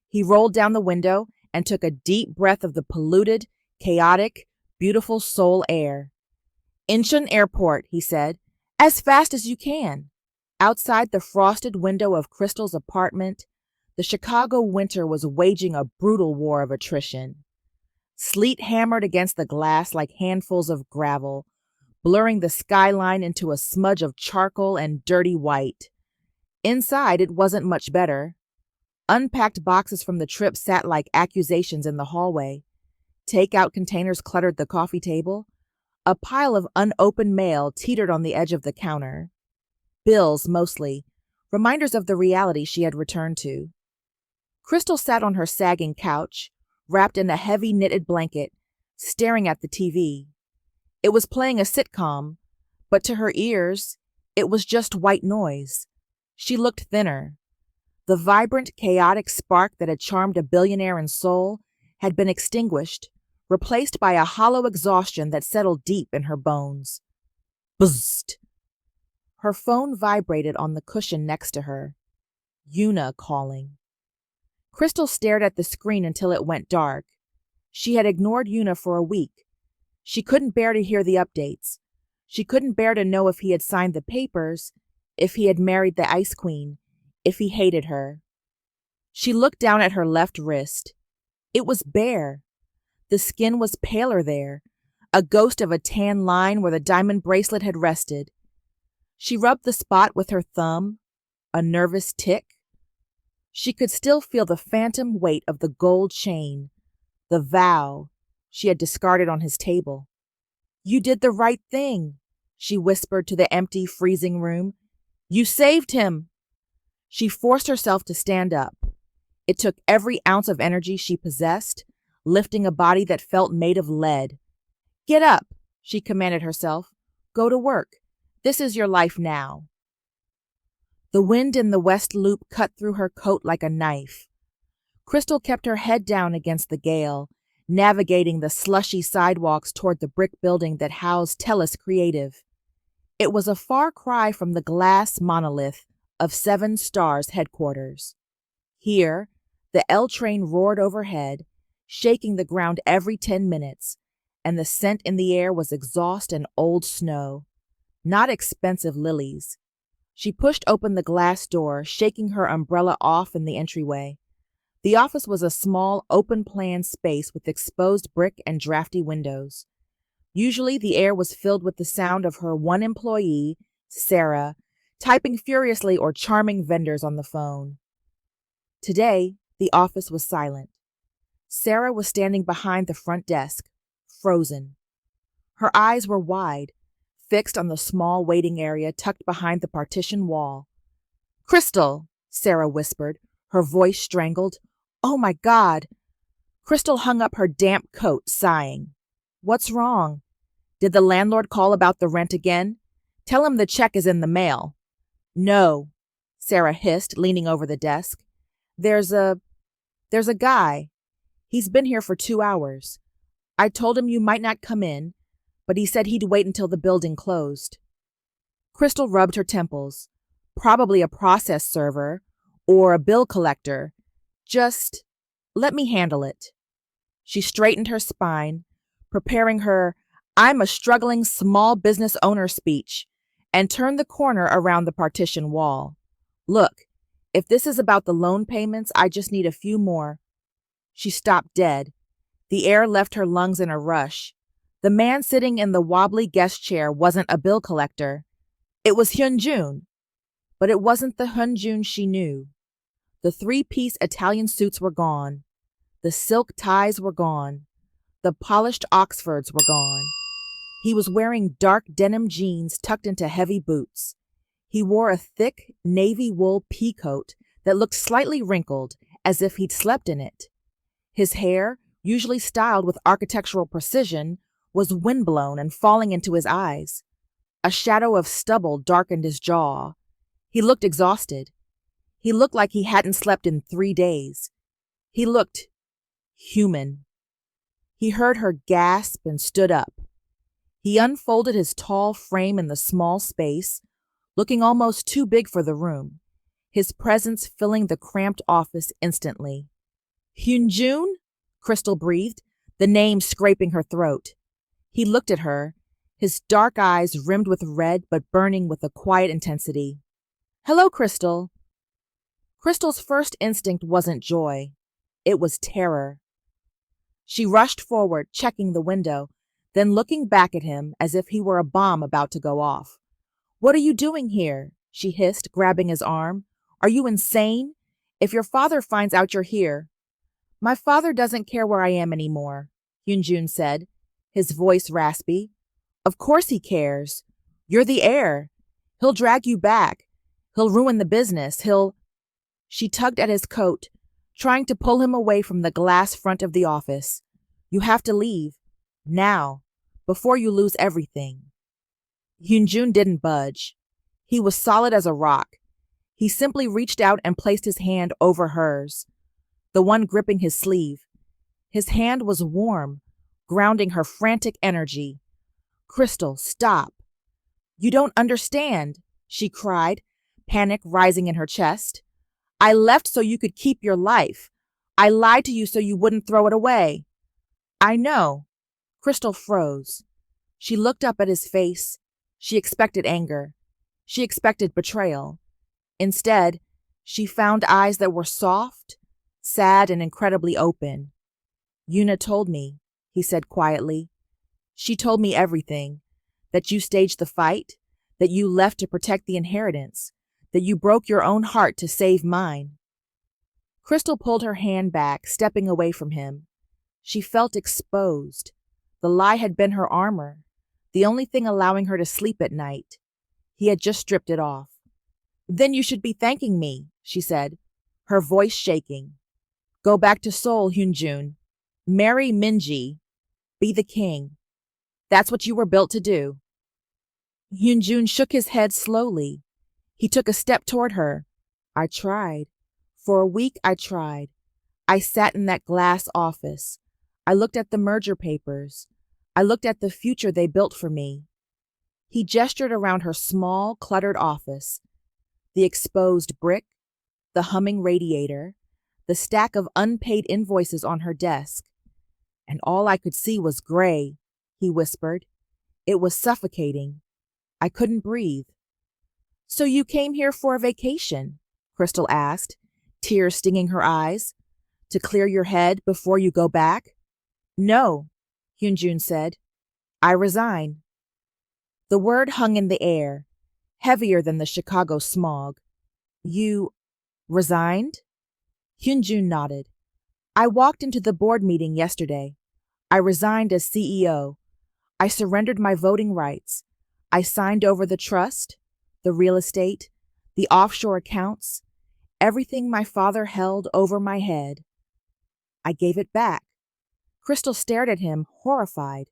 He rolled down the window and took a deep breath of the polluted, chaotic, beautiful Seoul air. "Incheon Airport," he said, "as fast as you can." Outside the frosted window of Crystal's apartment, the Chicago winter was waging a brutal war of attrition. Sleet hammered against the glass like handfuls of gravel, blurring the skyline into a smudge of charcoal and dirty white. Inside, it wasn't much better. Unpacked boxes from the trip sat like accusations in the hallway. Takeout containers cluttered the coffee table. A pile of unopened mail teetered on the edge of the counter. Bills, mostly, reminders of the reality she had returned to. Crystal sat on her sagging couch, wrapped in a heavy knitted blanket, staring at the TV. It was playing a sitcom, but to her ears, it was just white noise. She looked thinner. The vibrant, chaotic spark that had charmed a billionaire in Seoul had been extinguished, replaced by a hollow exhaustion that settled deep in her bones. Buzzed. Her phone vibrated on the cushion next to her. Yuna calling. Crystal stared at the screen until it went dark. She had ignored Yuna for a week. She couldn't bear to hear the updates. She couldn't bear to know if he had signed the papers, if he had married the Ice Queen, if he hated her. She looked down at her left wrist. It was bare. The skin was paler there, a ghost of a tan line where the diamond bracelet had rested. She rubbed the spot with her thumb, a nervous tick. She could still feel the phantom weight of the gold chain, the vow she had discarded on his table. "You did the right thing," she whispered to the empty, freezing room. "You saved him." She forced herself to stand up. It took every ounce of energy she possessed, lifting a body that felt made of lead. "Get up," she commanded herself. "Go to work. This is your life now." The wind in the west loop cut through her coat like a knife. Crystal kept her head down against the gale, navigating the slushy sidewalks toward the brick building that housed Telus Creative. It was a far cry from the glass monolith of Seven Stars headquarters. Here, the L train roared overhead, shaking the ground every 10 minutes, and the scent in the air was exhaust and old snow, not expensive lilies. She pushed open the glass door, shaking her umbrella off in the entryway. The office was a small, open-plan space with exposed brick and drafty windows. Usually the air was filled with the sound of her one employee, Sarah, typing furiously or charming vendors on the phone. Today, the office was silent. Sarah was standing behind the front desk, frozen. Her eyes were wide, fixed on the small waiting area tucked behind the partition wall. "Crystal," Sarah whispered, her voice strangled. "Oh my God!" Crystal hung up her damp coat, sighing. "What's wrong? Did the landlord call about the rent again? Tell him the check is in the mail." "No," Sarah hissed, leaning over the desk. There's a guy. He's been here for 2 hours. I told him you might not come in, but he said he'd wait until the building closed." Crystal rubbed her temples. Probably a process server or a bill collector. "Just let me handle it." She straightened her spine, preparing her "I'm a struggling small business owner" speech, and turned the corner around the partition wall. "Look, if this is about the loan payments, I just need a few more." She stopped dead. The air left her lungs in a rush. The man sitting in the wobbly guest chair wasn't a bill collector. It was Hyunjun. But it wasn't the Hyunjun she knew. The three-piece Italian suits were gone. The silk ties were gone. The polished Oxfords were gone. He was wearing dark denim jeans tucked into heavy boots. He wore a thick navy wool pea coat that looked slightly wrinkled, as if he'd slept in it. His hair, usually styled with architectural precision, was windblown and falling into his eyes. A shadow of stubble darkened his jaw. He looked exhausted. He looked like he hadn't slept in 3 days. He looked human. He heard her gasp and stood up. He unfolded his tall frame in the small space, looking almost too big for the room, his presence filling the cramped office instantly. "Hyunjun?" Crystal breathed, the name scraping her throat. He looked at her, his dark eyes rimmed with red but burning with a quiet intensity. "Hello, Crystal." Crystal's first instinct wasn't joy. It was terror. She rushed forward, checking the window, then looking back at him as if he were a bomb about to go off. "What are you doing here?" she hissed, grabbing his arm. "Are you insane? If your father finds out you're here—" "My father doesn't care where I am anymore," Hyunjun said, his voice raspy. "Of course he cares. You're the heir. He'll drag you back. He'll ruin the business. She tugged at his coat, trying to pull him away from the glass front of the office. "You have to leave. Now. Before you lose everything." Hyunjun didn't budge. He was solid as a rock. He simply reached out and placed his hand over hers, the one gripping his sleeve. His hand was warm, grounding her frantic energy. "Crystal, stop." "You don't understand," she cried, panic rising in her chest. "I left so you could keep your life. I lied to you so you wouldn't throw it away." "I know." Crystal froze. She looked up at his face. She expected anger. She expected betrayal. Instead, she found eyes that were soft, sad, and incredibly open. "Yuna told me," he said quietly. "She told me everything. That you staged the fight, that you left to protect the inheritance, that you broke your own heart to save mine." Crystal pulled her hand back, stepping away from him. She felt exposed. The lie had been her armor, the only thing allowing her to sleep at night. He had just stripped it off. "Then you should be thanking me," she said, her voice shaking. "Go back to Seoul, Hyunjun. Marry Minji. Be the king. That's what you were built to do." Hyunjun shook his head slowly. He took a step toward her. "I tried. For a week I tried. I sat in that glass office. I looked at the merger papers. I looked at the future they built for me." He gestured around her small, cluttered office. The exposed brick, the humming radiator, the stack of unpaid invoices on her desk. "And all I could see was gray," he whispered. "It was suffocating. I couldn't breathe." "So you came here for a vacation?" Crystal asked, tears stinging her eyes. "To clear your head before you go back?" "No," Hyunjun said. I resign. The word hung in the air, heavier than the Chicago smog. You resigned? Hyunjun nodded. I walked into the board meeting yesterday. I resigned as CEO. I surrendered my voting rights. I signed over the trust, the real estate, the offshore accounts, everything my father held over my head. I gave it back. Crystal stared at him, horrified.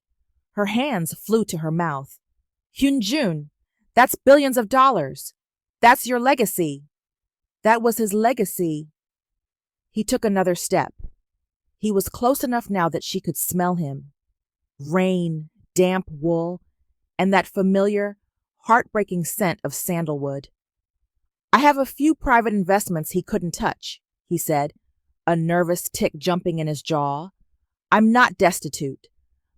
Her hands flew to her mouth. Hyunjun, that's billions of dollars. That's your legacy. That was his legacy. He took another step. He was close enough now that she could smell him. Rain, damp wool, and that familiar, heartbreaking scent of sandalwood. I have a few private investments he couldn't touch, he said, a nervous tick jumping in his jaw. I'm not destitute,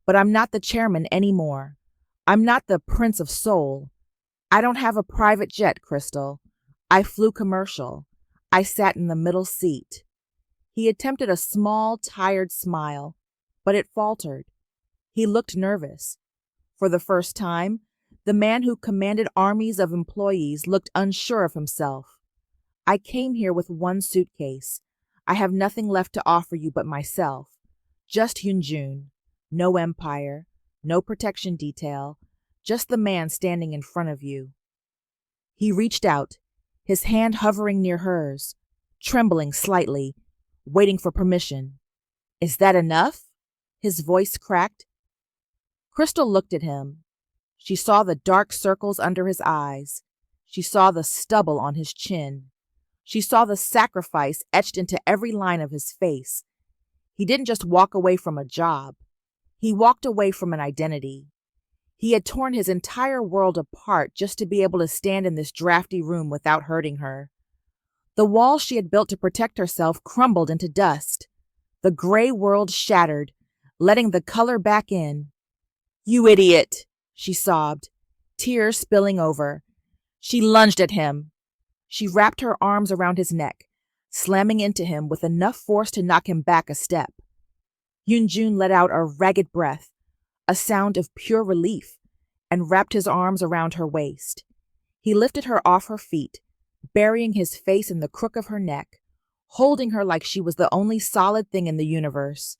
but I'm not the chairman anymore. I'm not the Prince of Seoul. I don't have a private jet, Crystal. I flew commercial. I sat in the middle seat. He attempted a small, tired smile, but it faltered. He looked nervous. For the first time, the man who commanded armies of employees looked unsure of himself. I came here with one suitcase. I have nothing left to offer you but myself. Just Hyunjun. No empire, no protection detail, just the man standing in front of you. He reached out, his hand hovering near hers, trembling slightly, waiting for permission. Is that enough? His voice cracked. Crystal looked at him. She saw the dark circles under his eyes. She saw the stubble on his chin. She saw the sacrifice etched into every line of his face. He didn't just walk away from a job. He walked away from an identity. He had torn his entire world apart just to be able to stand in this drafty room without hurting her. The wall she had built to protect herself crumbled into dust. The gray world shattered, letting the color back in. You idiot, she sobbed, tears spilling over. She lunged at him. She wrapped her arms around his neck, slamming into him with enough force to knock him back a step. Hyunjun let out a ragged breath, a sound of pure relief, and wrapped his arms around her waist. He lifted her off her feet, burying his face in the crook of her neck, holding her like she was the only solid thing in the universe.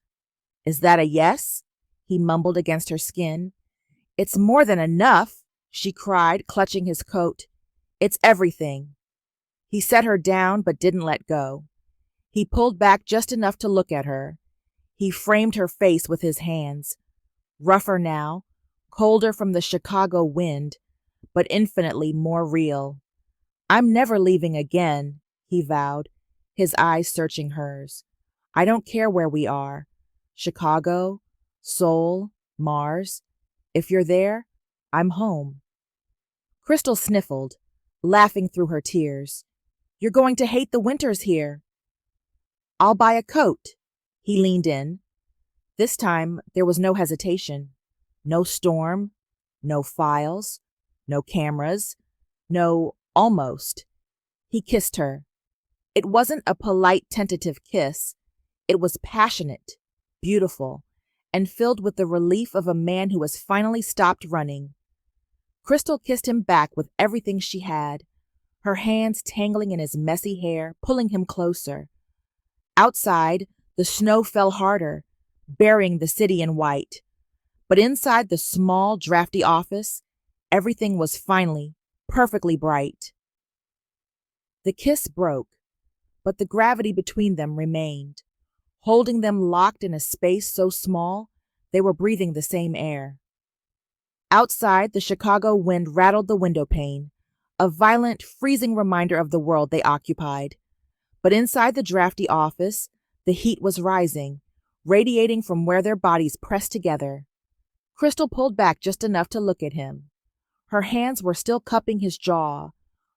Is that a yes? He mumbled against her skin. It's more than enough, she cried, clutching his coat. It's everything. He set her down but didn't let go. He pulled back just enough to look at her. He framed her face with his hands. Rougher now, colder from the Chicago wind, but infinitely more real. I'm never leaving again, he vowed, his eyes searching hers. I don't care where we are. Chicago, Seoul, Mars. If you're there, I'm home. Crystal sniffled, laughing through her tears. You're going to hate the winters here. I'll buy a coat. He leaned in. This time, there was no hesitation. No storm, no files, no cameras, no almost. He kissed her. It wasn't a polite, tentative kiss. It was passionate, beautiful, and filled with the relief of a man who has finally stopped running. Crystal kissed him back with everything she had, her hands tangling in his messy hair, pulling him closer. Outside, the snow fell harder, burying the city in white. But inside the small, drafty office, everything was finally, perfectly bright. The kiss broke, but the gravity between them remained, holding them locked in a space so small they were breathing the same air. Outside, the Chicago wind rattled the window pane, a violent, freezing reminder of the world they occupied. But inside the drafty office, the heat was rising, radiating from where their bodies pressed together. Crystal pulled back just enough to look at him. Her hands were still cupping his jaw,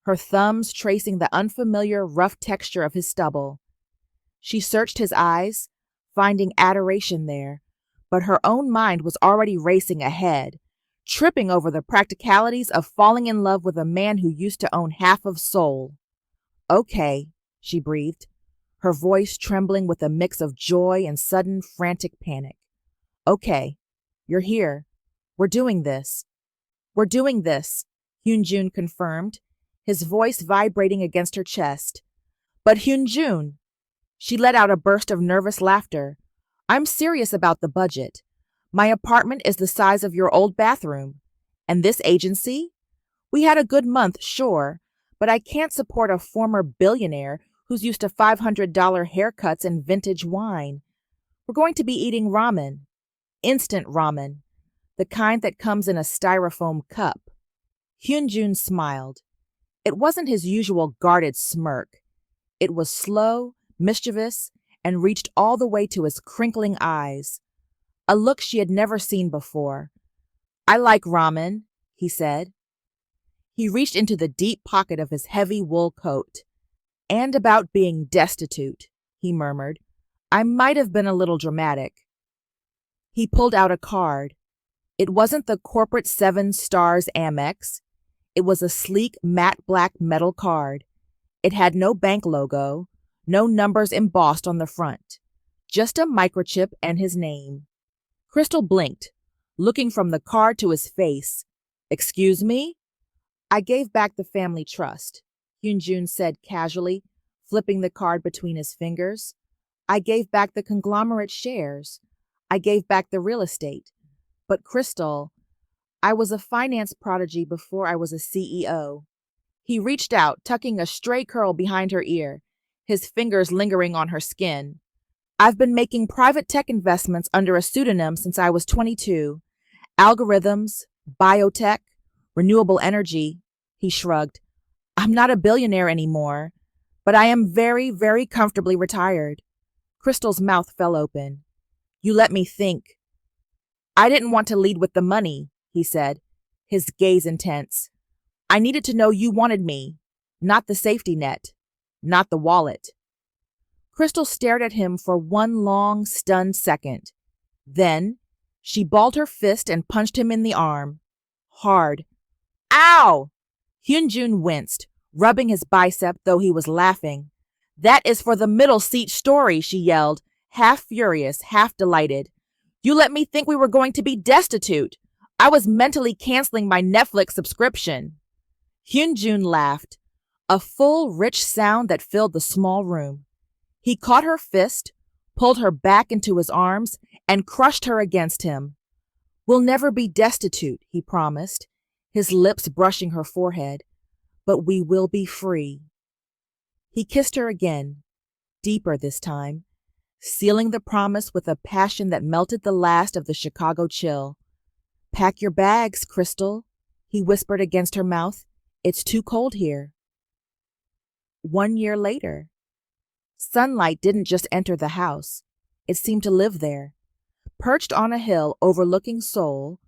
her thumbs tracing the unfamiliar, rough texture of his stubble. She searched his eyes, finding adoration there, but her own mind was already racing ahead, tripping over the practicalities of falling in love with a man who used to own half of Seoul. Okay, she breathed, her voice trembling with a mix of joy and sudden, frantic panic. Okay, you're here. We're doing this. We're doing this, Hyunjun confirmed, his voice vibrating against her chest. But Hyunjun, she let out a burst of nervous laughter. I'm serious about the budget. My apartment is the size of your old bathroom. And this agency? We had a good month, sure, but I can't support a former billionaire who's used to $500 haircuts and vintage wine. We're going to be eating ramen. Instant ramen. The kind that comes in a styrofoam cup. Hyunjun smiled. It wasn't his usual guarded smirk. It was slow, mischievous, and reached all the way to his crinkling eyes. A look she had never seen before. I like ramen, he said. He reached into the deep pocket of his heavy wool coat. And about being destitute, he murmured. I might have been a little dramatic. He pulled out a card. It wasn't the corporate 7 stars Amex. It was a sleek matte black metal card. It had no bank logo, no numbers embossed on the front, just a microchip and his name. Crystal blinked, looking from the card to his face. Excuse me? I gave back the family trust, Hyunjun said casually, flipping the card between his fingers. I gave back the conglomerate shares. I gave back the real estate. But Crystal, I was a finance prodigy before I was a CEO. He reached out, tucking a stray curl behind her ear, his fingers lingering on her skin. I've been making private tech investments under a pseudonym since I was 22. Algorithms, biotech, renewable energy. He shrugged. I'm not a billionaire anymore, but I am very, very comfortably retired. Crystal's mouth fell open. You let me think. I didn't want to lead with the money, he said, his gaze intense. I needed to know you wanted me, not the safety net, not the wallet. Crystal stared at him for one long, stunned second. Then, she balled her fist and punched him in the arm. Hard. Ow! Hyunjun winced, rubbing his bicep, though he was laughing. That is for the middle seat story, she yelled, half furious, half delighted. You let me think we were going to be destitute. I was mentally canceling my Netflix subscription. Hyunjun laughed, a full, rich sound that filled the small room. He caught her fist, pulled her back into his arms, and crushed her against him. We'll never be destitute, he promised, his lips brushing her forehead, but we will be free. He kissed her again, deeper this time, sealing the promise with a passion that melted the last of the Chicago chill. Pack your bags, Crystal, he whispered against her mouth. It's too cold here. 1 year later. Sunlight didn't just enter the house. It seemed to live there. Perched on a hill overlooking Seoul,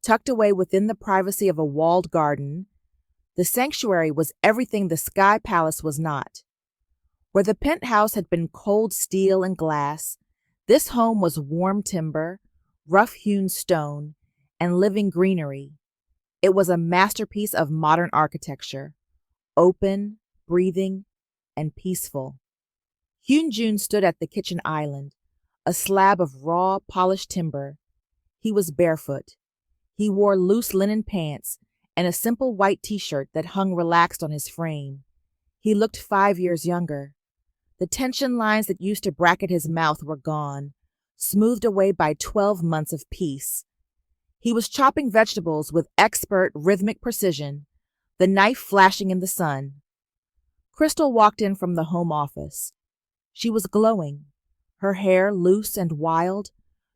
tucked away within the privacy of a walled garden, the sanctuary was everything the Sky Palace was not. Where the penthouse had been cold steel and glass, this home was warm timber, rough-hewn stone, and living greenery. It was a masterpiece of modern architecture, open, breathing, and peaceful. Hyunjun stood at the kitchen island, a slab of raw, polished timber. He was barefoot. He wore loose linen pants and a simple white t-shirt that hung relaxed on his frame. He looked 5 years younger. The tension lines that used to bracket his mouth were gone, smoothed away by 12 months of peace. He was chopping vegetables with expert, rhythmic precision, the knife flashing in the sun. Crystal walked in from the home office. She was glowing, her hair loose and wild,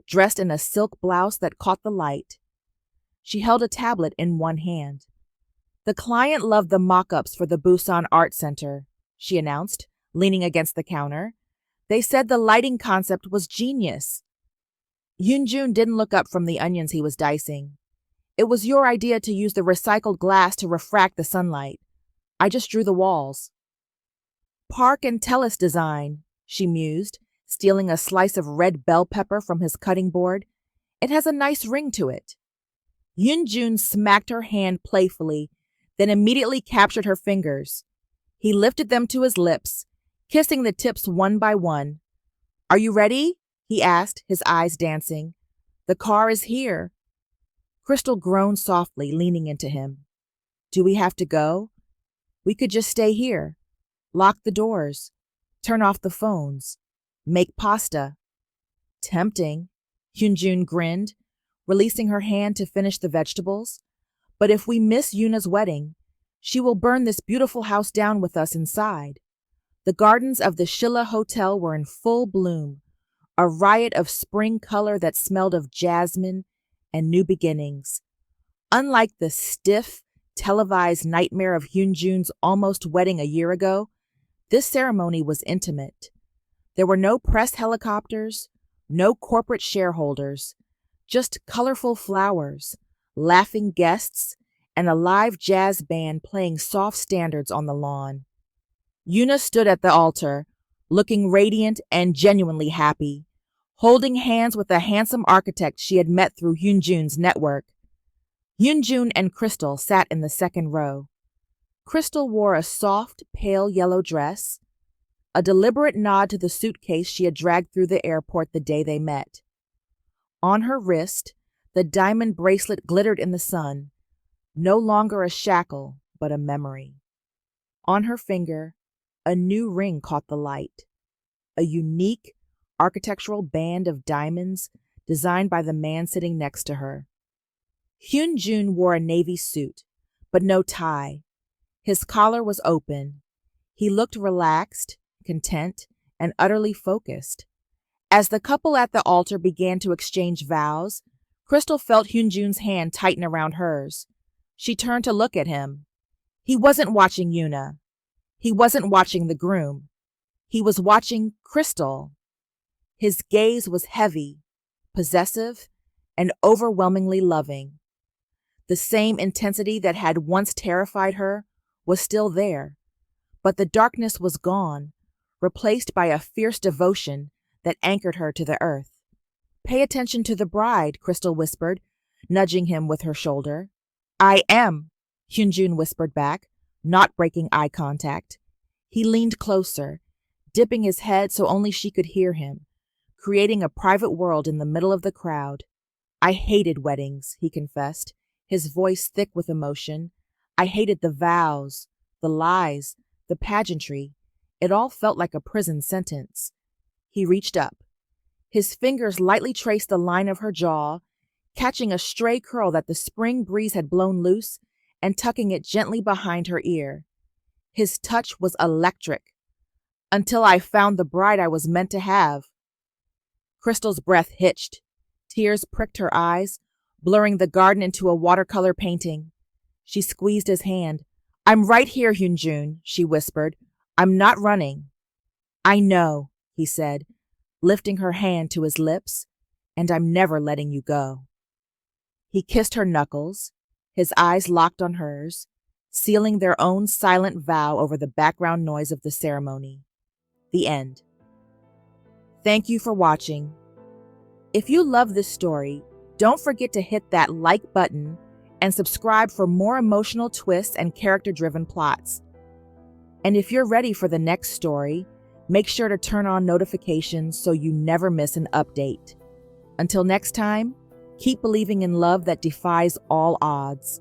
dressed in a silk blouse that caught the light. She held a tablet in one hand. The client loved the mock-ups for the Busan Art Center, she announced, leaning against the counter. They said the lighting concept was genius. Hyunjun didn't look up from the onions he was dicing. It was your idea to use the recycled glass to refract the sunlight. I just drew the walls. Park and Telus design, she mused, stealing a slice of red bell pepper from his cutting board. It has a nice ring to it. Hyunjun smacked her hand playfully, then immediately captured her fingers. He lifted them to his lips, kissing the tips one by one. Are you ready? He asked, his eyes dancing. The car is here. Crystal groaned softly, leaning into him. Do we have to go? We could just stay here. Lock the doors. Turn off the phones. Make pasta. Tempting, Hyunjun grinned, releasing her hand to finish the vegetables. But if we miss Yuna's wedding, she will burn this beautiful house down with us inside. The gardens of the Shilla Hotel were in full bloom, a riot of spring color that smelled of jasmine and new beginnings. Unlike the stiff, televised nightmare of Hyunjun's almost wedding a year ago, this ceremony was intimate. There were no press helicopters, no corporate shareholders, just colorful flowers, laughing guests, and a live jazz band playing soft standards on the lawn. Yuna stood at the altar, looking radiant and genuinely happy, holding hands with a handsome architect she had met through Hyunjun's network. Hyunjun and Crystal sat in the second row. Crystal wore a soft, pale yellow dress, a deliberate nod to the suitcase she had dragged through the airport the day they met. On her wrist, the diamond bracelet glittered in the sun, no longer a shackle, but a memory. On her finger, a new ring caught the light, a unique architectural band of diamonds designed by the man sitting next to her. Hyunjun wore a navy suit, but no tie. His collar was open. He looked relaxed, content, and utterly focused. As the couple at the altar began to exchange vows, Crystal felt Hyunjun's hand tighten around hers. She turned to look at him. He wasn't watching Yuna. He wasn't watching the groom. He was watching Crystal. His gaze was heavy, possessive, and overwhelmingly loving. The same intensity that had once terrified her was still there, but the darkness was gone, replaced by a fierce devotion that anchored her to the earth. Pay attention to the bride, Crystal whispered, nudging him with her shoulder. I am, Hyunjun whispered back, not breaking eye contact. He leaned closer, dipping his head so only she could hear him, creating a private world in the middle of the crowd. I hated weddings, he confessed, his voice thick with emotion. I hated the vows, the lies, the pageantry. It all felt like a prison sentence. He reached up. His fingers lightly traced the line of her jaw, catching a stray curl that the spring breeze had blown loose and tucking it gently behind her ear. His touch was electric. Until I found the bride I was meant to have. Crystal's breath hitched. Tears pricked her eyes, blurring the garden into a watercolor painting. She squeezed his hand. I'm right here, Hyunjun, she whispered. I'm not running. I know, he said, lifting her hand to his lips, and I'm never letting you go. He kissed her knuckles, his eyes locked on hers, sealing their own silent vow over the background noise of the ceremony. The end. Thank you for watching. If you love this story, don't forget to hit that like button and subscribe for more emotional twists and character-driven plots. And if you're ready for the next story, make sure to turn on notifications so you never miss an update. Until next time, keep believing in love that defies all odds.